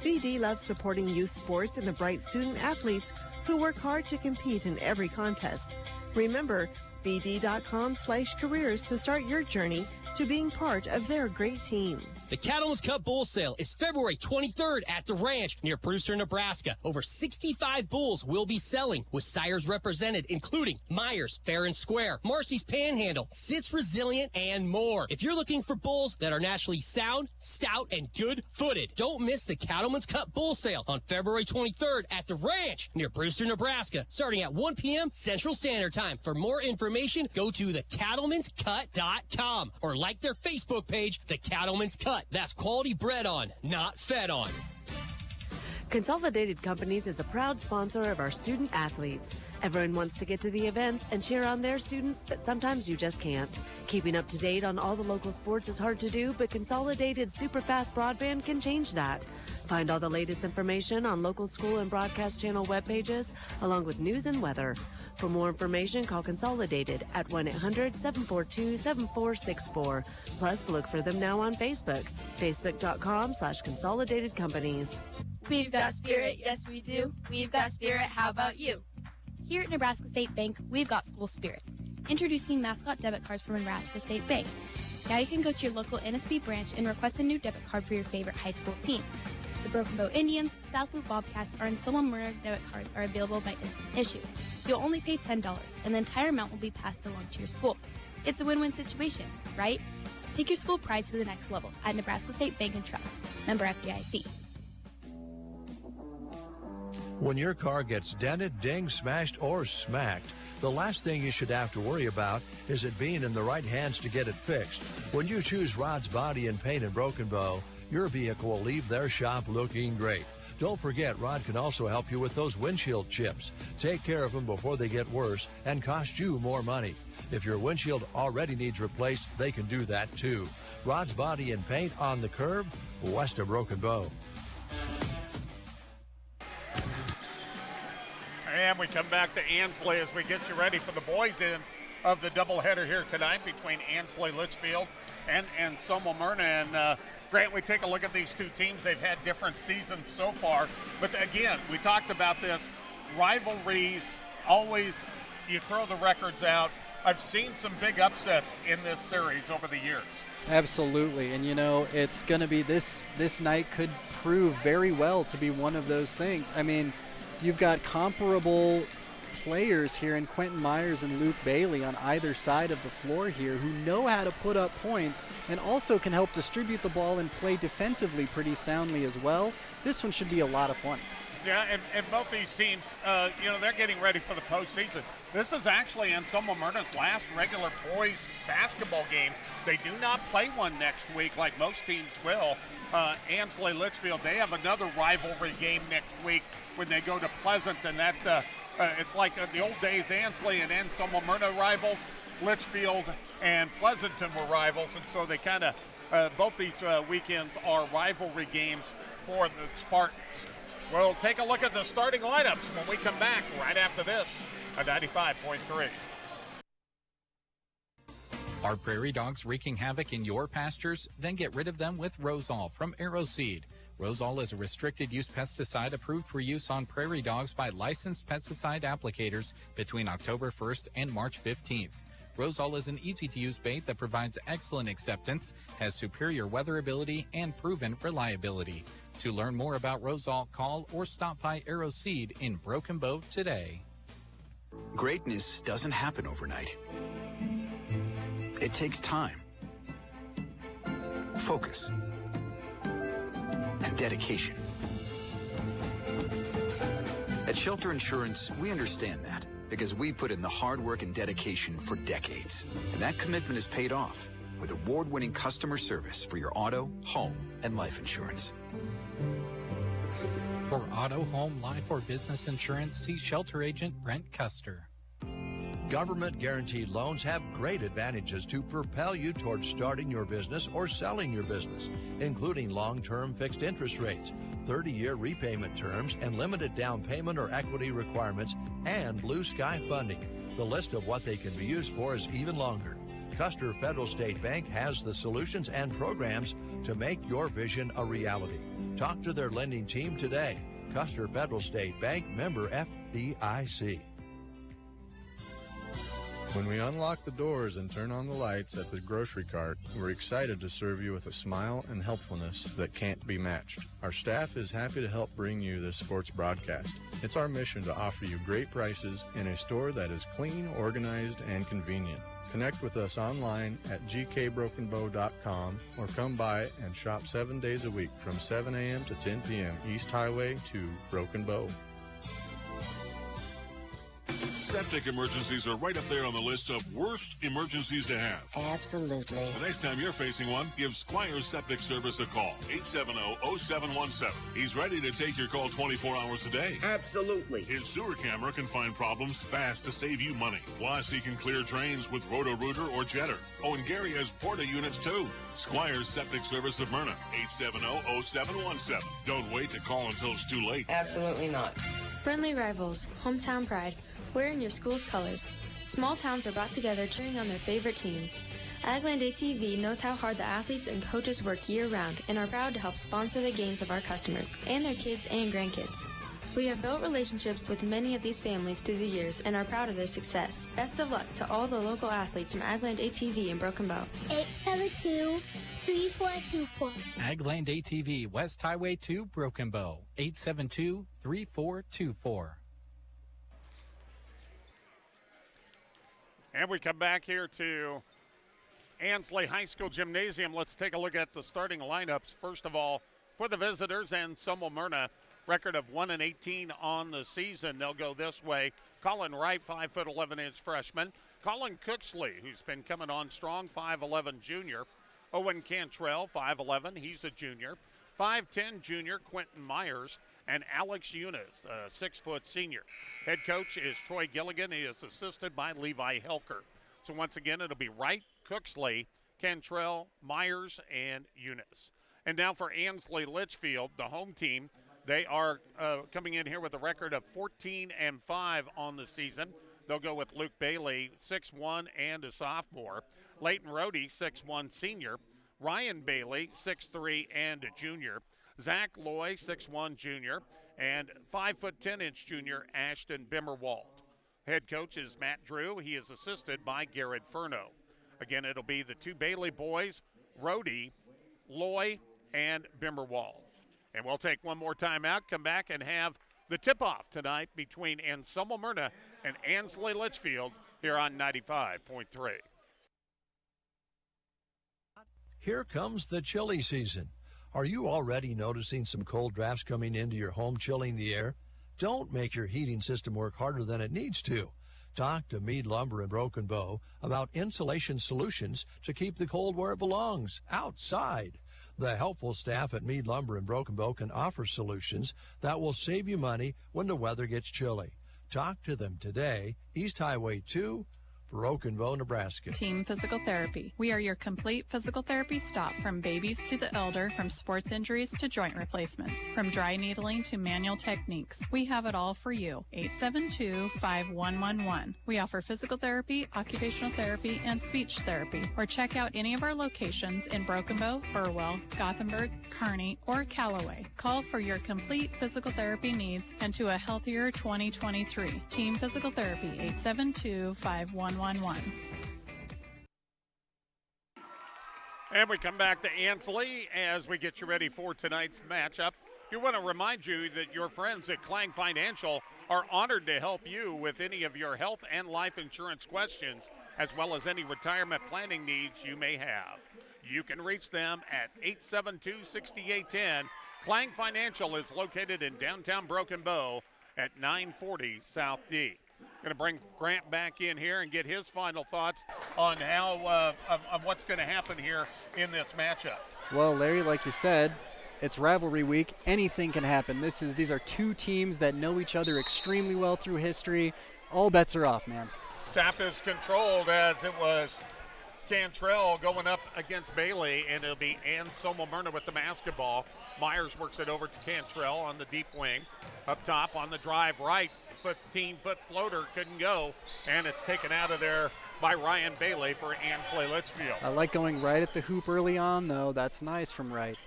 BD loves supporting youth sports and the bright student athletes who work hard to compete in every contest. Remember, bd.com/careers to start your journey to being part of their great team. The Cattleman's Cup Bull Sale is February 23rd at the ranch near Brewster, Nebraska. Over 65 bulls will be selling with sires represented, including Myers, Fair and Square, Marcy's Panhandle, Sits Resilient, and more. If you're looking for bulls that are naturally sound, stout, and good-footed, don't miss the Cattleman's Cup Bull Sale on February 23rd at the ranch near Brewster, Nebraska, starting at 1 p.m. Central Standard Time. For more information, go to thecattlemenscut.com or like their Facebook page, The Cattleman's Cut. That's quality bred on, not fed on. Consolidated Companies is a proud sponsor of our student athletes. Everyone wants to get to the events and cheer on their students, but sometimes you just can't. Keeping up to date on all the local sports is hard to do, but Consolidated super-fast broadband can change that. Find all the latest information on local school and broadcast channel web pages, along with news and weather. For more information, call Consolidated at 1-800-742-7464. Plus, look for them now on Facebook, facebook.com/Consolidated Companies. We've got spirit, yes we do. We've got spirit, how about you? Here at Nebraska State Bank, we've got school spirit. Introducing mascot debit cards from Nebraska State Bank. Now you can go to your local NSB branch and request a new debit card for your favorite high school team. The Broken Bow Indians, South Loop Bobcats, or Anselmo-Merna debit cards are available by instant issue. You'll only pay $10, and the entire amount will be passed along to your school. It's a win-win situation, right? Take your school pride to the next level at Nebraska State Bank and Trust. Member FDIC. When your car gets dented, dinged, smashed, or smacked, the last thing you should have to worry about is it being in the right hands to get it fixed. When you choose Rod's Body and Paint in Broken Bow, your vehicle will leave their shop looking great. Don't forget, Rod can also help you with those windshield chips. Take care of them before they get worse and cost you more money. If your windshield already needs replaced, they can do that too. Rod's Body and Paint on the curve, west of Broken Bow. And we come back to Ansley as we get you ready for the boys' end of the doubleheader here tonight between Ansley Litchfield and Anselmo-Merna. And Grant, we take a look at these two teams. They've had different seasons so far. But again, we talked about this. Rivalries, always you throw the records out. I've seen some big upsets in this series over the years. Absolutely. And, you know, it's going to be this night could prove very well to be one of those things. I mean, you've got comparable players here in Quentin Myers and Luke Bailey on either side of the floor here who know how to put up points and also can help distribute the ball and play defensively pretty soundly as well. This one should be a lot of fun. Yeah, and both these teams, you know, they're getting ready for the postseason. This is actually Anselmo-Merna's last regular boys basketball game. They do not play one next week like most teams will. Ansley Litchfield, they have another rivalry game next week when they go to Pleasant, and that's it's like the old days, Ansley and Anselmo-Merna rivals. Litchfield and Pleasanton were rivals, and so they kind of, both these weekends are rivalry games for the Spartans. We'll take a look at the starting lineups when we come back right after this at 95.3. Are prairie dogs wreaking havoc in your pastures? Then get rid of them with Rosol from Aeroseed. Rosol is a restricted use pesticide approved for use on prairie dogs by licensed pesticide applicators between October 1st and March 15th. Rosol is an easy-to-use bait that provides excellent acceptance, has superior weatherability, and proven reliability. To learn more about Rosol, call or stop by Aeroseed in Broken Bow today. Greatness doesn't happen overnight. It takes time, focus, and dedication. At Shelter Insurance, we understand that because we put in the hard work and dedication for decades. And that commitment is paid off with award-winning customer service for your auto, home, and life insurance. For auto, home, life, or business insurance, see Shelter Agent Brent Custer. Government-guaranteed loans have great advantages to propel you towards starting your business or selling your business, including long-term fixed interest rates, 30-year repayment terms, and limited down payment or equity requirements, and blue sky funding. The list of what they can be used for is even longer. Custer Federal State Bank has the solutions and programs to make your vision a reality. Talk to their lending team today. Custer Federal State Bank, member FDIC. When we unlock the doors and turn on the lights at the grocery cart, we're excited to serve you with a smile and helpfulness that can't be matched. Our staff is happy to help bring you this sports broadcast. It's our mission to offer you great prices in a store that is clean, organized, and convenient. Connect with us online at gkbrokenbow.com or come by and shop 7 days a week from 7 a.m. to 10 p.m. East Highway to Broken Bow. Septic emergencies are right up there on the list of worst emergencies to have. Absolutely. The next time you're facing one, give Squire's Septic Service a call. 870-0717. He's ready to take your call 24 hours a day. Absolutely. His sewer camera can find problems fast to save you money. Plus, he can clear drains with Roto-Rooter or Jetter. Oh, and Gary has Porta units, too. Squire's Septic Service of Myrna. 870-0717. Don't wait to call until it's too late. Absolutely not. Friendly rivals, hometown pride, wearing your school's colors. Small towns are brought together cheering on their favorite teams. Agland ATV knows how hard the athletes and coaches work year-round and are proud to help sponsor the games of our customers and their kids and grandkids. We have built relationships with many of these families through the years and are proud of their success. Best of luck to all the local athletes from Agland ATV in Broken Bow. 872-3424. Agland ATV, West Highway 2, Broken Bow. 872-3424. And we come back here to Ansley High School Gymnasium. Let's take a look at the starting lineups. First of all, for the visitors, Anselmo-Merna, record of 1-18 on the season. They'll go this way. Colin Wright, 5'11" freshman. Colin Cooksley, who's been coming on strong, 5'11" junior. Owen Cantrell, 5'11", he's a junior. 5'10" junior Quentin Myers. And Alex Eunice, a 6-foot senior. Head coach is Troy Gilligan. He is assisted by Levi Helker. So once again, it'll be Wright, Cooksley, Cantrell, Myers, and Eunice. And now for Ansley Litchfield, the home team. They are coming in here with a record of 14-5 on the season. They'll go with Luke Bailey, 6'1", and a sophomore. Leighton Rohde, 6'1", senior. Ryan Bailey, 6'3", and a junior. Zach Loy, 6'1", junior, and 5'10" junior Ashton Bimmerwald. Head coach is Matt Drew. He is assisted by Garrett Furno. Again, it'll be the two Bailey boys, Rohde, Loy, and Bimmerwald. And we'll take one more time out, come back, and have the tip-off tonight between Anselmo-Merna and Ansley Litchfield here on 95.3. Here comes the chilly season. Are you already noticing some cold drafts coming into your home, chilling the air? Don't make your heating system work harder than it needs to. Talk to Meade Lumber in Broken Bow about insulation solutions to keep the cold where it belongs, outside. The helpful staff at Meade Lumber in Broken Bow can offer solutions that will save you money when the weather gets chilly. Talk to them today. East Highway 2, Broken Bow, Nebraska. Team Physical Therapy. We are your complete physical therapy stop, from babies to the elder, from sports injuries to joint replacements, from dry needling to manual techniques. We have it all for you. 872-5111. We offer physical therapy, occupational therapy, and speech therapy. Or check out any of our locations in Broken Bow, Burwell, Gothenburg, Kearney, or Callaway. Call for your complete physical therapy needs and to a healthier 2023. Team Physical Therapy, 872-5111. And we come back to Ansley as we get you ready for tonight's matchup. We want to remind you that your friends at Klang Financial are honored to help you with any of your health and life insurance questions, as well as any retirement planning needs you may have. You can reach them at 872-6810. Klang Financial is located in downtown Broken Bow at 940 South D. Going to bring Grant back in here and get his final thoughts on how on what's going to happen here in this matchup. Well, Larry, like you said, it's rivalry week. Anything can happen. These are two teams that know each other extremely well through history. All bets are off, man. Tap is controlled as it was Cantrell going up against Bailey, and it'll be Anselmo-Merna with the basketball. Myers works it over to Cantrell on the deep wing. Up top on the drive right, 15-foot floater couldn't go, and it's taken out of there by Ryan Bailey for Ansley Litchfield. I like going right at the hoop early on, though. That's nice from right.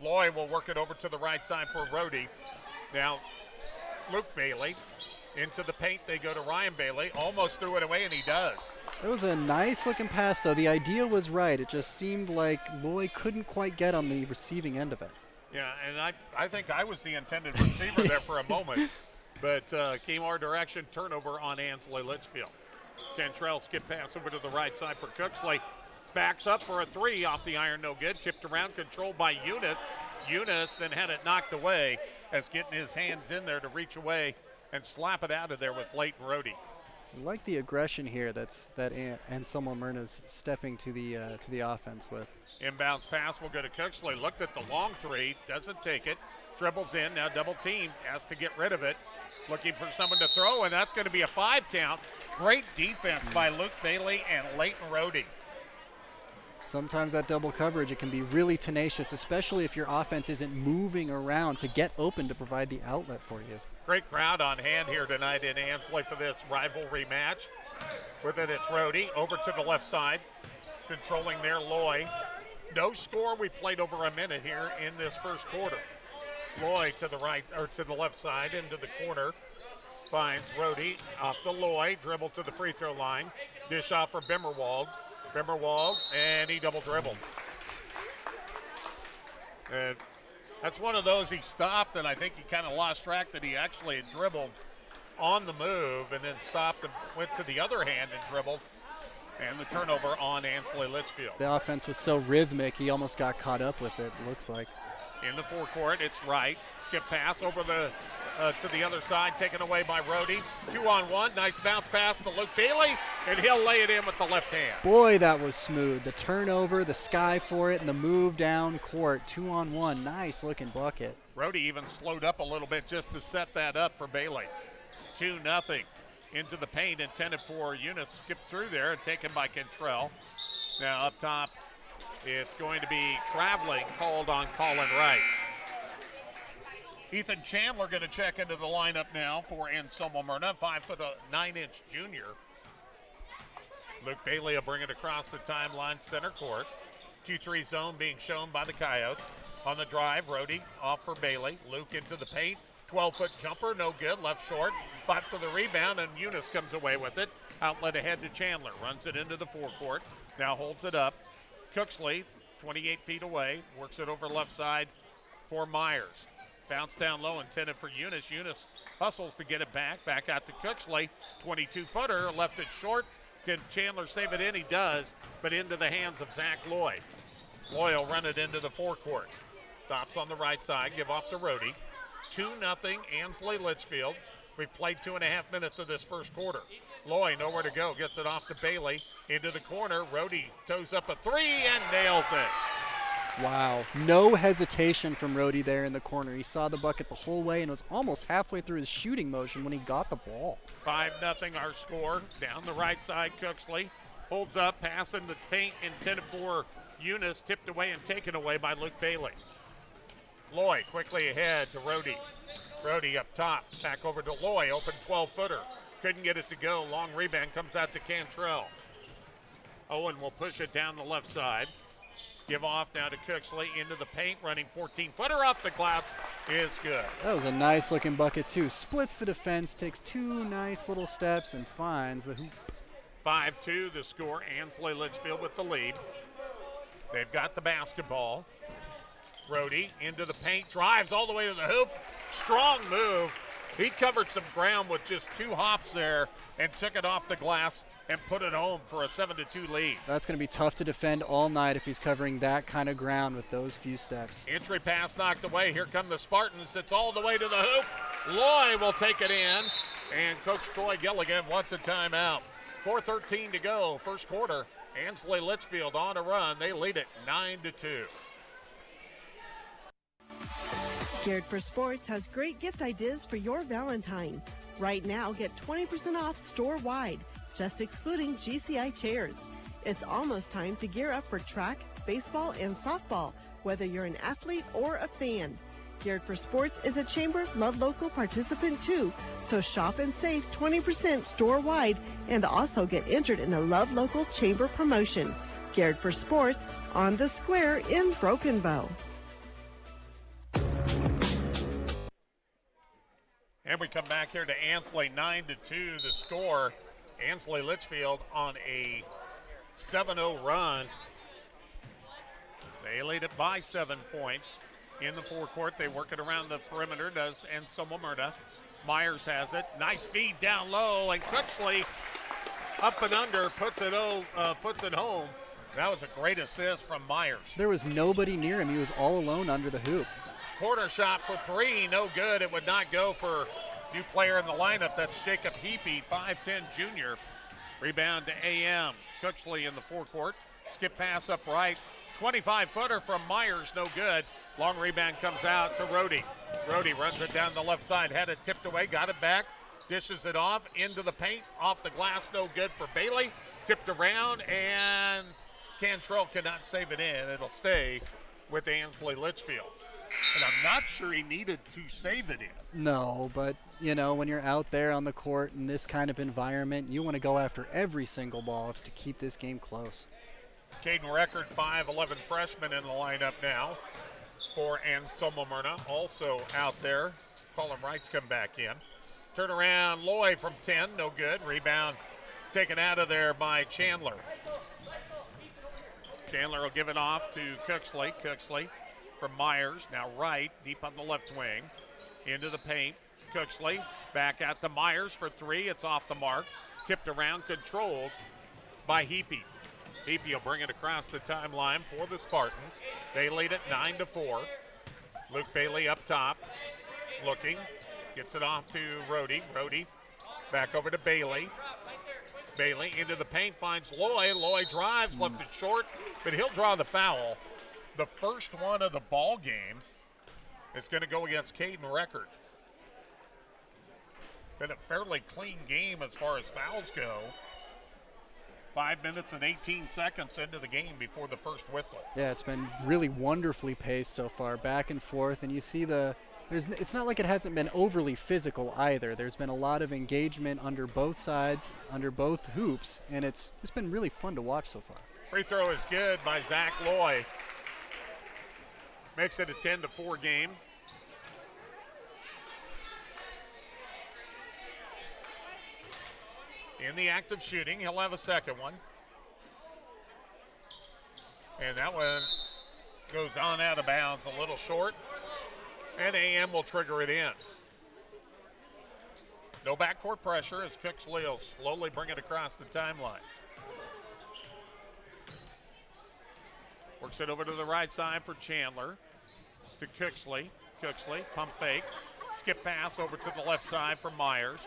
Loy will work it over to the right side for Rhodey. Now, Luke Bailey into the paint. They go to Ryan Bailey. Almost threw it away, and he does. It was a nice-looking pass, though. The idea was right. It just seemed like Loy couldn't quite get on the receiving end of it. Yeah, and I think I was the intended receiver there for a moment. But came our direction, turnover on Ansley Litchfield. Cantrell skip pass over to the right side for Cooksley. Backs up for a three off the iron, no good. Tipped around, controlled by Eunice. Eunice then had it knocked away as getting his hands in there to reach away and slap it out of there with Leighton Rhodey. I like the aggression here that Anselmo-Merna's stepping to the offense with. Inbounds pass will go to Cooksley. Looked at the long three, doesn't take it. Dribbles in, now double team, has to get rid of it. Looking for someone to throw, and that's going to be a 5 count. Great defense by Luke Bailey and Leighton Rhodey. Sometimes that double coverage, it can be really tenacious, especially if your offense isn't moving around to get open to provide the outlet for you. Great crowd on hand here tonight in Ansley for this rivalry match. With it, it's Rhodey over to the left side, controlling their Loy. No score. We played over a minute here in this first quarter. Loy to the right, or to the left side, into the corner. Finds Rhodey off the Loy, dribble to the free throw line. Dish off for Bimmerwald. Bimmerwald, and he double dribbled. And that's one of those he stopped, and I think he kind of lost track that he actually had dribbled on the move and then stopped and went to the other hand and dribbled. And the turnover on Ansley Litchfield. The offense was so rhythmic, he almost got caught up with it, looks like. In the forecourt, it's right. Skip pass over to the other side, taken away by Rhodey. 2-on-1, nice bounce pass to Luke Bailey, and he'll lay it in with the left hand. Boy, that was smooth. The turnover, the sky for it, and the move down court. 2-on-1, nice looking bucket. Rhodey even slowed up a little bit just to set that up for Bailey. 2-0. Into the paint, intended for Eunice. Skipped through there and taken by Cantrell. Now up top, it's going to be traveling, called on Colin Wright. Ethan Chandler going to check into the lineup now for Anselmo-Merna, 5'9" junior. Luke Bailey will bring it across the timeline, center court. 2-3 zone being shown by the Coyotes. On the drive, Rhodey off for Bailey. Luke into the paint. 12-foot jumper, no good, left short. Fought for the rebound, and Eunice comes away with it. Outlet ahead to Chandler, runs it into the forecourt. Now holds it up. Cooksley, 28 feet away, works it over left side for Myers. Bounce down low, intended for Eunice. Eunice hustles to get it back out to Cooksley. 22-footer, left it short. Can Chandler save it in? He does, but into the hands of Zach Loy. Loy will run it into the forecourt. Stops on the right side, give off to Rhodey. 2-0 Ansley Litchfield. We've played 2.5 minutes of this first quarter. Loy nowhere to go, gets it off to Bailey into the corner. Rhodey toes up a three and nails it. Wow. No hesitation from Rhodey there in the corner. He saw the bucket the whole way and was almost halfway through his shooting motion when he got the ball. 5-0 our score. Down the right side, Cooksley holds up, pass in the paint, intended for Eunice, tipped away and taken away by Luke Bailey. Loy quickly ahead to Rhodey. Rhodey up top, back over to Loy, open 12-footer. Couldn't get it to go. Long rebound comes out to Cantrell. Owen will push it down the left side. Give off now to Cooksley into the paint, running 14-footer off the glass is good. That was a nice looking bucket too. Splits the defense, takes 2 nice little steps and finds the hoop. 5-2 the score. Ansley Litchfield with the lead. They've got the basketball. Rhodey into the paint, drives all the way to the hoop. Strong move. He covered some ground with just 2 hops there and took it off the glass and put it home for a 7-2 lead. That's going to be tough to defend all night if he's covering that kind of ground with those few steps. Entry pass knocked away. Here come the Spartans. It's all the way to the hoop. Loy will take it in, and Coach Troy Gilligan wants a timeout. 4:13 to go, first quarter. Ansley Litchfield on a run. They lead it 9-2. Geared for Sports has great gift ideas for your Valentine. Right now, get 20% off store-wide, just excluding GCI chairs. It's almost time to gear up for track, baseball, and softball, whether you're an athlete or a fan. Geared for Sports is a Chamber Love Local participant too, so shop and save 20% store-wide and also get entered in the Love Local Chamber promotion. Geared for Sports on the square in Broken Bow. And we come back here to Ansley, 9-2 the score. Ansley Litchfield on a 7-0 run. They lead it by 7 points. In the forecourt, they work it around the perimeter, does Anselmo-Merna. Myers has it. Nice feed down low, and Cooksley up and under puts it home. That was a great assist from Myers. There was nobody near him. He was all alone under the hoop. Corner shot for 3, no good. It would not go for new player in the lineup. That's Jacob Heapy, 5'10 junior. Rebound to AM. Cooksley in the forecourt. Skip pass up right. 25-footer from Myers, no good. Long rebound comes out to Rhodey. Rhodey runs it down the left side, had it tipped away, got it back, dishes it off into the paint, off the glass, no good for Bailey. Tipped around, and Cantrell cannot save it in. It'll stay with Ansley Litchfield. And I'm not sure he needed to save it in. No, but, you know, when you're out there on the court in this kind of environment, you want to go after every single ball to keep this game close. Caden Record, 5'11 freshman in the lineup now for Anselmo-Merna. Also out there, Colin Wright's come back in. Turn around, Loy from 10, no good. Rebound taken out of there by Chandler. Chandler will give it off to Cooksley. Cooksley from Myers, now Wright, deep on the left wing. Into the paint, Cooksley back out to Myers for 3. It's off the mark. Tipped around, controlled by Heapy. Heapy will bring it across the timeline for the Spartans. They lead it 9-4. Luke Bailey up top, looking, gets it off to Rhodey. Rhodey back over to Bailey. Bailey into the paint, finds Loy. Loy drives, left it short, but he'll draw the foul. The first one of the ball game is going to go against Caden Record. Been a fairly clean game as far as fouls go. 5 minutes and 18 seconds into the game before the first whistle. Yeah, it's been really wonderfully paced so far, back and forth, and you see it's not like it hasn't been overly physical either. There's been a lot of engagement under both sides, under both hoops, and it's been really fun to watch so far. Free throw is good by Zach Loy. Makes it a 10-4 game. In the act of shooting, he'll have a second one. And that one goes on out of bounds, a little short. And AM will trigger it in. No backcourt pressure as Cooksley will slowly bring it across the timeline. Works it over to the right side for Chandler. To Cooksley. Cooksley, pump fake. Skip pass over to the left side for Myers.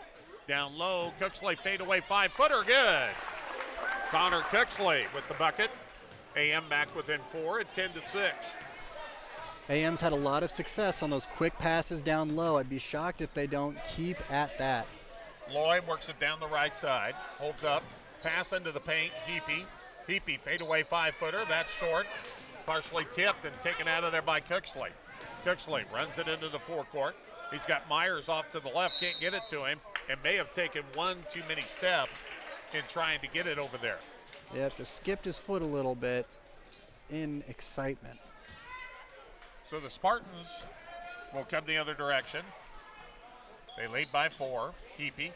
Down low, Cooksley fade away 5-footer, good. Connor Cooksley with the bucket. AM back within 4 at 10-6. AM's had a lot of success on those quick passes down low. I'd be shocked if they don't keep at that. Lloyd works it down the right side, holds up, pass into the paint, Heapy fadeaway 5-footer, that's short, partially tipped and taken out of there by Cooksley. Cooksley runs it into the forecourt. He's got Myers off to the left, can't get it to him, and may have taken one too many steps in trying to get it over there. Yep, just skipped his foot a little bit in excitement. So the Spartans will come the other direction. They lead by 4. Heapy.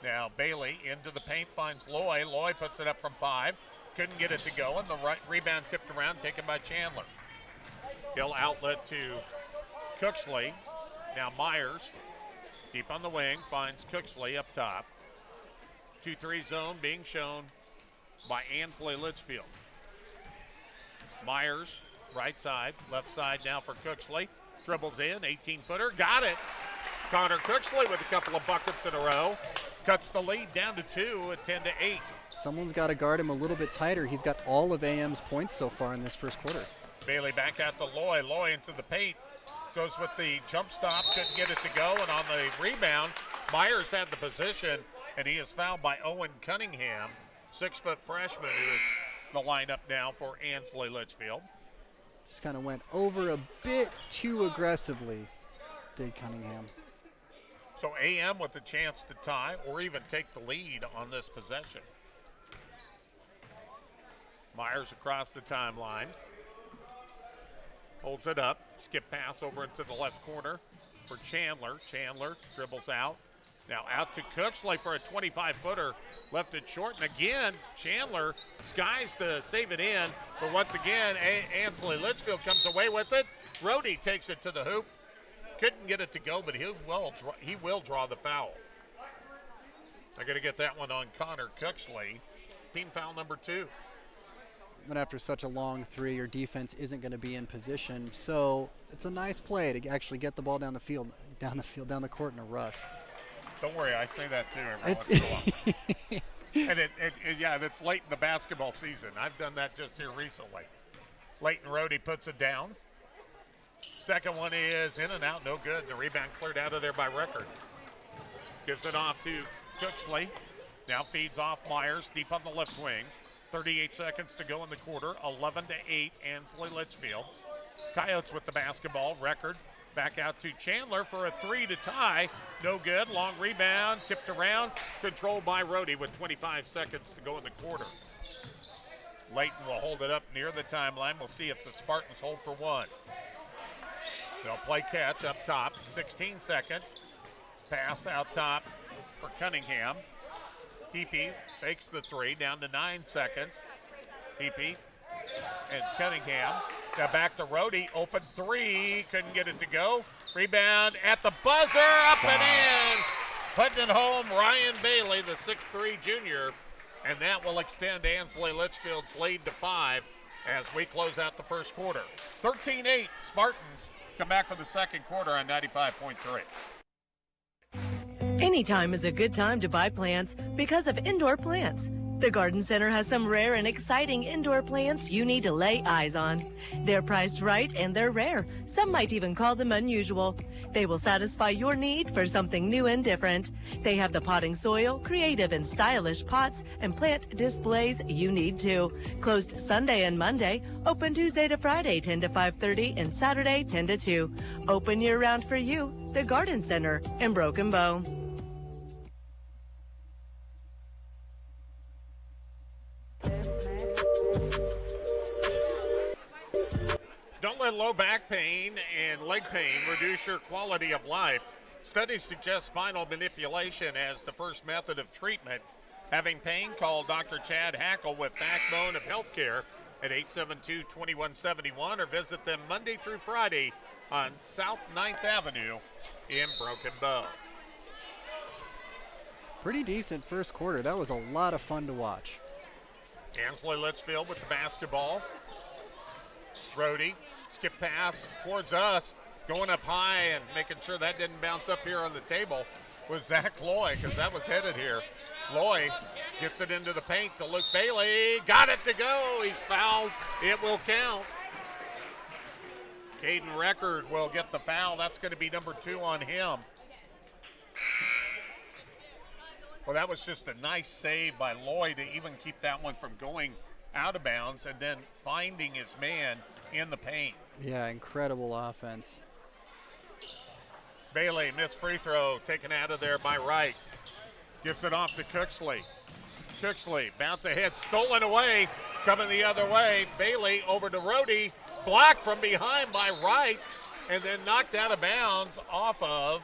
Now Bailey into the paint, finds Loy. Loy puts it up from 5. Couldn't get it to go, and the rebound tipped around, taken by Chandler. Hill outlet to Cooksley. Now Myers, deep on the wing, finds Cooksley up top. 2-3 zone being shown by Ansley Litchfield. Myers, right side, left side now for Cooksley. Dribbles in, 18-footer, got it. Connor Cooksley with a couple of buckets in a row. Cuts the lead down to 2 at 10-8. Someone's got to guard him a little bit tighter. He's got all of AM's points so far in this first quarter. Bailey back out to Loy. Loy into the paint. Goes with the jump stop, couldn't get it to go, and on the rebound, Myers had the position, and he is fouled by Owen Cunningham, 6-foot freshman, who is the lineup now for Ansley Litchfield. Just kind of went over a bit too aggressively, did Cunningham. So AM with a chance to tie or even take the lead on this possession. Myers across the timeline. Holds it up, skip pass over into the left corner for Chandler. Chandler dribbles out. Now out to Cooksley for a 25-footer, left it short. And again, Chandler skies to save it in. But once again, Ansley Litchfield comes away with it. Rhodey takes it to the hoop. Couldn't get it to go, but he will draw the foul. They're going to get that one on Connor Cooksley. Team foul number 2. But after such a long three, your defense isn't going to be in position. So it's a nice play to actually get the ball down the court in a rush. Don't worry, I say that too every once in a while. And it's late in the basketball season. I've done that just here recently. Leighton Rhodey puts it down. Second one is in and out, no good. The rebound cleared out of there by Record. Gives it off to Cooksley. Now feeds off Myers, deep on the left wing. 38 seconds to go in the quarter, 11-8, Ansley Litchfield. Coyotes with the basketball, Record back out to Chandler for a 3 to tie. No good, long rebound, tipped around, controlled by Rhodey with 25 seconds to go in the quarter. Leighton will hold it up near the timeline. We'll see if the Spartans hold for one. They'll play catch up top, 16 seconds. Pass out top for Cunningham. Heapy fakes the 3, down to 9 seconds. Heapy and Cunningham. Now back to Rhodey, open 3, couldn't get it to go. Rebound at the buzzer, up and in. Putting it home, Ryan Bailey, the 6'3 junior. And that will extend Ansley Litchfield's lead to 5 as we close out the first quarter. 13-8, Spartans come back for the second quarter on 95.3. Anytime is a good time to buy plants because of indoor plants. The Garden Center has some rare and exciting indoor plants you need to lay eyes on. They're priced right and they're rare. Some might even call them unusual. They will satisfy your need for something new and different. They have the potting soil, creative and stylish pots, and plant displays you need too. Closed Sunday and Monday, open Tuesday to Friday 10 to 5:30 and Saturday 10 to 2. Open year-round for you, the Garden Center in Broken Bow. Don't let low back pain and leg pain reduce your quality of life. Studies suggest spinal manipulation as the first method of treatment. Having pain, call Dr. Chad Hackle with Backbone of Healthcare at 872-2171 or visit them Monday through Friday on South 9th Avenue in Broken Bow. Pretty decent first quarter. That was a lot of fun to watch. Ansley Litchfield with the basketball. Rhodey, skip pass towards us, going up high and making sure that didn't bounce up here on the table was Zach Loy, because that was headed here. Loy gets it into the paint to Luke Bailey. Got it to go. He's fouled. It will count. Caden Record will get the foul. That's going to be number 2 on him. Well, that was just a nice save by Loy to even keep that one from going out of bounds and then finding his man in the paint. Yeah, incredible offense. Bailey, missed free throw, taken out of there by Wright. Gives it off to Cooksley. Cooksley, bounce ahead, stolen away, coming the other way. Bailey over to Rohde, blocked from behind by Wright, and then knocked out of bounds off of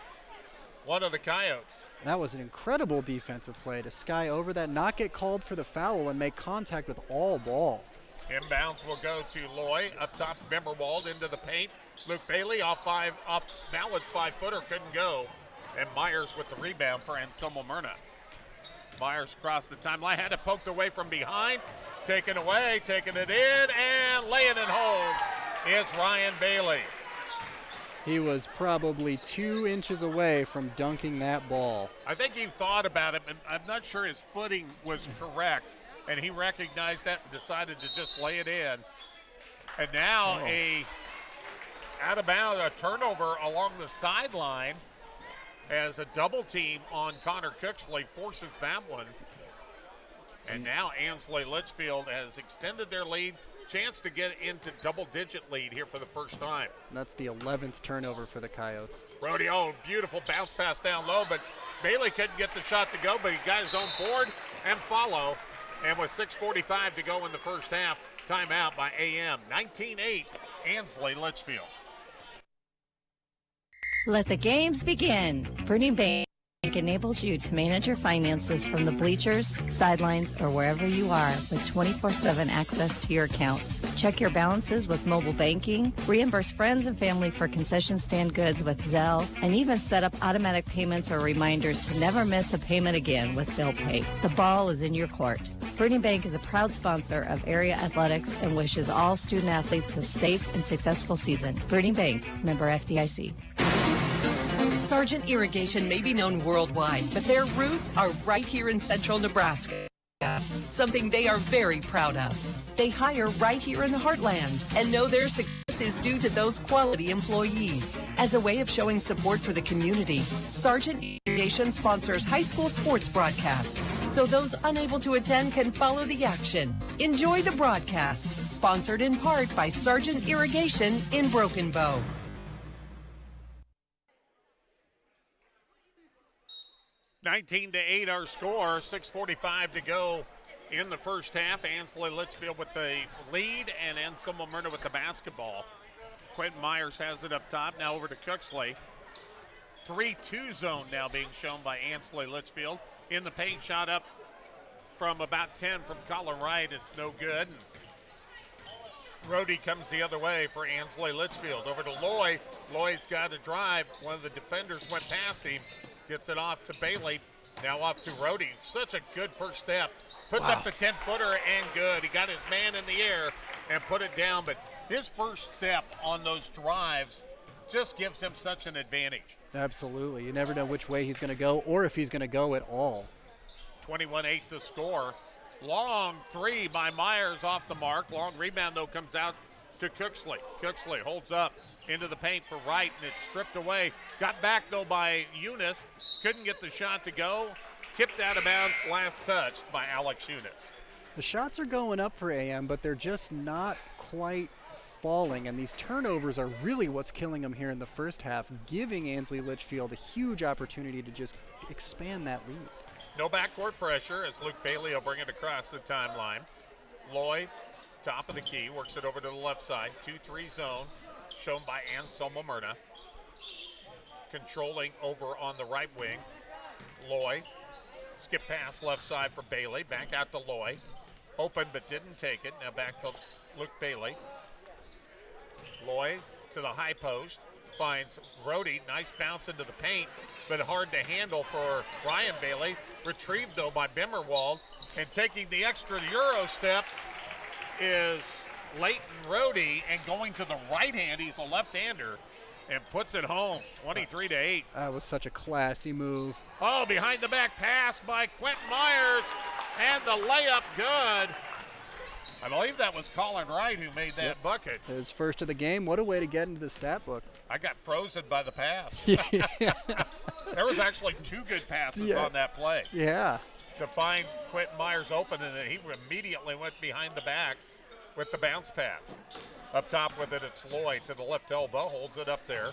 one of the Coyotes. That was an incredible defensive play to sky over that, not get called for the foul, and make contact with all ball. Inbounds will go to Loy, up top Bimmerwald into the paint. Luke Bailey off Ballard's 5-footer, couldn't go. And Myers with the rebound for Anselmo-Merna. Myers across the timeline, had it poked away from behind, taken away, taking it in, and laying it home is Ryan Bailey. He was probably 2 inches away from dunking that ball. I think he thought about it, and I'm not sure his footing was correct, and he recognized that and decided to just lay it in. And now a turnover along the sideline as a double team on Connor Cooksley forces that one. And now Ansley Litchfield has extended their lead. Chance to get into double-digit lead here for the first time. And that's the 11th turnover for the Coyotes. Rodeo, beautiful bounce pass down low, but Bailey couldn't get the shot to go, but he got his own board and follow. And with 6:45 to go in the first half, timeout by AM. 19-8, Ansley Litchfield. Let the games begin. Brittany Bank enables you to manage your finances from the bleachers, sidelines, or wherever you are with 24/7 access to your accounts. Check your balances with mobile banking, reimburse friends and family for concession stand goods with Zelle, and even set up automatic payments or reminders to never miss a payment again with Bill Pay. The ball is in your court. Brittany Bank is a proud sponsor of area athletics and wishes all student athletes a safe and successful season. Brittany Bank, member FDIC. Sargent Irrigation may be known worldwide, but their roots are right here in central Nebraska, something they are very proud of. They hire right here in the heartland and know their success is due to those quality employees. As a way of showing support for the community, Sargent Irrigation sponsors high school sports broadcasts, so those unable to attend can follow the action. Enjoy the broadcast, sponsored in part by Sargent Irrigation in Broken Bow. 19-8 our score, 6:45 to go in the first half. Ansley Litchfield with the lead and Anselmo-Merna with the basketball. Quentin Myers has it up top, now over to Cooksley. 3-2 zone now being shown by Ansley Litchfield. In the paint, shot up from about 10 from Colin Wright. It's no good. Rohde comes the other way for Ansley Litchfield. Over to Loy. Loy's got a drive. One of the defenders went past him. Gets it off to Bailey. Now off to Rohde. Such a good first step. Puts up the 10-footer and good. He got his man in the air and put it down. But his first step on those drives just gives him such an advantage. Absolutely. You never know which way he's going to go or if he's going to go at all. 21-8 the score. Long three by Myers off the mark. Long rebound, though, comes out to Cooksley. Cooksley holds up into the paint for Wright, and it's stripped away. Got back, though, by Eunice. Couldn't get the shot to go. Tipped out of bounds, last touched by Alex Eunice. The shots are going up for AM, but they're just not quite falling, and these turnovers are really what's killing them here in the first half, giving Ansley Litchfield a huge opportunity to just expand that lead. No backcourt pressure as Luke Bailey will bring it across the timeline. Lloyd, top of the key, works it over to the left side. 2-3 zone, shown by Anselmo-Merna. Controlling over on the right wing. Lloyd, skip pass left side for Bailey. Back out to Lloyd. Open but didn't take it. Now back to Luke Bailey. Lloyd to the high post. Finds Rohde. Nice bounce into the paint, but hard to handle for Ryan Bailey. Retrieved, though, by Bimmerwald. And taking the extra Euro step is Leighton Rohde, and going to the right hand. He's a left-hander. and puts it home, 23-8. That was such a classy move. Oh, behind the back pass by Quentin Myers, and the layup good. I believe that was Colin Wright who made that bucket. His first of the game. What a way to get into the stat book. I got frozen by the pass. Yeah. There was actually 2 good passes on that play. Yeah. To find Quentin Myers open, and then he immediately went behind the back with the bounce pass. Up top with it, it's Lloyd to the left elbow, holds it up there.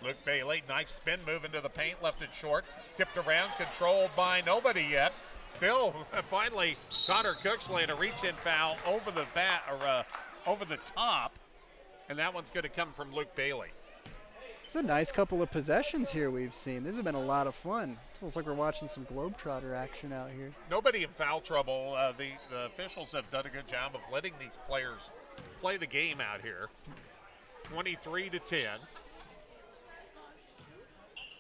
Luke Bailey, nice spin move into the paint, left it short, tipped around, controlled by nobody yet. Still, finally, Connor Cooksley in a reach-in foul over the over the top, and that one's going to come from Luke Bailey. It's a nice couple of possessions here we've seen. This has been a lot of fun. It feels like we're watching some Globetrotter action out here. Nobody in foul trouble. The officials have done a good job of letting these players play the game out here. 23-10.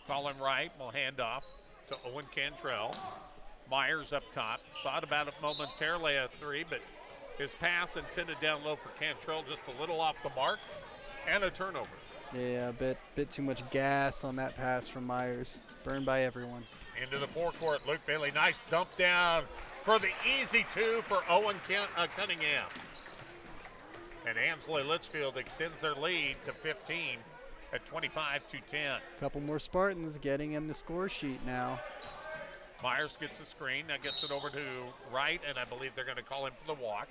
Colin Wright will hand off to Owen Cantrell. Myers up top. Thought about it momentarily at 3, but his pass intended down low for Cantrell, just a little off the mark, and a turnover. Yeah, a bit too much gas on that pass from Myers. Burned by everyone. Into the forecourt, Luke Bailey. Nice dump down for the easy 2 for Owen Cunningham. And Ansley Litchfield extends their lead to 15 at 25-10. A couple more Spartans getting in the score sheet now. Myers gets the screen, now gets it over to Wright, and I believe they're going to call him for the walk.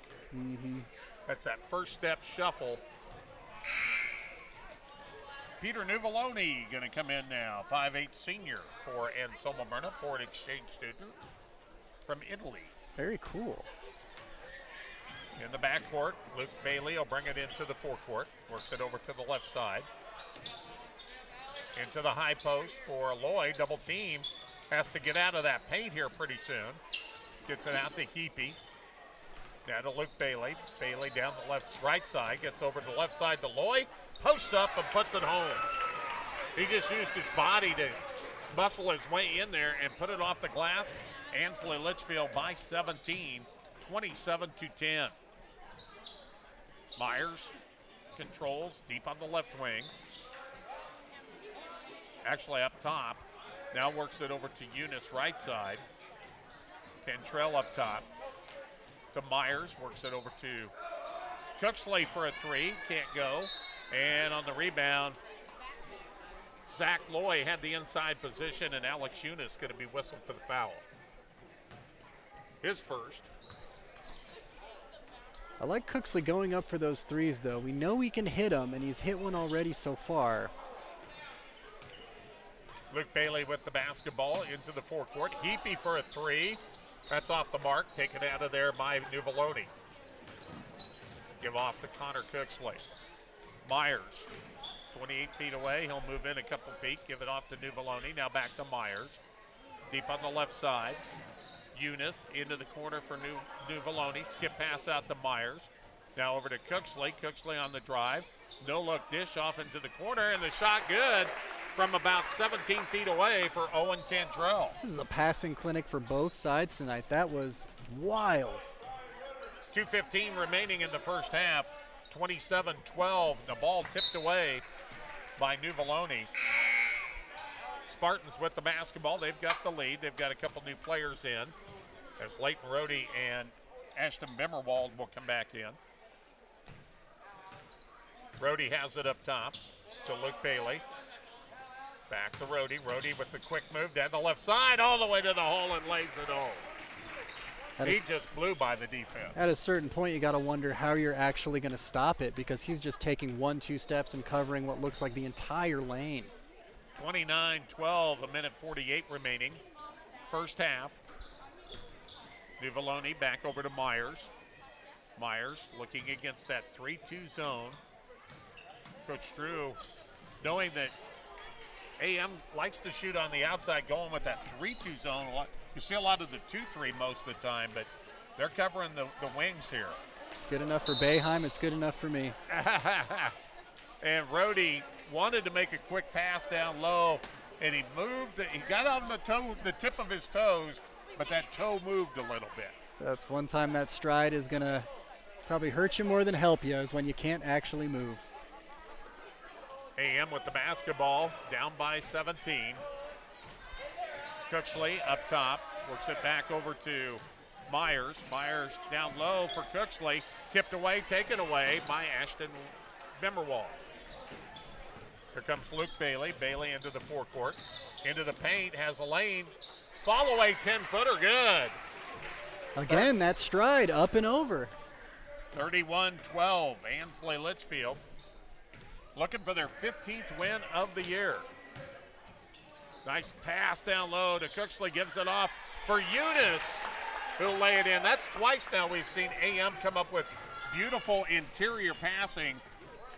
That's that first step shuffle. Peter Nuvoloni going to come in now, 5'8" senior for Anselmo-Merna, foreign exchange student from Italy. Very cool. In the backcourt, Luke Bailey will bring it into the forecourt, works it over to the left side. Into the high post for Lloyd, double team. Has to get out of that paint here pretty soon. Gets it out to Heapy. Now to Luke Bailey. Bailey down the right side, gets over to the left side to Lloyd. Posts up and puts it home. He just used his body to muscle his way in there and put it off the glass. Ansley Litchfield by 17, 27-10. Myers controls deep on the left wing. Actually up top. Now works it over to Eunice right side. Cantrell up top. To Myers, works it over to Cooksley for a 3, can't go. And on the rebound, Zach Loy had the inside position, and Alex Eunice going to be whistled for the foul. His first. I like Cooksley going up for those 3s, though. We know he can hit them, and he's hit one already so far. Luke Bailey with the basketball into the forecourt. Heapy for a 3. That's off the mark. Taken out of there by Nuvoloni. Give off to Connor Cooksley. Myers, 28 feet away. He'll move in a couple feet. Give it off to Nuvoloni. Now back to Myers. Deep on the left side. Eunice into the corner for Nuvoloni. Skip pass out to Myers. Now over to Cooksley. Cooksley on the drive. No look dish off into the corner, and the shot good from about 17 feet away for Owen Cantrell. This is a passing clinic for both sides tonight. That was wild. 2:15 remaining in the first half. 27-12. The ball tipped away by Nuvoloni. Spartans with the basketball. They've got the lead. They've got a couple new players in, as Leighton Rohde and Ashton Bimmerwald will come back in. Rohde has it up top to Luke Bailey. Back to Rohde. Rohde with the quick move down the left side, all the way to the hole and lays it home. He just blew by the defense. At a certain point, you got to wonder how you're actually going to stop it, because he's just taking 1-2 steps and covering what looks like the entire lane. 29-12, a minute 48 remaining. First half. Nuvoloni back over to Myers. Myers looking against that 3-2 zone. Coach Drew, knowing that AM likes to shoot on the outside, going with that 3-2 zone. You see a lot of the 2-3 most of the time, but they're covering the wings here. It's good enough for Boeheim. It's good enough for me. And Rohde wanted to make a quick pass down low, and he moved. He got on the tip of his toes, but that toe moved a little bit. That's one time that stride is going to probably hurt you more than help you, is when you can't actually move. AM with the basketball, down by 17. Cooksley up top, works it back over to Myers. Myers down low for Cooksley, tipped away, taken away by Ashton Bimmerwald. Here comes Luke Bailey. Bailey into the forecourt, into the paint, has a lane. Follow away 10-footer, good. Again, that stride up and over. 31-12, Ansley Litchfield looking for their 15th win of the year. Nice pass down low to Cooksley, gives it off for Eunice, who'll lay it in. That's twice now we've seen AM come up with beautiful interior passing,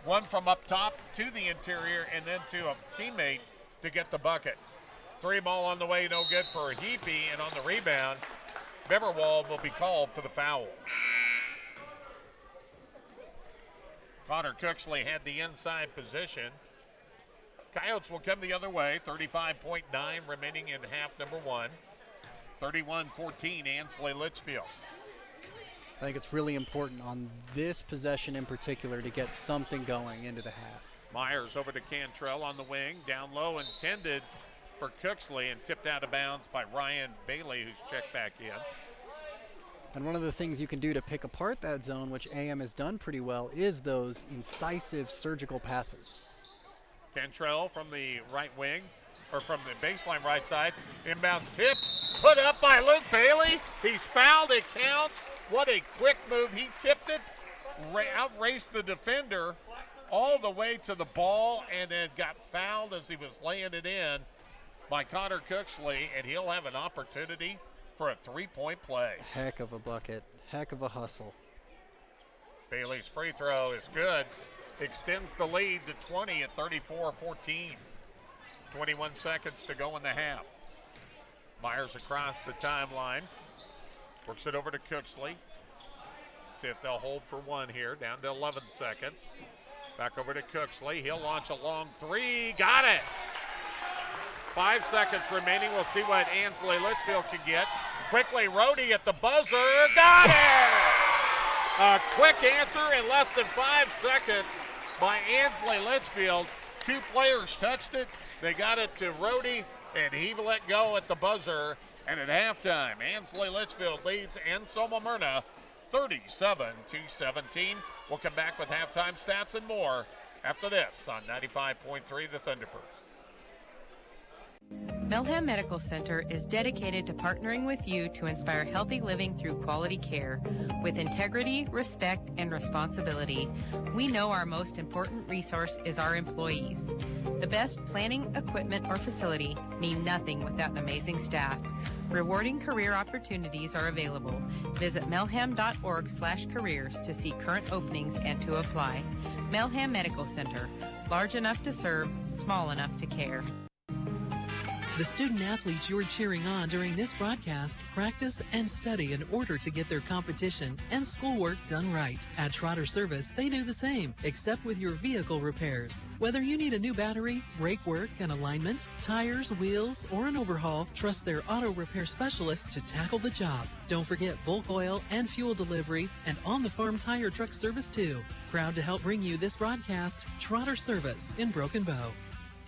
one from up top to the interior and then to a teammate to get the bucket. 3 ball on the way, no good for Heapy, and on the rebound, Beverwald will be called for the foul. Connor Cooksley had the inside position. Coyotes will come the other way, 35.9 remaining in half number 1. 31-14, Ansley Litchfield. I think it's really important on this possession in particular to get something going into the half. Myers over to Cantrell on the wing, down low, intended for Cooksley and tipped out of bounds by Ryan Bailey, who's checked back in. And one of the things you can do to pick apart that zone, which AM has done pretty well, is those incisive surgical passes. Cantrell from the right wing, or from the baseline right side. Inbound tip, put up by Luke Bailey. He's fouled, it counts. What a quick move. He tipped it, outraced the defender all the way to the ball, and then got fouled as he was laying it in by Connor Cooksley, and he'll have an opportunity for a 3-point play. Heck of a bucket, heck of a hustle. Bailey's free throw is good. Extends the lead to 20 at 34-14. 21 seconds to go in the half. Myers across the timeline. Works it over to Cooksley. See if they'll hold for one here. Down to 11 seconds. Back over to Cooksley. He'll launch a long 3. Got it! 5 seconds remaining. We'll see what Ansley Litchfield can get. Quickly, Rhodey at the buzzer. Got it! A quick answer in less than 5 seconds by Ansley Litchfield. 2 players touched it. They got it to Rhodey, and he let go at the buzzer. And at halftime, Ansley Litchfield leads Anselmo-Merna 37-17. We'll come back with halftime stats and more after this on 95.3 The Thunderbird. Melham Medical Center is dedicated to partnering with you to inspire healthy living through quality care with integrity, respect, and responsibility. We know our most important resource is our employees. The best planning, equipment, or facility mean nothing without an amazing staff. Rewarding career opportunities are available. Visit melham.org/careers to see current openings and to apply. Melham Medical Center, large enough to serve, small enough to care. The student athletes you're cheering on during this broadcast practice and study in order to get their competition and schoolwork done right. At Trotter Service, they do the same, except with your vehicle repairs. Whether you need a new battery, brake work, an alignment, tires, wheels, or an overhaul, trust their auto repair specialists to tackle the job. Don't forget bulk oil and fuel delivery and on-the-farm tire truck service too. Proud to help bring you this broadcast, Trotter Service in Broken Bow.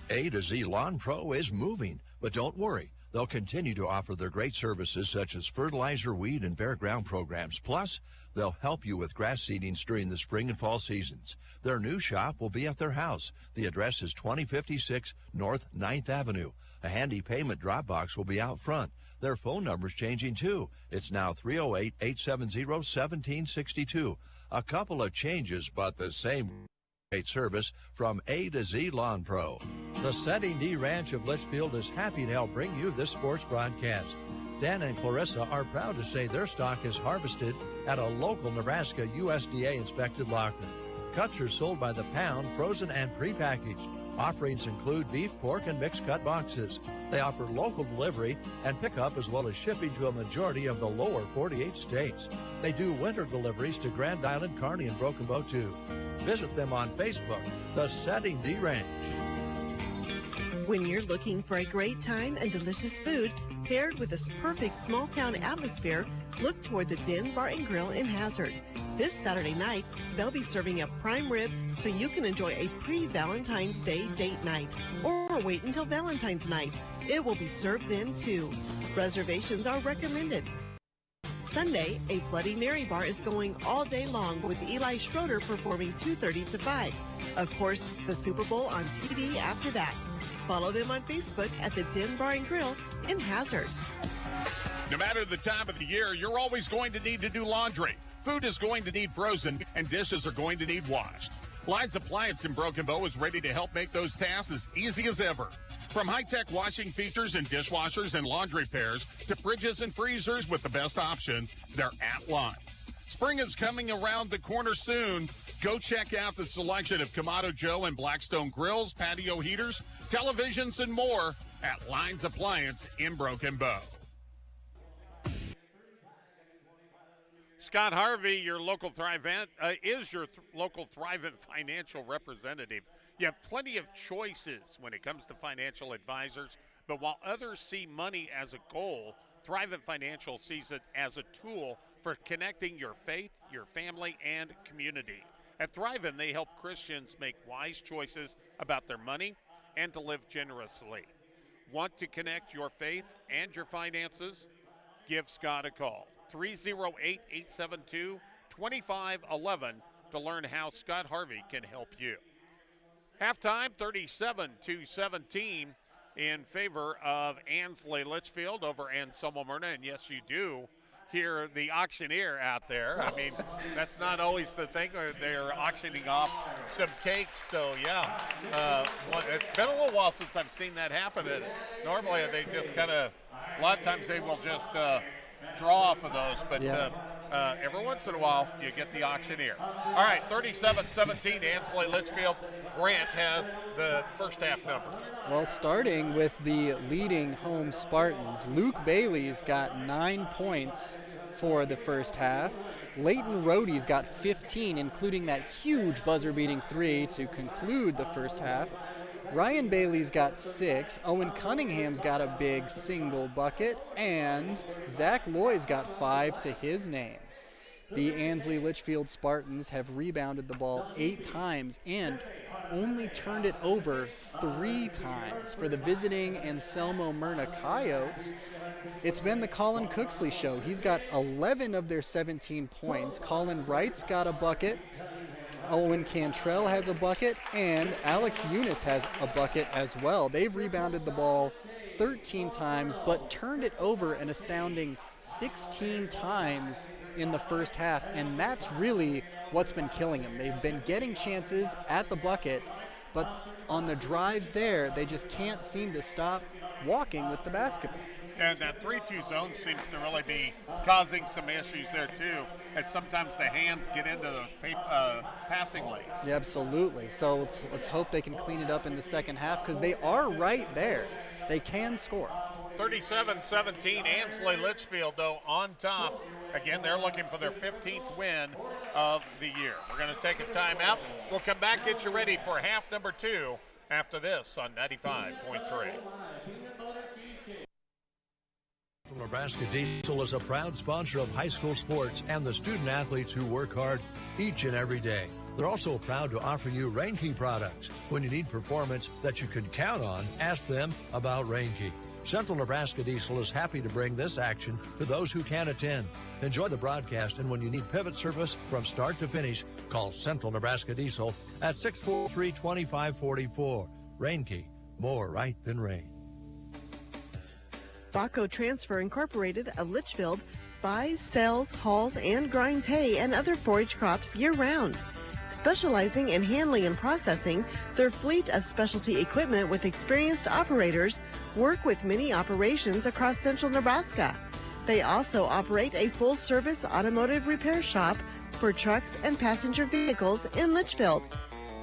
A to Z Lawn Pro is moving, but don't worry. They'll continue to offer their great services such as fertilizer, weed, and bare ground programs. Plus, they'll help you with grass seedings during the spring and fall seasons. Their new shop will be at their house. The address is 2056 North 9th Avenue. A handy payment drop box will be out front. Their phone number's changing too. It's now 308-870-1762. A couple of changes, but the same great service from A to Z Lawn Pro. The Setting D Ranch of Litchfield is happy to help bring you this sports broadcast. Dan and Clarissa are proud to say their stock is harvested at a local Nebraska USDA inspected locker. Cuts are sold by the pound, frozen and prepackaged. Offerings include beef, pork, and mixed cut boxes. They offer local delivery and pickup as well as shipping to a majority of the lower 48 states. They do winter deliveries to Grand Island, Kearney, and Broken Bow too. Visit them on Facebook, The Setting D Ranch. When you're looking for a great time and delicious food paired with this perfect small town atmosphere, look toward the Den Bar and Grill in Hazard. This Saturday night, they'll be serving up prime rib so you can enjoy a pre-Valentine's Day date night. Or wait until Valentine's night. It will be served then too. Reservations are recommended. Sunday, a Bloody Mary bar is going all day long with Eli Schroeder performing 2:30 to 5. Of course, the Super Bowl on TV after that. Follow them on Facebook at the Den Bar and Grill in Hazard. No matter the time of the year, you're always going to need to do laundry. Food is going to need frozen, and dishes are going to need washed. Lines Appliance in Broken Bow is ready to help make those tasks as easy as ever. From high-tech washing features and dishwashers and laundry pairs to fridges and freezers with the best options, they're at Lines. Spring is coming around the corner soon. Go check out the selection of Kamado Joe and Blackstone grills, patio heaters, televisions, and more at Lines Appliance in Broken Bow. Scott Harvey, your local Thrivent, is your local Thrivent financial representative. You have plenty of choices when it comes to financial advisors, but while others see money as a goal, Thrivent Financial sees it as a tool for connecting your faith, your family, and community. At Thrivent, they help Christians make wise choices about their money and to live generously. Want to connect your faith and your finances? Give Scott a call. 308-872-2511 to learn how Scott Harvey can help you. Halftime, 37-17 in favor of Ansley Litchfield over Anselmo-Merna. And yes, you do hear the auctioneer out there. I mean, that's not always the thing. They're auctioning off some cakes. So, yeah, it's been a little while since I've seen that happen. And normally they just kind of, a lot of times they will just draw off of those, but every once in a while you get the auctioneer. All right, 37-17, Ansley Litchfield. Grant has the first half numbers. Well, starting with the leading home Spartans, Luke Bailey's got 9 points for the first half. Leighton Rohde's got 15, including that huge buzzer-beating 3 to conclude the first half. Ryan Bailey's got 6, Owen Cunningham's got a big single bucket, and Zach Loy's got 5 to his name. The Ansley Litchfield Spartans have rebounded the ball 8 times and only turned it over 3 times. For the visiting Anselmo-Merna Coyotes, it's been the Colin Cooksley show. He's got 11 of their 17 points. Colin Wright's got a bucket. Owen Cantrell has a bucket, and Alex Eunice has a bucket as well. They've rebounded the ball 13 times, but turned it over an astounding 16 times in the first half, and that's really what's been killing them. They've been getting chances at the bucket, but on the drives there, they just can't seem to stop walking with the basketball. And that 3-2 zone seems to really be causing some issues there, too, as sometimes the hands get into those passing lanes. Yeah, absolutely. So let's hope they can clean it up in the second half, because they are right there. They can score. 37-17, Ansley Litchfield, though, on top. Again, they're looking for their 15th win of the year. We're going to take a timeout. We'll come back, get you ready for half number 2 after this on 95.3. Nebraska Diesel is a proud sponsor of high school sports and the student athletes who work hard each and every day. They're also proud to offer you Rainkey products. When you need performance that you can count on, ask them about Rainkey. Central Nebraska Diesel is happy to bring this action to those who can't attend. Enjoy the broadcast, and when you need pivot service from start to finish, call Central Nebraska Diesel at 643-2544. Rainkey, more right than rain. Baco Transfer Incorporated of Litchfield buys, sells, hauls, and grinds hay and other forage crops year-round. Specializing in handling and processing, their fleet of specialty equipment with experienced operators work with many operations across central Nebraska. They also operate a full-service automotive repair shop for trucks and passenger vehicles in Litchfield.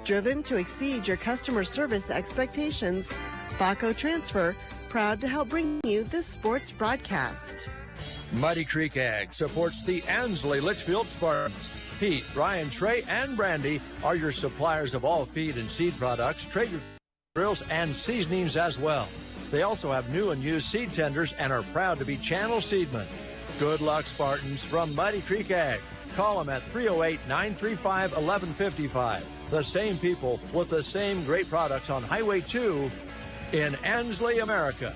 Driven to exceed your customer service expectations, Baco Transfer, proud to help bring you this sports broadcast. Muddy Creek Ag supports the Ansley Litchfield Spartans. Pete, Ryan, Trey, and Brandy are your suppliers of all feed and seed products, trade grills, and seasonings as well. They also have new and used seed tenders and are proud to be Channel Seedmen. Good luck, Spartans, from Mighty Creek Ag. Call them at 308-935-1155. The same people with the same great products on Highway 2 in Ansley, America.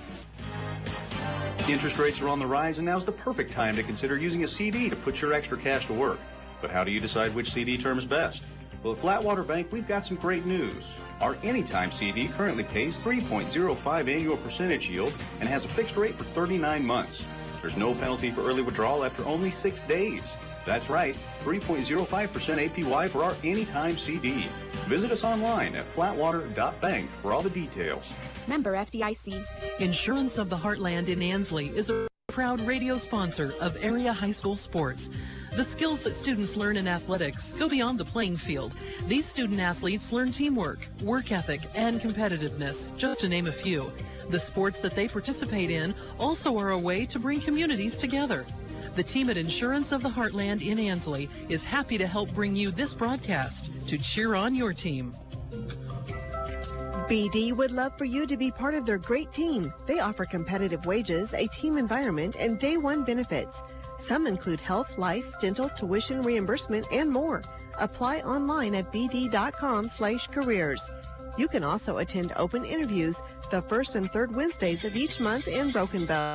Interest rates are on the rise, and now's the perfect time to consider using a CD to put your extra cash to work. But how do you decide which CD term is best? Well, at Flatwater Bank, we've got some great news. Our Anytime CD currently pays 3.05 annual percentage yield and has a fixed rate for 39 months. There's no penalty for early withdrawal after only 6 days. That's right, 3.05% APY for our Anytime CD. Visit us online at flatwater.bank for all the details. Member FDIC. Insurance of the Heartland in Ansley is a proud radio sponsor of area high school sports. The skills that students learn in athletics go beyond the playing field. These student athletes learn teamwork, work ethic, and competitiveness, just to name a few. The sports that they participate in also are a way to bring communities together. The team at Insurance of the Heartland in Ansley is happy to help bring you this broadcast to cheer on your team. BD would love for you to be part of their great team. They offer competitive wages, a team environment, and day one benefits. Some include health, life, dental, tuition reimbursement, and more. Apply online at bd.com/careers. You can also attend open interviews the first and third Wednesdays of each month in Broken Bow.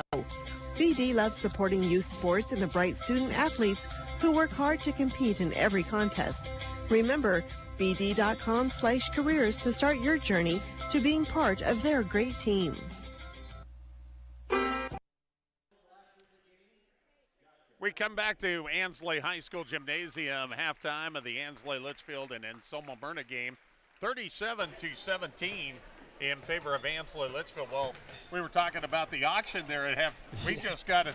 BD loves supporting youth sports and the bright student athletes who work hard to compete in every contest. Remember, bd.com/careers to start your journey to being part of their great team. We come back to Ansley High School Gymnasium, halftime of the Ansley Litchfield and Anselmo-Merna game, 37-17 in favor of Ansley Litchfield. Well, we were talking about the auction there. We just got a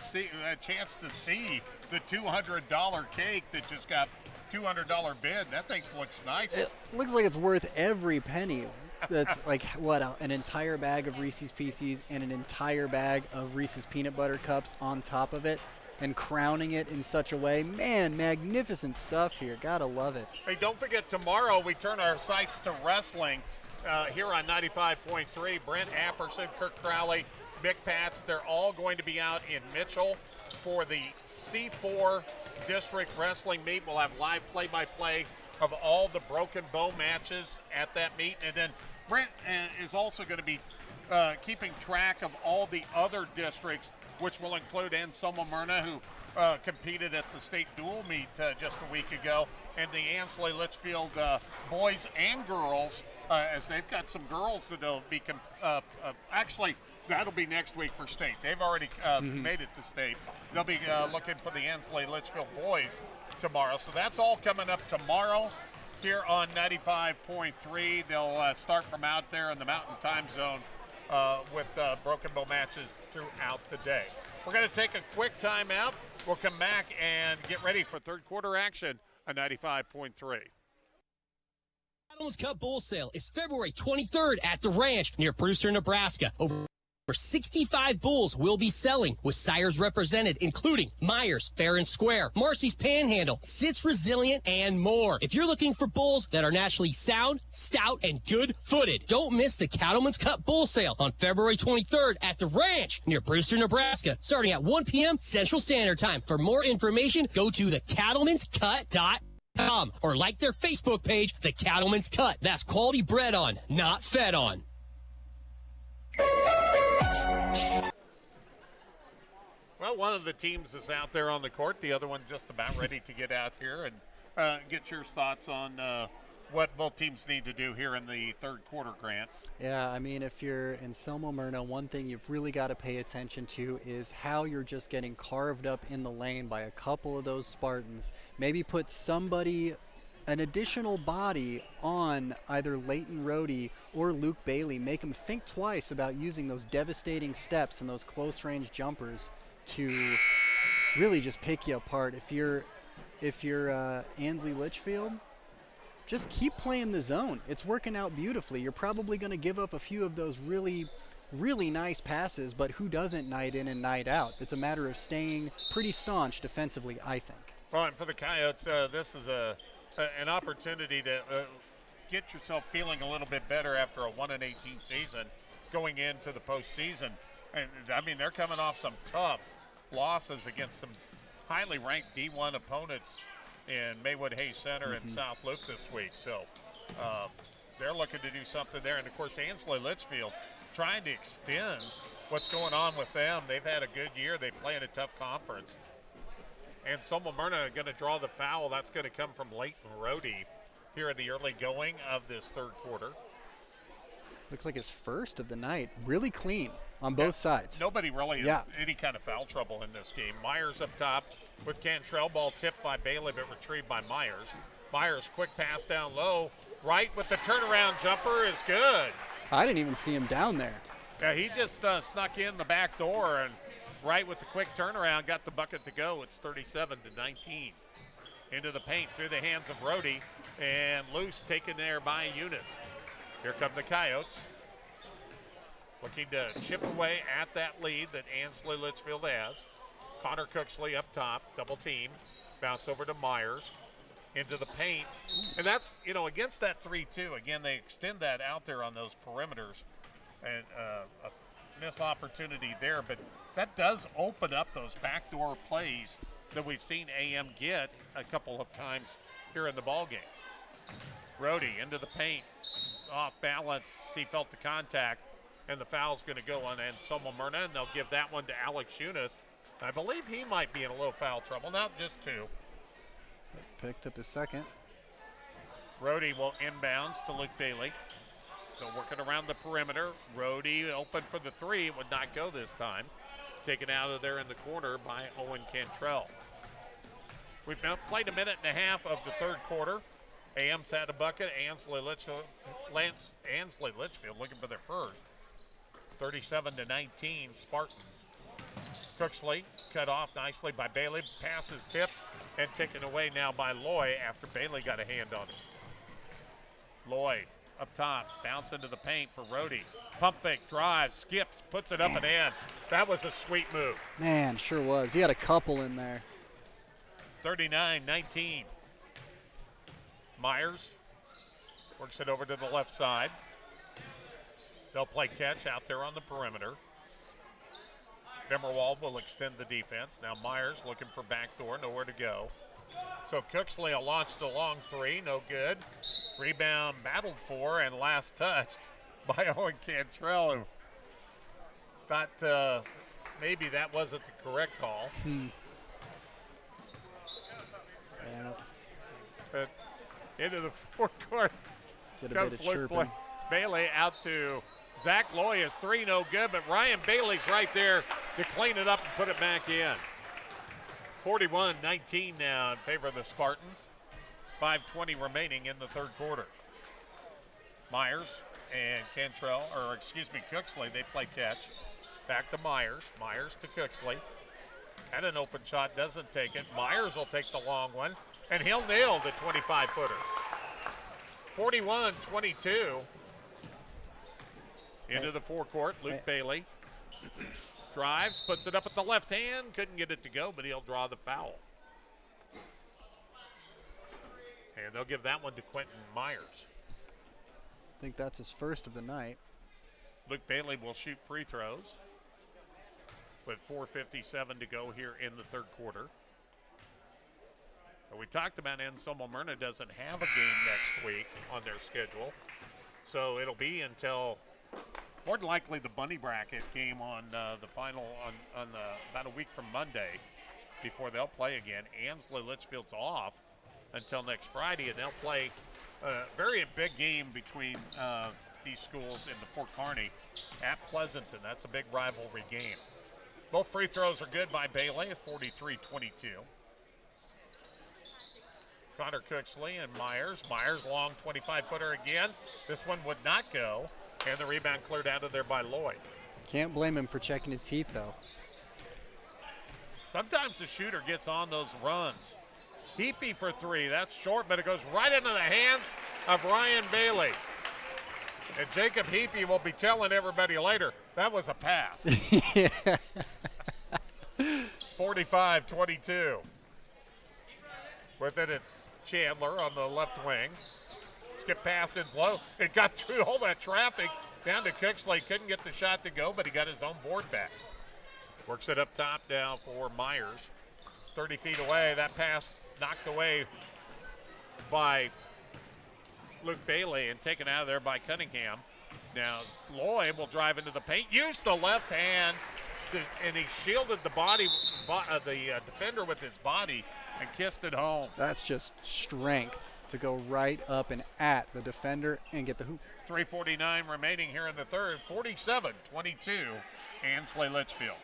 chance to see the $200 cake that just got $200 bid. That thing looks nice. It looks like it's worth every penny. That's like, what, an entire bag of Reese's Pieces and an entire bag of Reese's Peanut Butter Cups on top of it, and crowning it in such a way. Man, magnificent stuff here. Gotta love it. Hey, don't forget, tomorrow we turn our sights to wrestling here on 95.3. Brent Apperson, Kirk Crowley, Mick Pats, they're all going to be out in Mitchell for the C4 District Wrestling meet. We'll have live play-by-play of all the Broken Bow matches at that meet. And then Brent is also going to be keeping track of all the other districts, which will include Anselmo-Merna, who competed at the state dual meet just a week ago, and the Ansley Litchfield boys and girls, as they've got some girls that'll be actually, that'll be next week for state. They've already made it to state. They'll be looking for the Ansley Litchfield boys tomorrow. So that's all coming up tomorrow here on 95.3. They'll start from out there in the Mountain Time Zone with Broken Bow matches throughout the day. We're going to take a quick timeout. We'll come back and get ready for third quarter action on 95.3. Cattleman's Cup Bull Sale is February 23rd at the ranch near Brewster, Nebraska. Over 65 bulls will be selling, with sires represented, including Myers, Fair and Square, Marcy's Panhandle, Sits Resilient, and more. If you're looking for bulls that are naturally sound, stout, and good-footed, don't miss the Cattleman's Cup Bull Sale on February 23rd at the ranch near Brewster, Nebraska, starting at 1 p.m. Central Standard Time. For more information, go to thecattleman'scut.com or like their Facebook page, The Cattleman's Cut. That's quality bred on, not fed on. Well, one of the teams is out there on the court. The other one just about ready to get out here and get your thoughts on what both teams need to do here in the third quarter, Grant. Yeah, I mean, if you're Anselmo-Merna, one thing you've really got to pay attention to is how you're just getting carved up in the lane by a couple of those Spartans. Maybe put somebody, an additional body on either Leighton Rohde or Luke Bailey. Make them think twice about using those devastating steps and those close-range jumpers to really just pick you apart. If you're Ansley Litchfield, just keep playing the zone. It's working out beautifully. You're probably going to give up a few of those really, really nice passes, but who doesn't night in and night out? It's a matter of staying pretty staunch defensively, I think. Well, and for the Coyotes, this is an opportunity to get yourself feeling a little bit better after a 1-18 season going into the postseason. And, I mean, they're coming off some tough losses against some highly ranked D1 opponents in Maywood Hayes Center and South Loop this week. So they're looking to do something there. And, of course, Ansley Litchfield trying to extend what's going on with them. They've had a good year. They play in a tough conference. Anselmo-Merna going to draw the foul. That's going to come from Leighton Rohde here in the early going of this third quarter. Looks like his first of the night. Really clean on both sides. Nobody really in any kind of foul trouble in this game. Myers up top with Cantrell. Ball tipped by Bailey, but retrieved by Myers. Myers, quick pass down low. Right with the turnaround jumper is good. I didn't even see him down there. Yeah, he just snuck in the back door, and right with the quick turnaround got the bucket to go. It's 37-19. Into the paint through the hands of Rohde, and loose taken there by Eunice. Here come the Coyotes. Looking to chip away at that lead that Ansley Litchfield has. Connor Cooksley up top, double team. Bounce over to Myers. Into the paint. And that's, against that 3-2, again, they extend that out there on those perimeters. And a missed opportunity there, but that does open up those backdoor plays that we've seen AM get a couple of times here in the ballgame. Rohde into the paint. Off balance, he felt the contact, and the foul's going to go on Anselmo-Merna, and they'll give that one to Alex Eunice. I believe he might be in a little foul trouble, not just two. Picked up his second. Rohde will inbounds to Luke Bailey. So working around the perimeter. Rohde open for the three. It would not go this time. Taken out of there in the corner by Owen Cantrell. We've now played a minute and a half of the third quarter. AM's had a bucket. Ansley Litchfield looking for their first. 37-19 Spartans. Cooksley cut off nicely by Bailey. Pass is tipped and taken away now by Loy after Bailey got a hand on it. Loy up top, bounce into the paint for Rohde. Pump fake, drives, skips, puts it up and in. That was a sweet move. Man, sure was. He had a couple in there. 39-19. Myers works it over to the left side. They'll play catch out there on the perimeter. Bimmerwald will extend the defense. Now Myers looking for backdoor, nowhere to go. So Cooksley will launch the long three, no good. Rebound battled for and last touched by Owen Cantrell, who thought maybe that wasn't the correct call. Yeah. But into the fourth quarter comes Luke Bailey out to Zach Loy. Is three no good, but Ryan Bailey's right there to clean it up and put it back in. 41-19 now in favor of the Spartans. 5:20 remaining in the third quarter. Myers and Cooksley, they play catch. Back to Myers. Myers to Cooksley. Had an open shot, doesn't take it. Myers will take the long one, and he'll nail the 25-footer. 41-22. Into the forecourt, Luke Bailey. Drives, puts it up at the left hand. Couldn't get it to go, but he'll draw the foul. And they'll give that one to Quentin Myers. I think that's his first of the night. Luke Bailey will shoot free throws with 4:57 to go here in the third quarter. We talked about Anselmo-Merna doesn't have a game next week on their schedule. So it'll be until more than likely the Bunny Bracket game on the final on about a week from Monday before they'll play again. Ansley Litchfield's off until next Friday, and they'll play a very big game between these schools in the Fort Kearney at Pleasanton. That's a big rivalry game. Both free throws are good by Bailey at 43-22. Connor Cooksley and Myers. Myers long 25-footer again. This one would not go, and the rebound cleared out of there by Lloyd. Can't blame him for checking his heat, though. Sometimes the shooter gets on those runs. Heapy for three. That's short, but it goes right into the hands of Ryan Bailey. And Jacob Heapy will be telling everybody later, that was a pass. 45-22. With it, it's Chandler on the left wing. Skip pass in low. It got through all that traffic down to Cooksley. Couldn't get the shot to go, but he got his own board back. Works it up top now for Myers. 30 feet away. That pass knocked away by Luke Bailey and taken out of there by Cunningham. Now Lloyd will drive into the paint, use the left hand, and he shielded the the defender with his body and kissed it home. That's just strength to go right up and at the defender and get the hoop. 3:49 remaining here in the third. 47-22, Ansley Litchfield.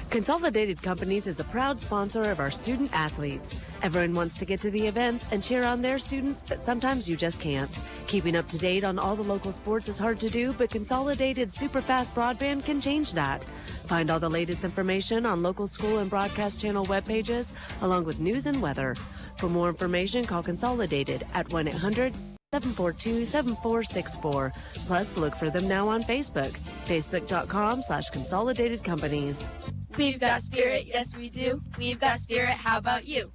Consolidated Companies is a proud sponsor of our student athletes. Everyone wants to get to the events and cheer on their students, but sometimes you just can't. Keeping up to date on all the local sports is hard to do, but Consolidated Superfast Broadband can change that. Find all the latest information on local school and broadcast channel web pages, along with news and weather. For more information, call Consolidated at 1-800-742-7464. Plus, look for them now on Facebook, facebook.com/Consolidated Companies. We've got spirit, yes we do. We've got spirit, how about you?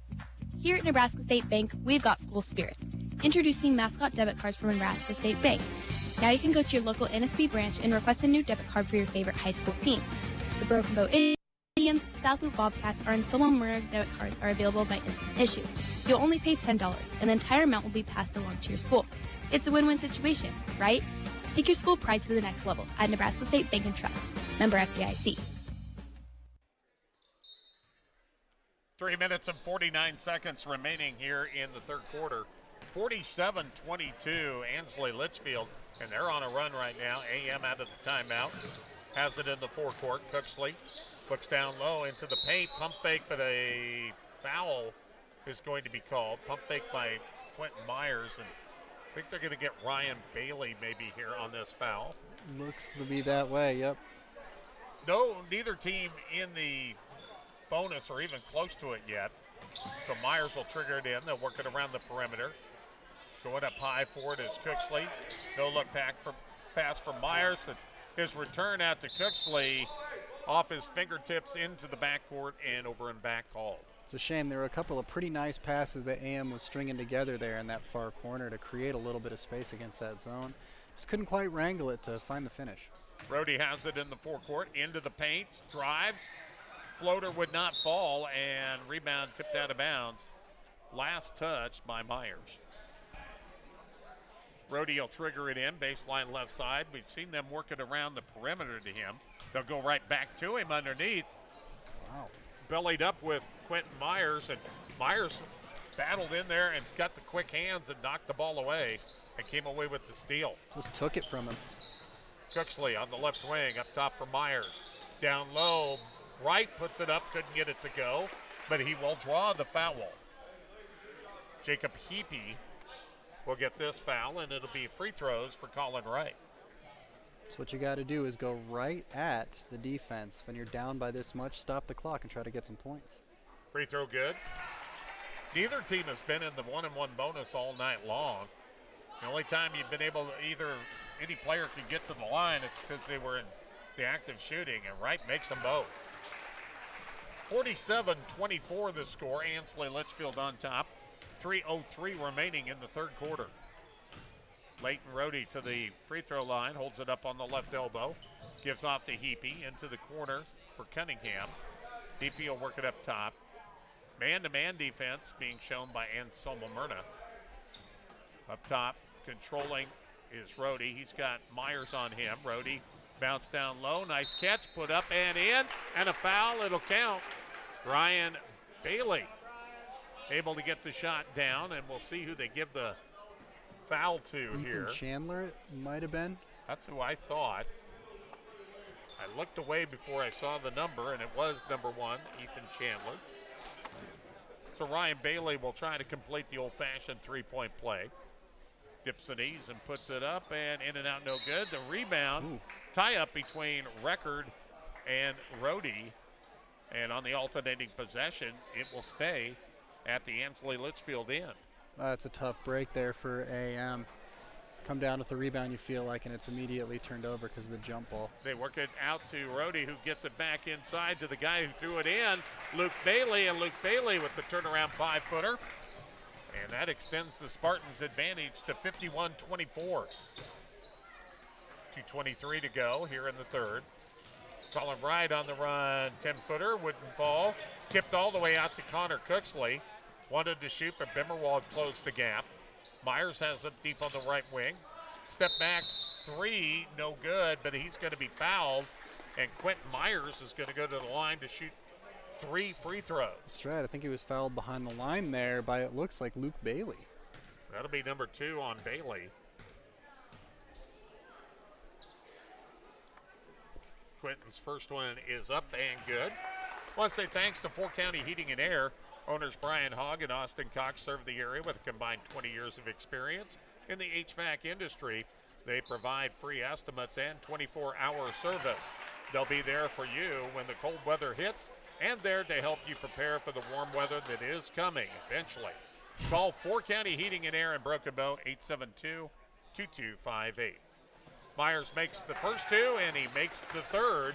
Here at Nebraska State Bank, we've got school spirit. Introducing mascot debit cards from Nebraska State Bank. Now you can go to your local NSB branch and request a new debit card for your favorite high school team. The Broken Bow Indians, South Loop Bobcats, or Anselmo-Merna debit cards are available by instant issue. You'll only pay $10, and the entire amount will be passed along to your school. It's a win-win situation, right? Take your school pride to the next level at Nebraska State Bank and Trust. Member FDIC. 3 minutes and 49 seconds remaining here in the third quarter. 47-22, Ansley Litchfield, and they're on a run right now. AM out of the timeout. Has it in the forecourt. Cooksley looks down low into the paint. Pump fake, but a foul is going to be called. Pump fake by Quentin Myers, and I think they're going to get Ryan Bailey maybe here on this foul. Looks to be that way, yep. No, neither team in the bonus or even close to it yet. So Myers will trigger it in. They'll work it around the perimeter. Going up high for it is Cooksley. No look back for pass from Myers. And his return out to Cooksley off his fingertips into the backcourt and over and back called. It's a shame. There were a couple of pretty nice passes that AM was stringing together there in that far corner to create a little bit of space against that zone. Just couldn't quite wrangle it to find the finish. Brody has it in the forecourt, into the paint, drives. Floater would not fall, and rebound tipped out of bounds. Last touch by Myers. Brody will trigger it in, baseline left side. We've seen them work it around the perimeter to him. They'll go right back to him underneath. Wow. Bellied up with Quentin Myers, and Myers battled in there and got the quick hands and knocked the ball away and came away with the steal. Just took it from him. Cooksley on the left wing, up top for Myers. Down low, Wright puts it up, couldn't get it to go, but he will draw the foul. Jacob Heapy will get this foul, and it'll be free throws for Colin Wright. So what you got to do is go right at the defense. When you're down by this much, stop the clock and try to get some points. Free throw good. Neither team has been in the 1-and-1 bonus all night long. The only time you've been able to any player can get to the line, it's because they were in the active shooting, and Wright makes them both. 47-24 the score. Ansley Litchfield on top. 3:03 remaining in the third quarter. Leighton Rohde to the free throw line, holds it up on the left elbow, gives off to Heapy into the corner for Cunningham. Heapy will work it up top. Man-to-man defense being shown by Anselmo-Merna. Up top, controlling is Rohde. He's got Myers on him. Rohde bounced down low, nice catch, put up and in, and a foul, it'll count. Ryan Bailey able to get the shot down, and we'll see who they give the foul to here. Ethan Chandler, it might have been. That's who I thought. I looked away before I saw the number, and it was number 1, Ethan Chandler. So Ryan Bailey will try to complete the old-fashioned three-point play. Dips and ease and puts it up, and in and out, no good. The rebound, tie-up between Record and Rohde, and on the alternating possession, it will stay at the Ansley Litchfield end. That's a tough break there for AM. Come down with the rebound, you feel like, and it's immediately turned over because of the jump ball. They work it out to Rohde, who gets it back inside to the guy who threw it in, Luke Bailey, and Luke Bailey with the turnaround 5-footer. And that extends the Spartans' advantage to 51-24. 2:23 to go here in the third. Colin Wright on the run, 10-footer, wouldn't fall. Tipped all the way out to Connor Cooksley. Wanted to shoot, but Bimmerwald closed the gap. Myers has it deep on the right wing. Step back three, no good, but he's going to be fouled. And Quentin Myers is going to go to the line to shoot 3 free throws. That's right. I think he was fouled behind the line there by, it looks like, Luke Bailey. That'll be number 2 on Bailey. Quentin's first one is up and good. I want to say thanks to 4 County Heating and Air. Owners Brian Hogg and Austin Cox serve the area with a combined 20 years of experience in the HVAC industry. They provide free estimates and 24-hour service. They'll be there for you when the cold weather hits and there to help you prepare for the warm weather that is coming eventually. Call 4 County Heating and Air in Broken Bow, 872-2258. Myers makes the first 2, and he makes the third.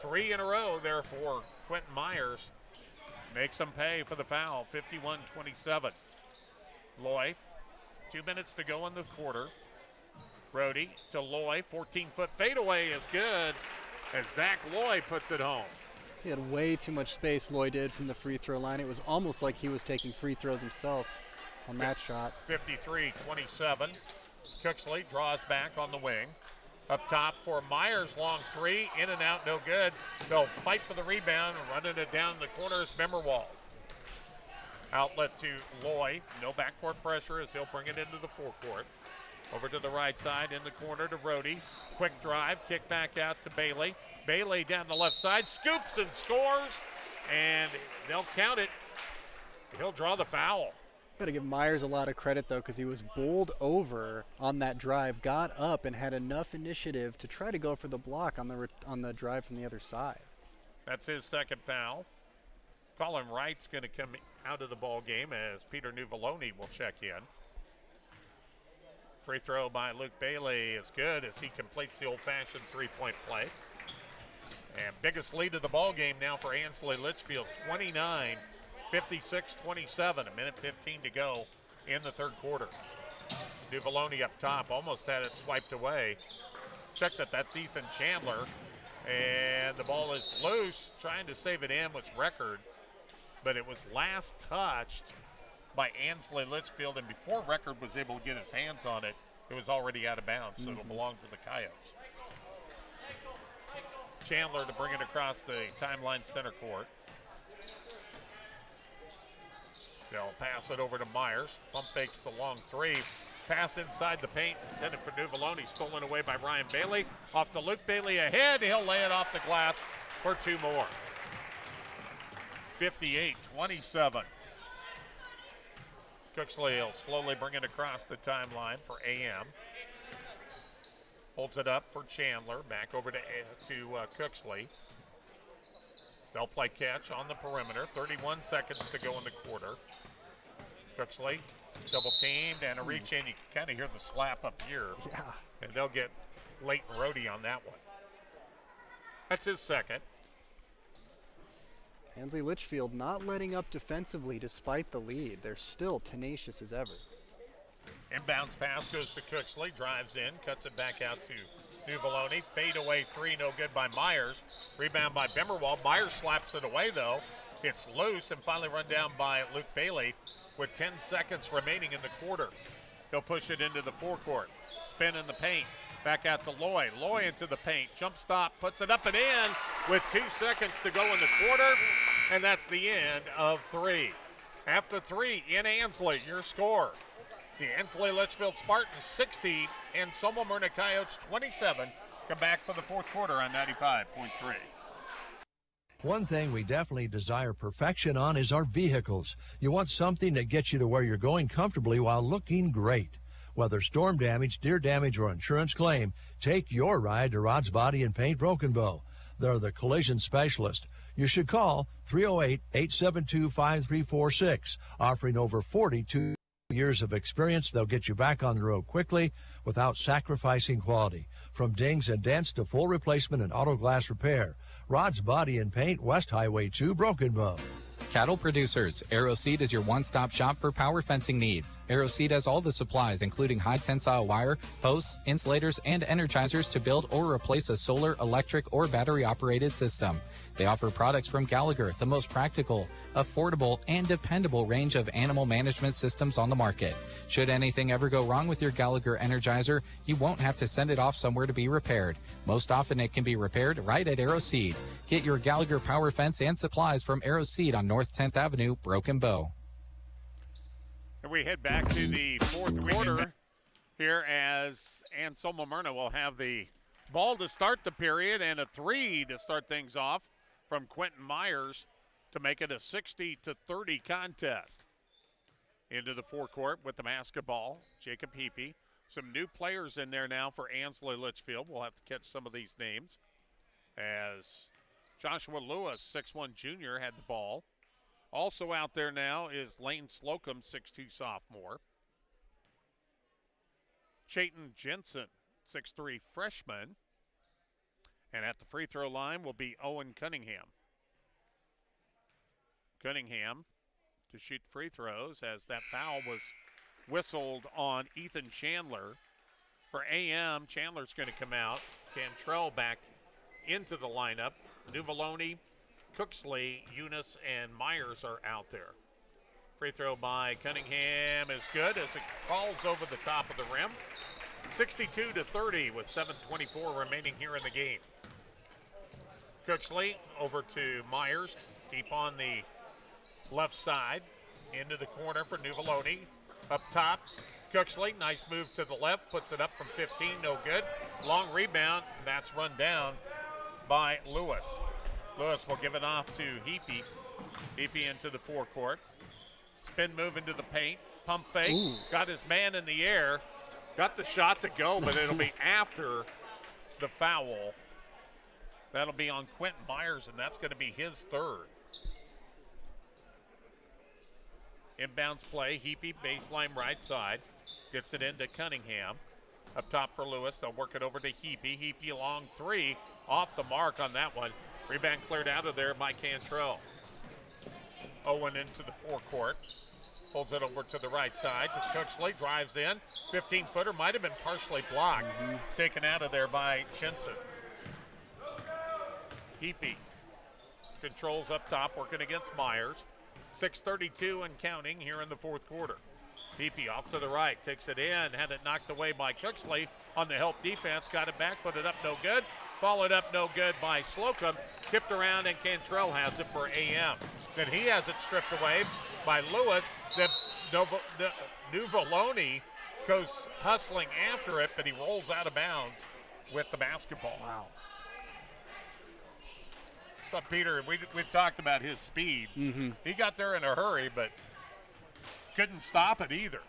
3 in a row there for Quentin Myers. Makes them pay for the foul, 51-27. Loy, 2 minutes to go in the quarter. Brody to Loy, 14-foot fadeaway is good as Zach Loy puts it home. He had way too much space, Loy did, from the free throw line. It was almost like he was taking free throws himself on that shot. 53-27. Cooksley draws back on the wing. Up top for Myers, long 3, in and out, no good. They'll fight for the rebound, running it down the corner is Bimmerwald. Outlet to Loy, no backcourt pressure as he'll bring it into the forecourt. Over to the right side, in the corner to Rhodey. Quick drive, kick back out to Bailey. Bailey down the left side, scoops and scores, and they'll count it. He'll draw the foul. Got to give Myers a lot of credit, though, because he was bowled over on that drive, got up and had enough initiative to try to go for the block on the drive from the other side. That's his second foul. Colin Wright's going to come out of the ball game as Peter Nuvoloni will check in. Free throw by Luke Bailey is good as he completes the old-fashioned three-point play. And biggest lead of the ball game now for Ansley Litchfield, 29. 56-27, a minute 15 to go in the third quarter. Nuvoloni up top, almost had it swiped away. Check that, that's Ethan Chandler. And the ball is loose, trying to save it in was Record. But it was last touched by Ansley Litchfield, and before Record was able to get his hands on it, it was already out of bounds, so it'll belong to the Coyotes. Chandler to bring it across the timeline center court. They'll pass it over to Myers. Pump fakes the long 3. Pass inside the paint, intended for Nuvoloni, stolen away by Ryan Bailey. Off to Luke Bailey ahead. He'll lay it off the glass for 2 more. 58-27. Cooksley will slowly bring it across the timeline for AM. Holds it up for Chandler. Back over to Cooksley. They'll play catch on the perimeter. 31 seconds to go in the quarter. Cooksley double teamed and a reach in. You can kind of hear the slap up here. Yeah. And they'll get Leighton Rhodey on that one. That's his second. Ansley Litchfield not letting up defensively despite the lead. They're still tenacious as ever. Inbounds pass goes to Cooksley, drives in, cuts it back out to Nuvoloni. Fade away 3, no good by Myers. Rebound by Bimmerwald. Myers slaps it away though. It's loose and finally run down by Luke Bailey with 10 seconds remaining in the quarter. He'll push it into the forecourt. Spin in the paint. Back out to Loy. Loy into the paint. Jump stop, puts it up and in with 2 seconds to go in the quarter. And that's the end of 3. After 3 in Ansley, your score. The Ansley Litchfield Spartans 60 and Anselmo-Merna Coyotes 27. Come back for the fourth quarter on 95.3. One thing we definitely desire perfection on is our vehicles. You want something that gets you to where you're going comfortably while looking great. Whether storm damage, deer damage, or insurance claim, take your ride to Rod's Body and Paint Broken Bow. They're the collision specialist. You should call 308-872-5346, offering over 42 years of experience. They'll get you back on the road quickly without sacrificing quality. From dings and dents to full replacement and auto glass repair. Rod's Body and Paint, West Highway 2, Broken Bow. Cattle producers, Arrow Seed is your one-stop shop for power fencing needs. Arrow Seed has all the supplies, including high tensile wire, posts, insulators, and energizers to build or replace a solar, electric, or battery-operated system. They offer products from Gallagher, the most practical, affordable, and dependable range of animal management systems on the market. Should anything ever go wrong with your Gallagher Energizer, you won't have to send it off somewhere to be repaired. Most often it can be repaired right at Arrow Seed. Get your Gallagher power fence and supplies from Arrow Seed on North 10th Avenue, Broken Bow. And we head back to the fourth quarter here as Anselmo-Merna will have the ball to start the period and a three to start things off from Quentin Myers to make it a 60-30 contest. Into the forecourt with the basketball, Jacob Heapy. Some new players in there now for Ansley Litchfield. We'll have to catch some of these names as Joshua Lewis, 6'1 junior, had the ball. Also out there now is Lane Slocum, 6'2 sophomore. Chayton Jensen, 6'3 freshman. And at the free throw line will be Owen Cunningham. Cunningham to shoot free throws as that foul was whistled on Ethan Chandler. For AM, Chandler's going to come out. Cantrell back into the lineup. Nuvoloni, Cooksley, Eunice, and Myers are out there. Free throw by Cunningham is good as it falls over the top of the rim. 62-30 with 7:24 remaining here in the game. Cooksley over to Myers, deep on the left side, into the corner for Nuvoloni. Up top, Cooksley, nice move to the left, puts it up from 15, no good. Long rebound, that's run down by Lewis. Lewis will give it off to Heapy. Heapy into the forecourt. Spin move into the paint, pump fake, got his man in the air, got the shot to go, but it'll be after the foul. That'll be on Quentin Myers, and that's going to be his third. Inbounds play, Heapy, baseline right side. Gets it into Cunningham. Up top for Lewis, they'll work it over to Heapy. Heapy long three, off the mark on that one. Rebound cleared out of there by Cantrell. Owen into the forecourt. Holds it over to the right side to Cooksley, drives in. 15-footer might have been partially blocked. Taken out of there by Shinson. Heapy controls up top, working against Myers. 6:32 and counting here in the fourth quarter. Heapy off to the right, takes it in, had it knocked away by Cooksley on the help defense, got it back, put it up, no good. Followed up, no good by Slocum, tipped around, and Cantrell has it for AM. Then he has it stripped away by Lewis. Then Nuvoloni goes hustling after it, but he rolls out of bounds with the basketball. Wow. So, Peter, we've talked about his speed. He got there in a hurry, but couldn't stop it either.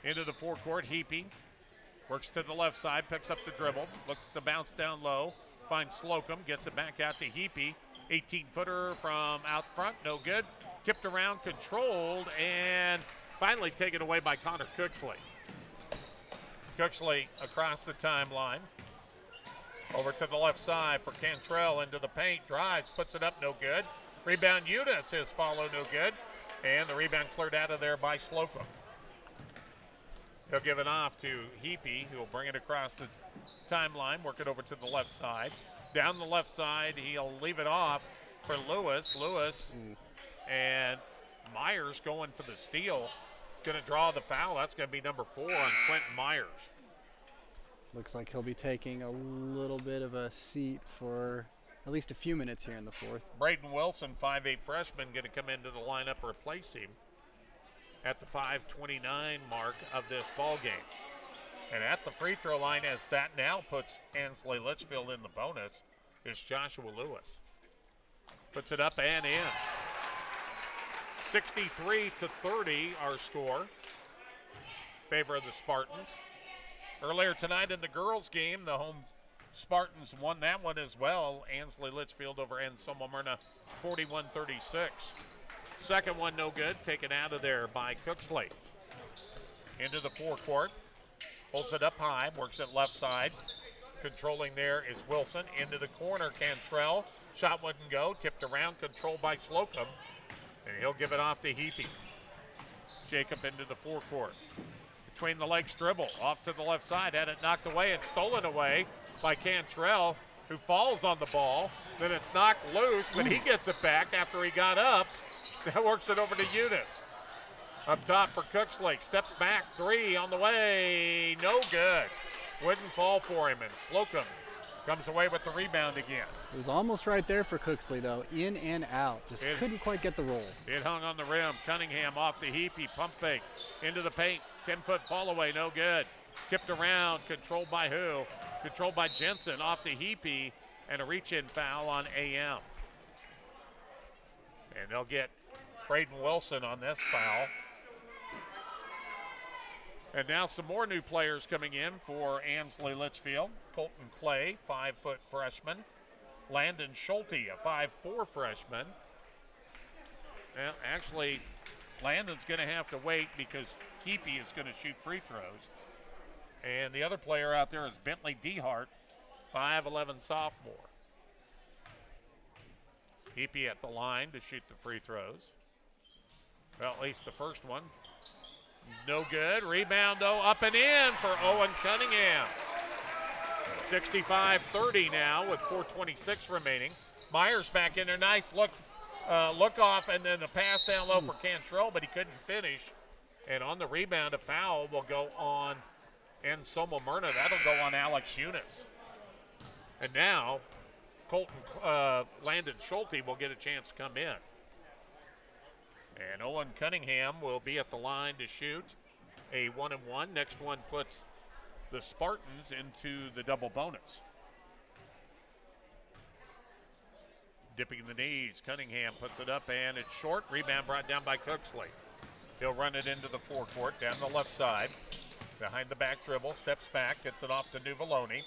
Into the forecourt, Heapy works to the left side, picks up the dribble, looks to bounce down low, finds Slocum, gets it back out to Heapy. 18-footer from out front, no good. Tipped around, controlled, and finally taken away by Connor Cooksley. Cooksley across the timeline. Over to the left side for Cantrell into the paint, drives, puts it up, no good. Rebound Eunice, his follow, no good. And the rebound cleared out of there by Slocum. He'll give it off to Heapy, who will bring it across the timeline, work it over to the left side. Down the left side, he'll leave it off for Lewis. And Myers going for the steal. Going to draw the foul. That's going to be number 4 on Quentin Myers. Looks like he'll be taking a little bit of a seat for at least a few minutes here in the fourth. Braden Wilson, 5'8 freshman, going to come into the lineup, replace him at the 5:29 mark of this ball game. And at the free throw line, as that now puts Ansley Litchfield in the bonus, is Joshua Lewis. Puts it up and in. 63-30 our score. Favor of the Spartans. Earlier tonight in the girls' game, the home Spartans won that one as well. Ansley Litchfield over Anselmo-Merna, 41-36. Second one no good, taken out of there by Cooksley. Into the forecourt, holds it up high, works it left side. Controlling there is Wilson. Into the corner, Cantrell. Shot wouldn't go, tipped around, controlled by Slocum. And he'll give it off to Heapy. Jacob into the forecourt. Between the legs dribble, off to the left side, had it knocked away and stolen away by Cantrell, who falls on the ball. Then it's knocked loose, but he gets it back after he got up. That works it over to Eunice. Up top for Cookslake, steps back, three on the way, no good. Wouldn't fall for him, and Slocum comes away with the rebound again. It was almost right there for Cooksley, though. In and out. Just couldn't quite get the roll. It hung on the rim. Cunningham off the Heapy. Pump fake into the paint. 10-foot fall away. No good. Tipped around. Controlled by who? Controlled by Jensen off the Heapy. And a reach-in foul on AM. And they'll get Braden Wilson on this foul. And now some more new players coming in for Ansley Litchfield. Colton Clay, 5-foot freshman. Landon Schulte, a 5'4" freshman. Well, actually, Landon's going to have to wait because Heapy is going to shoot free throws. And the other player out there is Bentley Dehart, 5'11" sophomore. Heapy at the line to shoot the free throws. Well, at least the first one. No good. Rebound, though, up and in for Owen Cunningham. 65-30 now with 4:26 remaining. Myers back in there. Nice look off, and then the pass down low for Cantrell, but he couldn't finish. And on the rebound, a foul will go on Anselmo-Merna. That'll go on Alex Eunice. And now Landon Schulte will get a chance to come in. And Owen Cunningham will be at the line to shoot a 1-and-1. Next one puts the Spartans into the double bonus. Dipping the knees, Cunningham puts it up and it's short. Rebound brought down by Cooksley. He'll run it into the forecourt down the left side. Behind the back dribble, steps back, gets it off to Nuvoloni.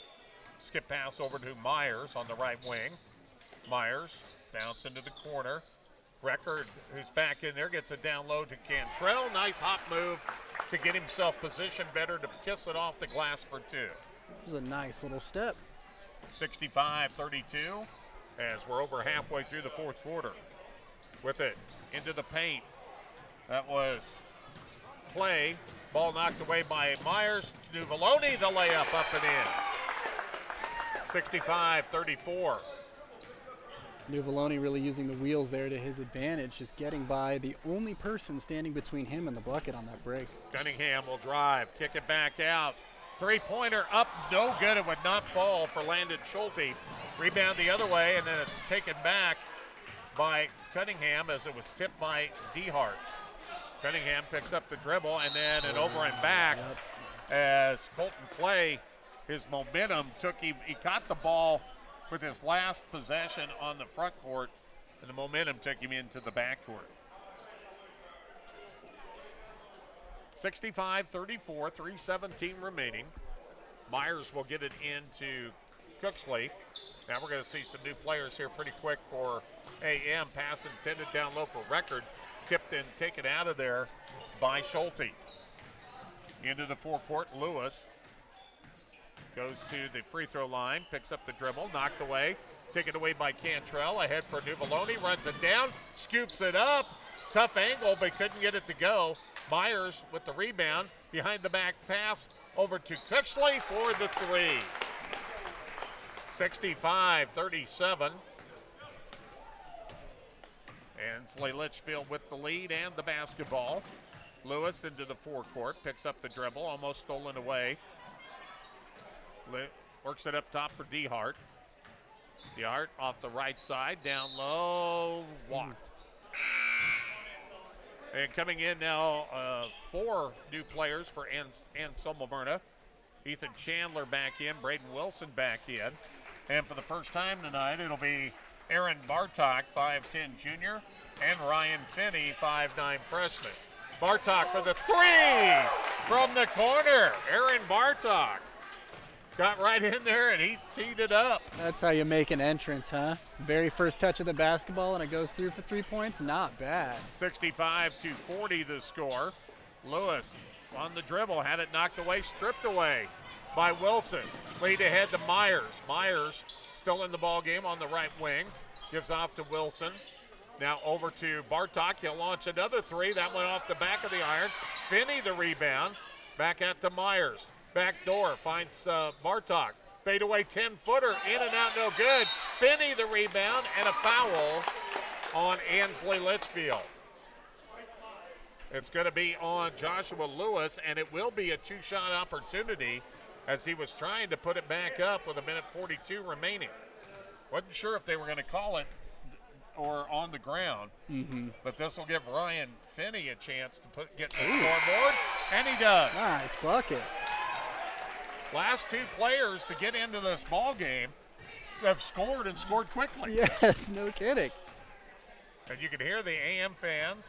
Skip pass over to Myers on the right wing. Myers bounce into the corner. Record, who's back in there, gets it down low to Cantrell. Nice hop move to get himself positioned better to kiss it off the glass for two. This is a nice little step. 65-32 as we're over halfway through the fourth quarter. With it into the paint. That was Clay. Ball knocked away by Myers. Nuvoloni, the layup up and in. 65-34. Nuvoloni really using the wheels there to his advantage, just getting by the only person standing between him and the bucket on that break. Cunningham will drive, kick it back out. Three-pointer up, no good. It would not fall for Landon Schulte. Rebound the other way, and then it's taken back by Cunningham as it was tipped by Dehart. Cunningham picks up the dribble, and then an over and back as Colton Clay, his momentum took him. He caught the ball with his last possession on the front court, and the momentum took him into the back court. 65-34, 3:17 remaining. Myers will get it into Cooksley. Now we're going to see some new players here pretty quick for AM. Pass intended down low for Record. Tipped and taken out of there by Schulte. Into the forecourt, Lewis goes to the free throw line, picks up the dribble, knocked away, taken away by Cantrell, ahead for Nuvoloni, runs it down, scoops it up, tough angle, but couldn't get it to go. Myers with the rebound, behind the back pass, over to Cooksley for the three. 65-37. Ansley Litchfield with the lead and the basketball. Lewis into the forecourt, picks up the dribble, almost stolen away. Works it up top for Dehart. Dehart off the right side, down low, walked. And coming in now, 4 new players for Anselmo-Merna. Ethan Chandler back in, Braden Wilson back in. And for the first time tonight, it'll be Aaron Bartok, 5'10" junior, and Ryan Finney, 5'9" freshman. Bartok for the three from the corner. Aaron Bartok got right in there and he teed it up. That's how you make an entrance, huh? Very first touch of the basketball and it goes through for 3 points. Not bad. 65-40 the score. Lewis on the dribble, had it knocked away, stripped away by Wilson. Lead ahead to Myers. Myers still in the ball game on the right wing. Gives off to Wilson. Now over to Bartok. He'll launch another three. That went off the back of the iron. Finney the rebound. Back out to Myers. Back door finds Bartok. Fadeaway 10-footer. In and out, no good. Finney the rebound and a foul on Ansley Litchfield. It's going to be on Joshua Lewis, and it will be a two-shot opportunity as he was trying to put it back up with 1:42 remaining. Wasn't sure if they were going to call it or on the ground, but this will give Ryan Finney a chance to get the scoreboard, and he does. Nice bucket. Last two players to get into this ball game have scored and scored quickly. Yes, no kidding. And you can hear the AM fans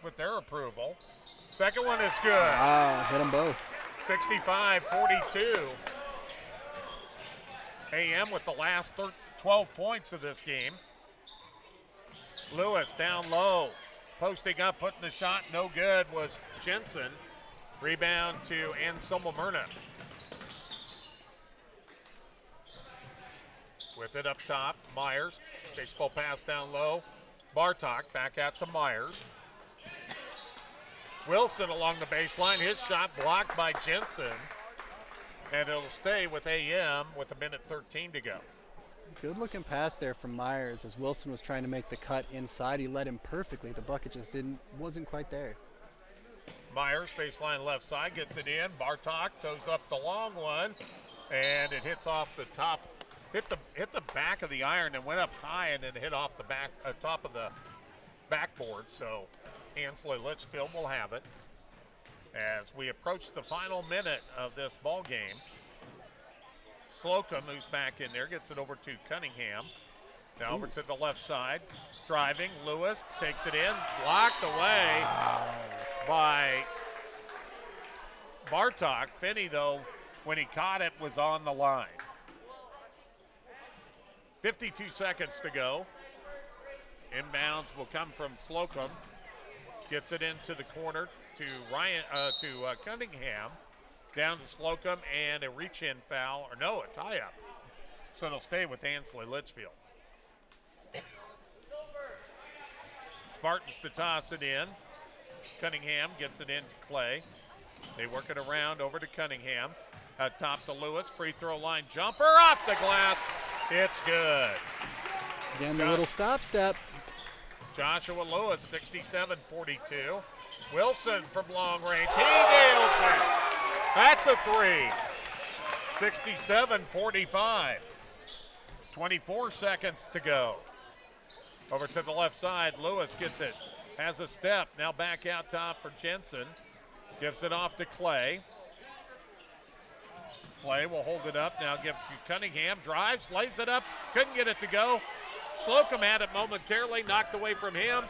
with their approval. Second one is good. Wow, hit them both. 65-42. AM with the last 12 points of this game. Lewis down low, posting up, putting the shot, no good, was Jensen. Rebound to Anselmo-Merna. With it up top, Myers. Baseball pass down low. Bartok back out to Myers. Wilson along the baseline. His shot blocked by Jensen. And it'll stay with AM with 1:13 to go. Good looking pass there from Myers as Wilson was trying to make the cut inside. He led him perfectly. The bucket just wasn't quite there. Myers, baseline left side, gets it in. Bartok toes up the long one, and it hits off the top. Hit the back of the iron and went up high and then hit off the top of the backboard. So Ansley Litchfield will have it as we approach the final minute of this ball game. Slocum, who's back in there, gets it over to Cunningham. Now over to the left side, driving. Lewis takes it in, blocked away by Bartok. Finney, though, when he caught it, was on the line. 52 seconds to go. Inbounds will come from Slocum. Gets it into the corner to Cunningham. Down to Slocum and a reach-in foul, or no, a tie-up. So it'll stay with Ansley Litchfield. Spartans to toss it in. Cunningham gets it into Clay. They work it around over to Cunningham. Top to Lewis, free throw line jumper off the glass. It's good. Again, the little step. Joshua Lewis, 67-42. Wilson from long range. He nails it. That's a three. 67-45. 24 seconds to go. Over to the left side. Lewis gets it. Has a step. Now back out top for Jensen. Gives it off to Clay. Clay will hold it up. Now give to Cunningham. Drives, lays it up. Couldn't get it to go. Slocum had it momentarily. Knocked away from him.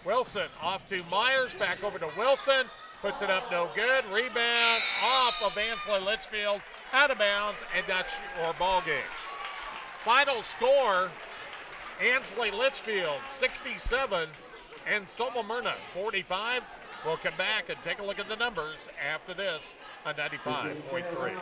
Wilson off to Myers. Back over to Wilson. Puts it up, no good. Rebound off of Ansley Litchfield. Out of bounds, and that's your ball game. Final score, Ansley Litchfield 67 and Anselmo-Merna 45. We'll come back and take a look at the numbers after this on 95.3.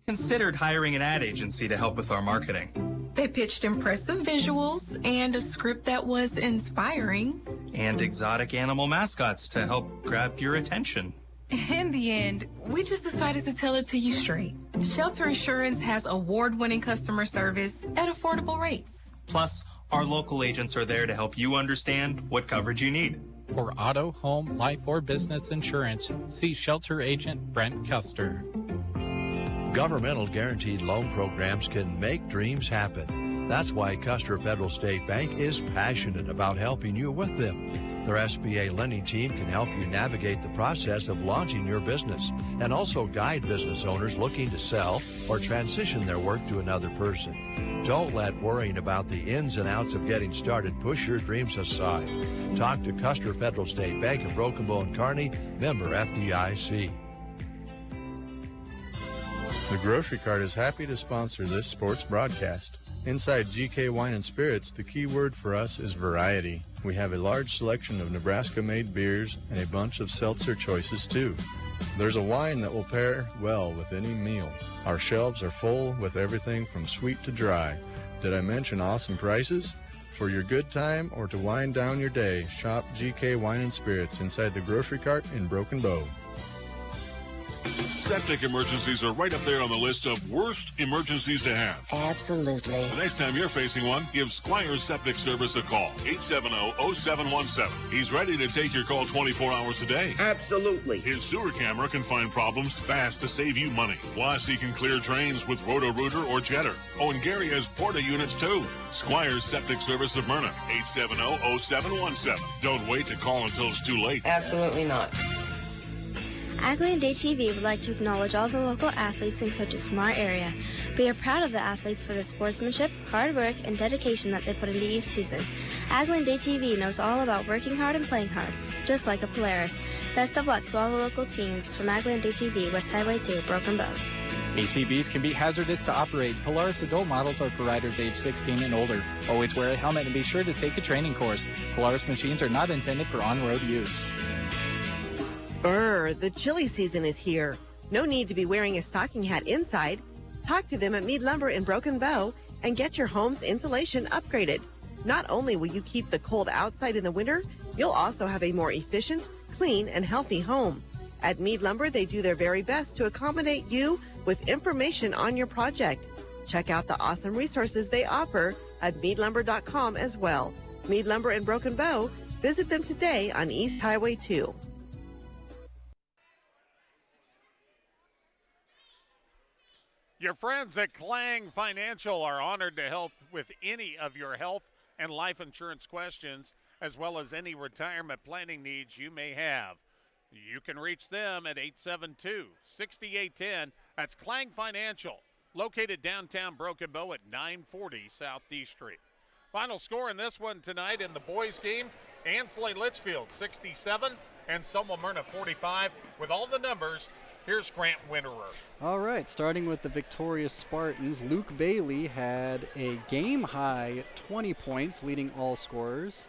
Considered hiring an ad agency to help with our marketing. They pitched impressive visuals and a script that was inspiring. And exotic animal mascots to help grab your attention. In the end, we just decided to tell it to you straight. Shelter Insurance has award-winning customer service at affordable rates. Plus, our local agents are there to help you understand what coverage you need. For auto, home, life, or business insurance, see Shelter Agent Brent Custer. Governmental guaranteed loan programs can make dreams happen. That's why Custer Federal State Bank is passionate about helping you with them. Their SBA lending team can help you navigate the process of launching your business and also guide business owners looking to sell or transition their work to another person. Don't let worrying about the ins and outs of getting started push your dreams aside. Talk to Custer Federal State Bank of Broken Bow and Kearney, member FDIC. The Grocery Cart is happy to sponsor this sports broadcast. Inside GK Wine and Spirits, the key word for us is variety. We have a large selection of Nebraska-made beers and a bunch of seltzer choices too. There's a wine that will pair well with any meal. Our shelves are full with everything from sweet to dry. Did I mention awesome prices? For your good time or to wind down your day, shop GK Wine and Spirits inside the grocery cart in Broken Bow. Septic emergencies are right up there on the list of worst emergencies to have. Absolutely. The next time you're facing one, give Squire's Septic Service a call. 870-0717. He's ready to take your call 24 hours a day. Absolutely. His sewer camera can find problems fast to save you money. Plus, he can clear drains with Roto-Rooter or Jetter. Oh, and Gary has Porta units, too. Squire's Septic Service of Myrna. 870-0717. Don't wait to call until it's too late. Absolutely not. Agland ATV would like to acknowledge all the local athletes and coaches from our area. We are proud of the athletes for the sportsmanship, hard work, and dedication that they put into each season. Agland ATV knows all about working hard and playing hard, just like a Polaris. Best of luck to all the local teams from Agland ATV, West Highway 2, Broken Bow. ATVs can be hazardous to operate. Polaris adult models are for riders age 16 and older. Always wear a helmet and be sure to take a training course. Polaris machines are not intended for on-road use. The chilly season is here. No need to be wearing a stocking hat inside. Talk to them at Mead Lumber in Broken Bow and get your home's insulation upgraded. Not only will you keep the cold outside in the winter, you'll also have a more efficient, clean, and healthy home. At Mead Lumber, they do their very best to accommodate you with information on your project. Check out the awesome resources they offer at meadlumber.com as well. Mead Lumber in Broken Bow. Visit them today on East Highway 2. Your friends at Clang Financial are honored to help with any of your health and life insurance questions, as well as any retirement planning needs you may have. You can reach them at 872-6810. That's Clang Financial, located downtown Broken Bow at 940 Southeast Street. Final score in this one tonight in the boys' game, Ansley Litchfield 67, Anselmo-Merna 45. With all the numbers, here's Grant Winterer. All right, starting with the victorious Spartans, Luke Bailey had a game-high 20 points, leading all scorers.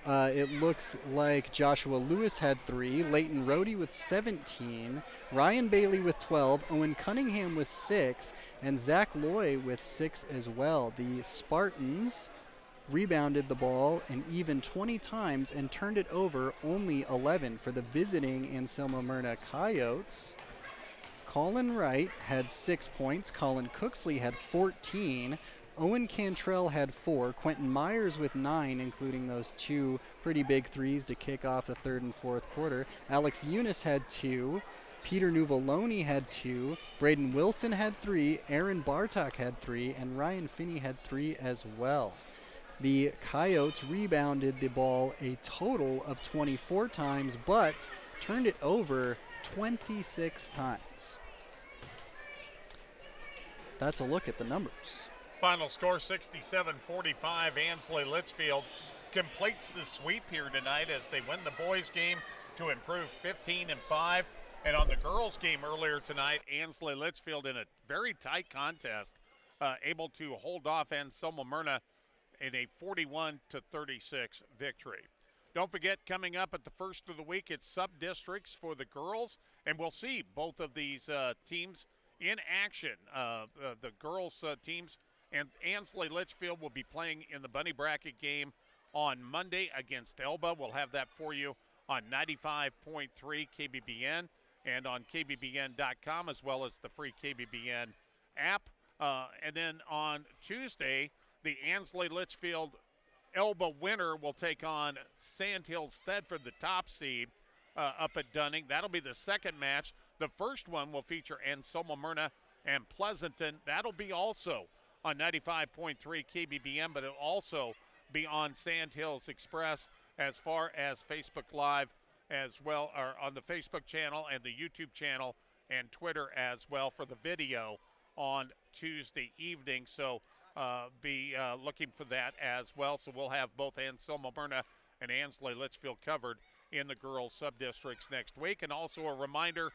It looks like Joshua Lewis had 3, Leighton Rohde with 17, Ryan Bailey with 12, Owen Cunningham with 6, and Zach Loy with 6 as well. The Spartans rebounded the ball an even 20 times and turned it over only 11 for the visiting Anselmo-Merna Coyotes. Colin Wright had 6 points, Colin Cooksley had 14, Owen Cantrell had 4, Quentin Myers with 9, including those 2 pretty big threes to kick off the third and fourth quarter. Alex Eunice had 2, Peter Nuvoloni had 2, Braden Wilson had 3, Aaron Bartok had 3, and Ryan Finney had 3 as well. The Coyotes rebounded the ball a total of 24 times, but turned it over 26 times. That's a look at the numbers. Final score 67-45. Ansley Litchfield completes the sweep here tonight as they win the boys' game to improve 15-5. And on the girls' game earlier tonight, Ansley Litchfield in a very tight contest, able to hold off Anselmo-Merna in a 41-36 victory. Don't forget, coming up at the first of the week, it's sub-districts for the girls, and we'll see both of these teams in action. The girls' teams and Ansley Litchfield will be playing in the Bunny Bracket game on Monday against Elba. We'll have that for you on 95.3 KBBN and on KBBN.com, as well as the free KBBN app. And then on Tuesday, the Ansley Litchfield Elba winner will take on Sandhill Stedford, the top seed, up at Dunning. That'll be the second match. The first one will feature Anselmo-Merna and Pleasanton. That'll be also on 95.3 KBBM, but it'll also be on Sandhills Express as far as Facebook Live as well, or on the Facebook channel and the YouTube channel and Twitter as well for the video on Tuesday evening. So be looking for that as well. So we'll have both Anselmo-Merna and Ansley Litchfield covered in the girls' sub-districts next week. And also a reminder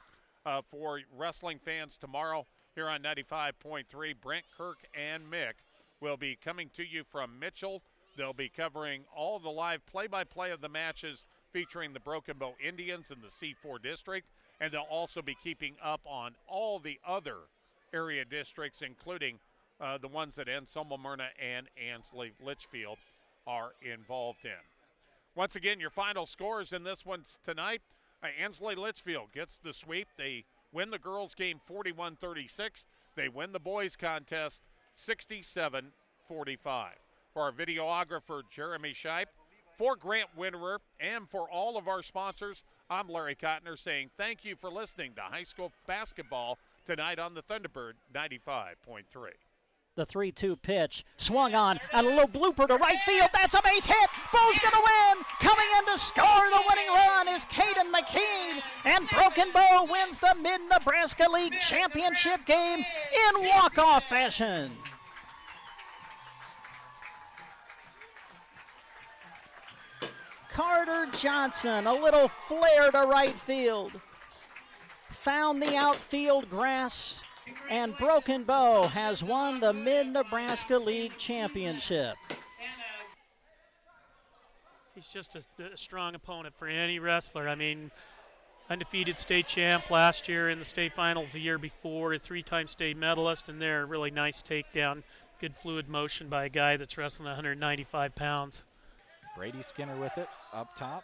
for wrestling fans, tomorrow here on 95.3, Brent, Kirk, and Mick will be coming to you from Mitchell. They'll be covering all the live play-by-play of the matches featuring the Broken Bow Indians in the C4 district, and they'll also be keeping up on all the other area districts, including the ones that Anselmo-Merna and Ansley Litchfield are involved in. Once again, your final scores in this one tonight. Ansley Litchfield gets the sweep. They win the girls' game 41-36. They win the boys' contest 67-45. For our videographer, Jeremy Scheib, for Grant Winterer, and for all of our sponsors, I'm Larry Cotner saying thank you for listening to high school basketball tonight on the Thunderbird 95.3. The 3-2 pitch, swung on, and a little blooper to right field. That's a base hit. Bo's going to win. Coming in to score the winning run is Caden McKean, and Broken Bow wins the Mid-Nebraska League Championship game in walk-off fashion. Carter Johnson, a little flare to right field. Found the outfield grass, and Broken Bow has won the Mid-Nebraska League Championship. He's just a strong opponent for any wrestler. I mean, undefeated state champ last year in the state finals the year before, a three-time state medalist, and there, a really nice takedown. Good fluid motion by a guy that's wrestling 195 pounds. Brady Skinner with it, up top.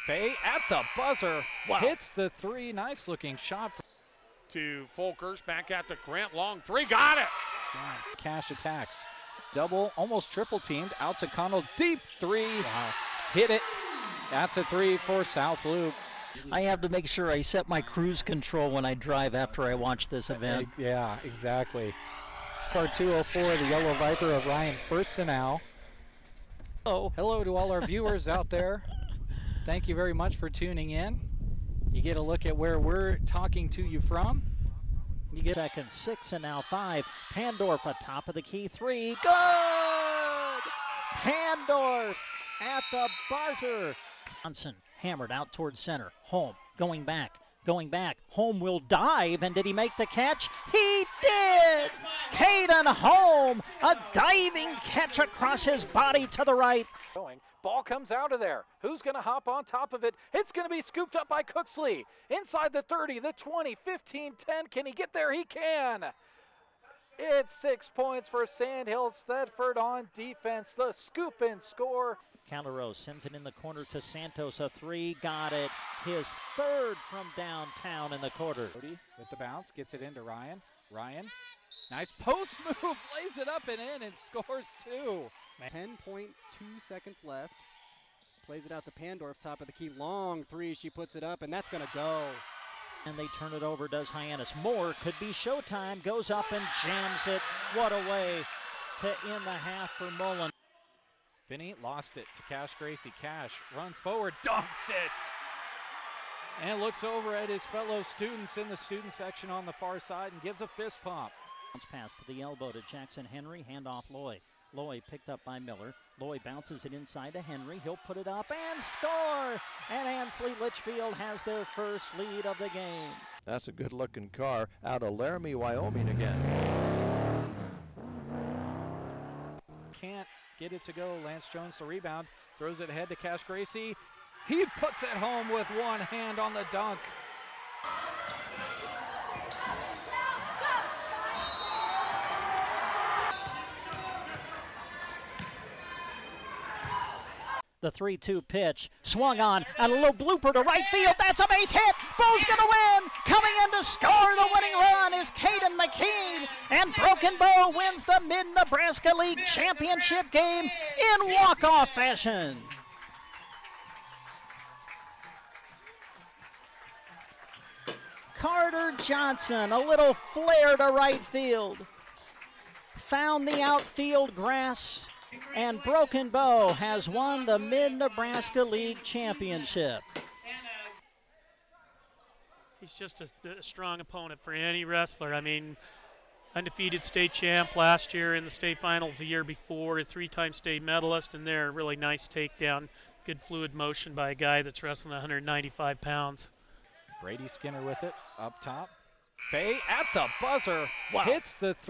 Fay at the buzzer, hits the three. Nice looking shot. To Folkers, back at the Grant, long three, got it! Nice. Cash attacks. Double, almost triple teamed, out to Connell, deep three. Wow. Hit it. That's a three for South Loop. I have to make sure I set my cruise control when I drive after I watch this event. Yeah, exactly. Car 204, the Yellow Viper of Ryan Firstenau. Hello to all our viewers out there. Thank you very much for tuning in. You get a look at where we're talking to you from. You get second, 6, and now 5. Pandorf atop of the key 3. Good! Pandorf at the buzzer. Johnson hammered out towards center. Home, going back. Home will dive, and did he make the catch? He did! Caden Home, a diving catch across his body to the right. Ball comes out of there. Who's going to hop on top of it? It's going to be scooped up by Cooksley. Inside the 30, the 20, 15, 10. Can he get there? He can. It's 6 points for Sandhill Thedford on defense. The scoop and score. Calderos sends it in the corner to Santos, a 3, got it. His third from downtown in the quarter. With the bounce, gets it into Ryan. Nice post move, lays it up and in, and scores 2. 10.2 seconds left. Plays it out to Pandorf, top of the key. Long 3, she puts it up, and that's going to go. And they turn it over, does Hyannis. More could be showtime, goes up and jams it. What a way to end the half for Mullen. Finney lost it to Cash Gracie. Cash runs forward, dunks it, and looks over at his fellow students in the student section on the far side and gives a fist pump. Pass to the elbow to Jackson Henry, handoff Loy. Loy picked up by Miller. Loy bounces it inside to Henry. He'll put it up and score! And Ansley Litchfield has their first lead of the game. That's a good-looking car out of Laramie, Wyoming again. Can't get it to go. Lance Jones the rebound. Throws it ahead to Cash Gracie. He puts it home with one hand on the dunk. The 3-2 pitch, swung on, and a little blooper to right field. That's a base hit. Bo's going to win. Coming in to score the winning run is Caden McKean, and Broken Bow wins the Mid-Nebraska League Championship game in walk-off fashion. Carter Johnson, a little flare to right field. Found the outfield grass, and Broken Bow has won the Mid-Nebraska League Championship. He's just a strong opponent for any wrestler. I mean, undefeated state champ last year in the state finals the year before, a three-time state medalist, and there, a really nice takedown. Good fluid motion by a guy that's wrestling 195 pounds. Brady Skinner with it, up top. Fay at the buzzer, hits the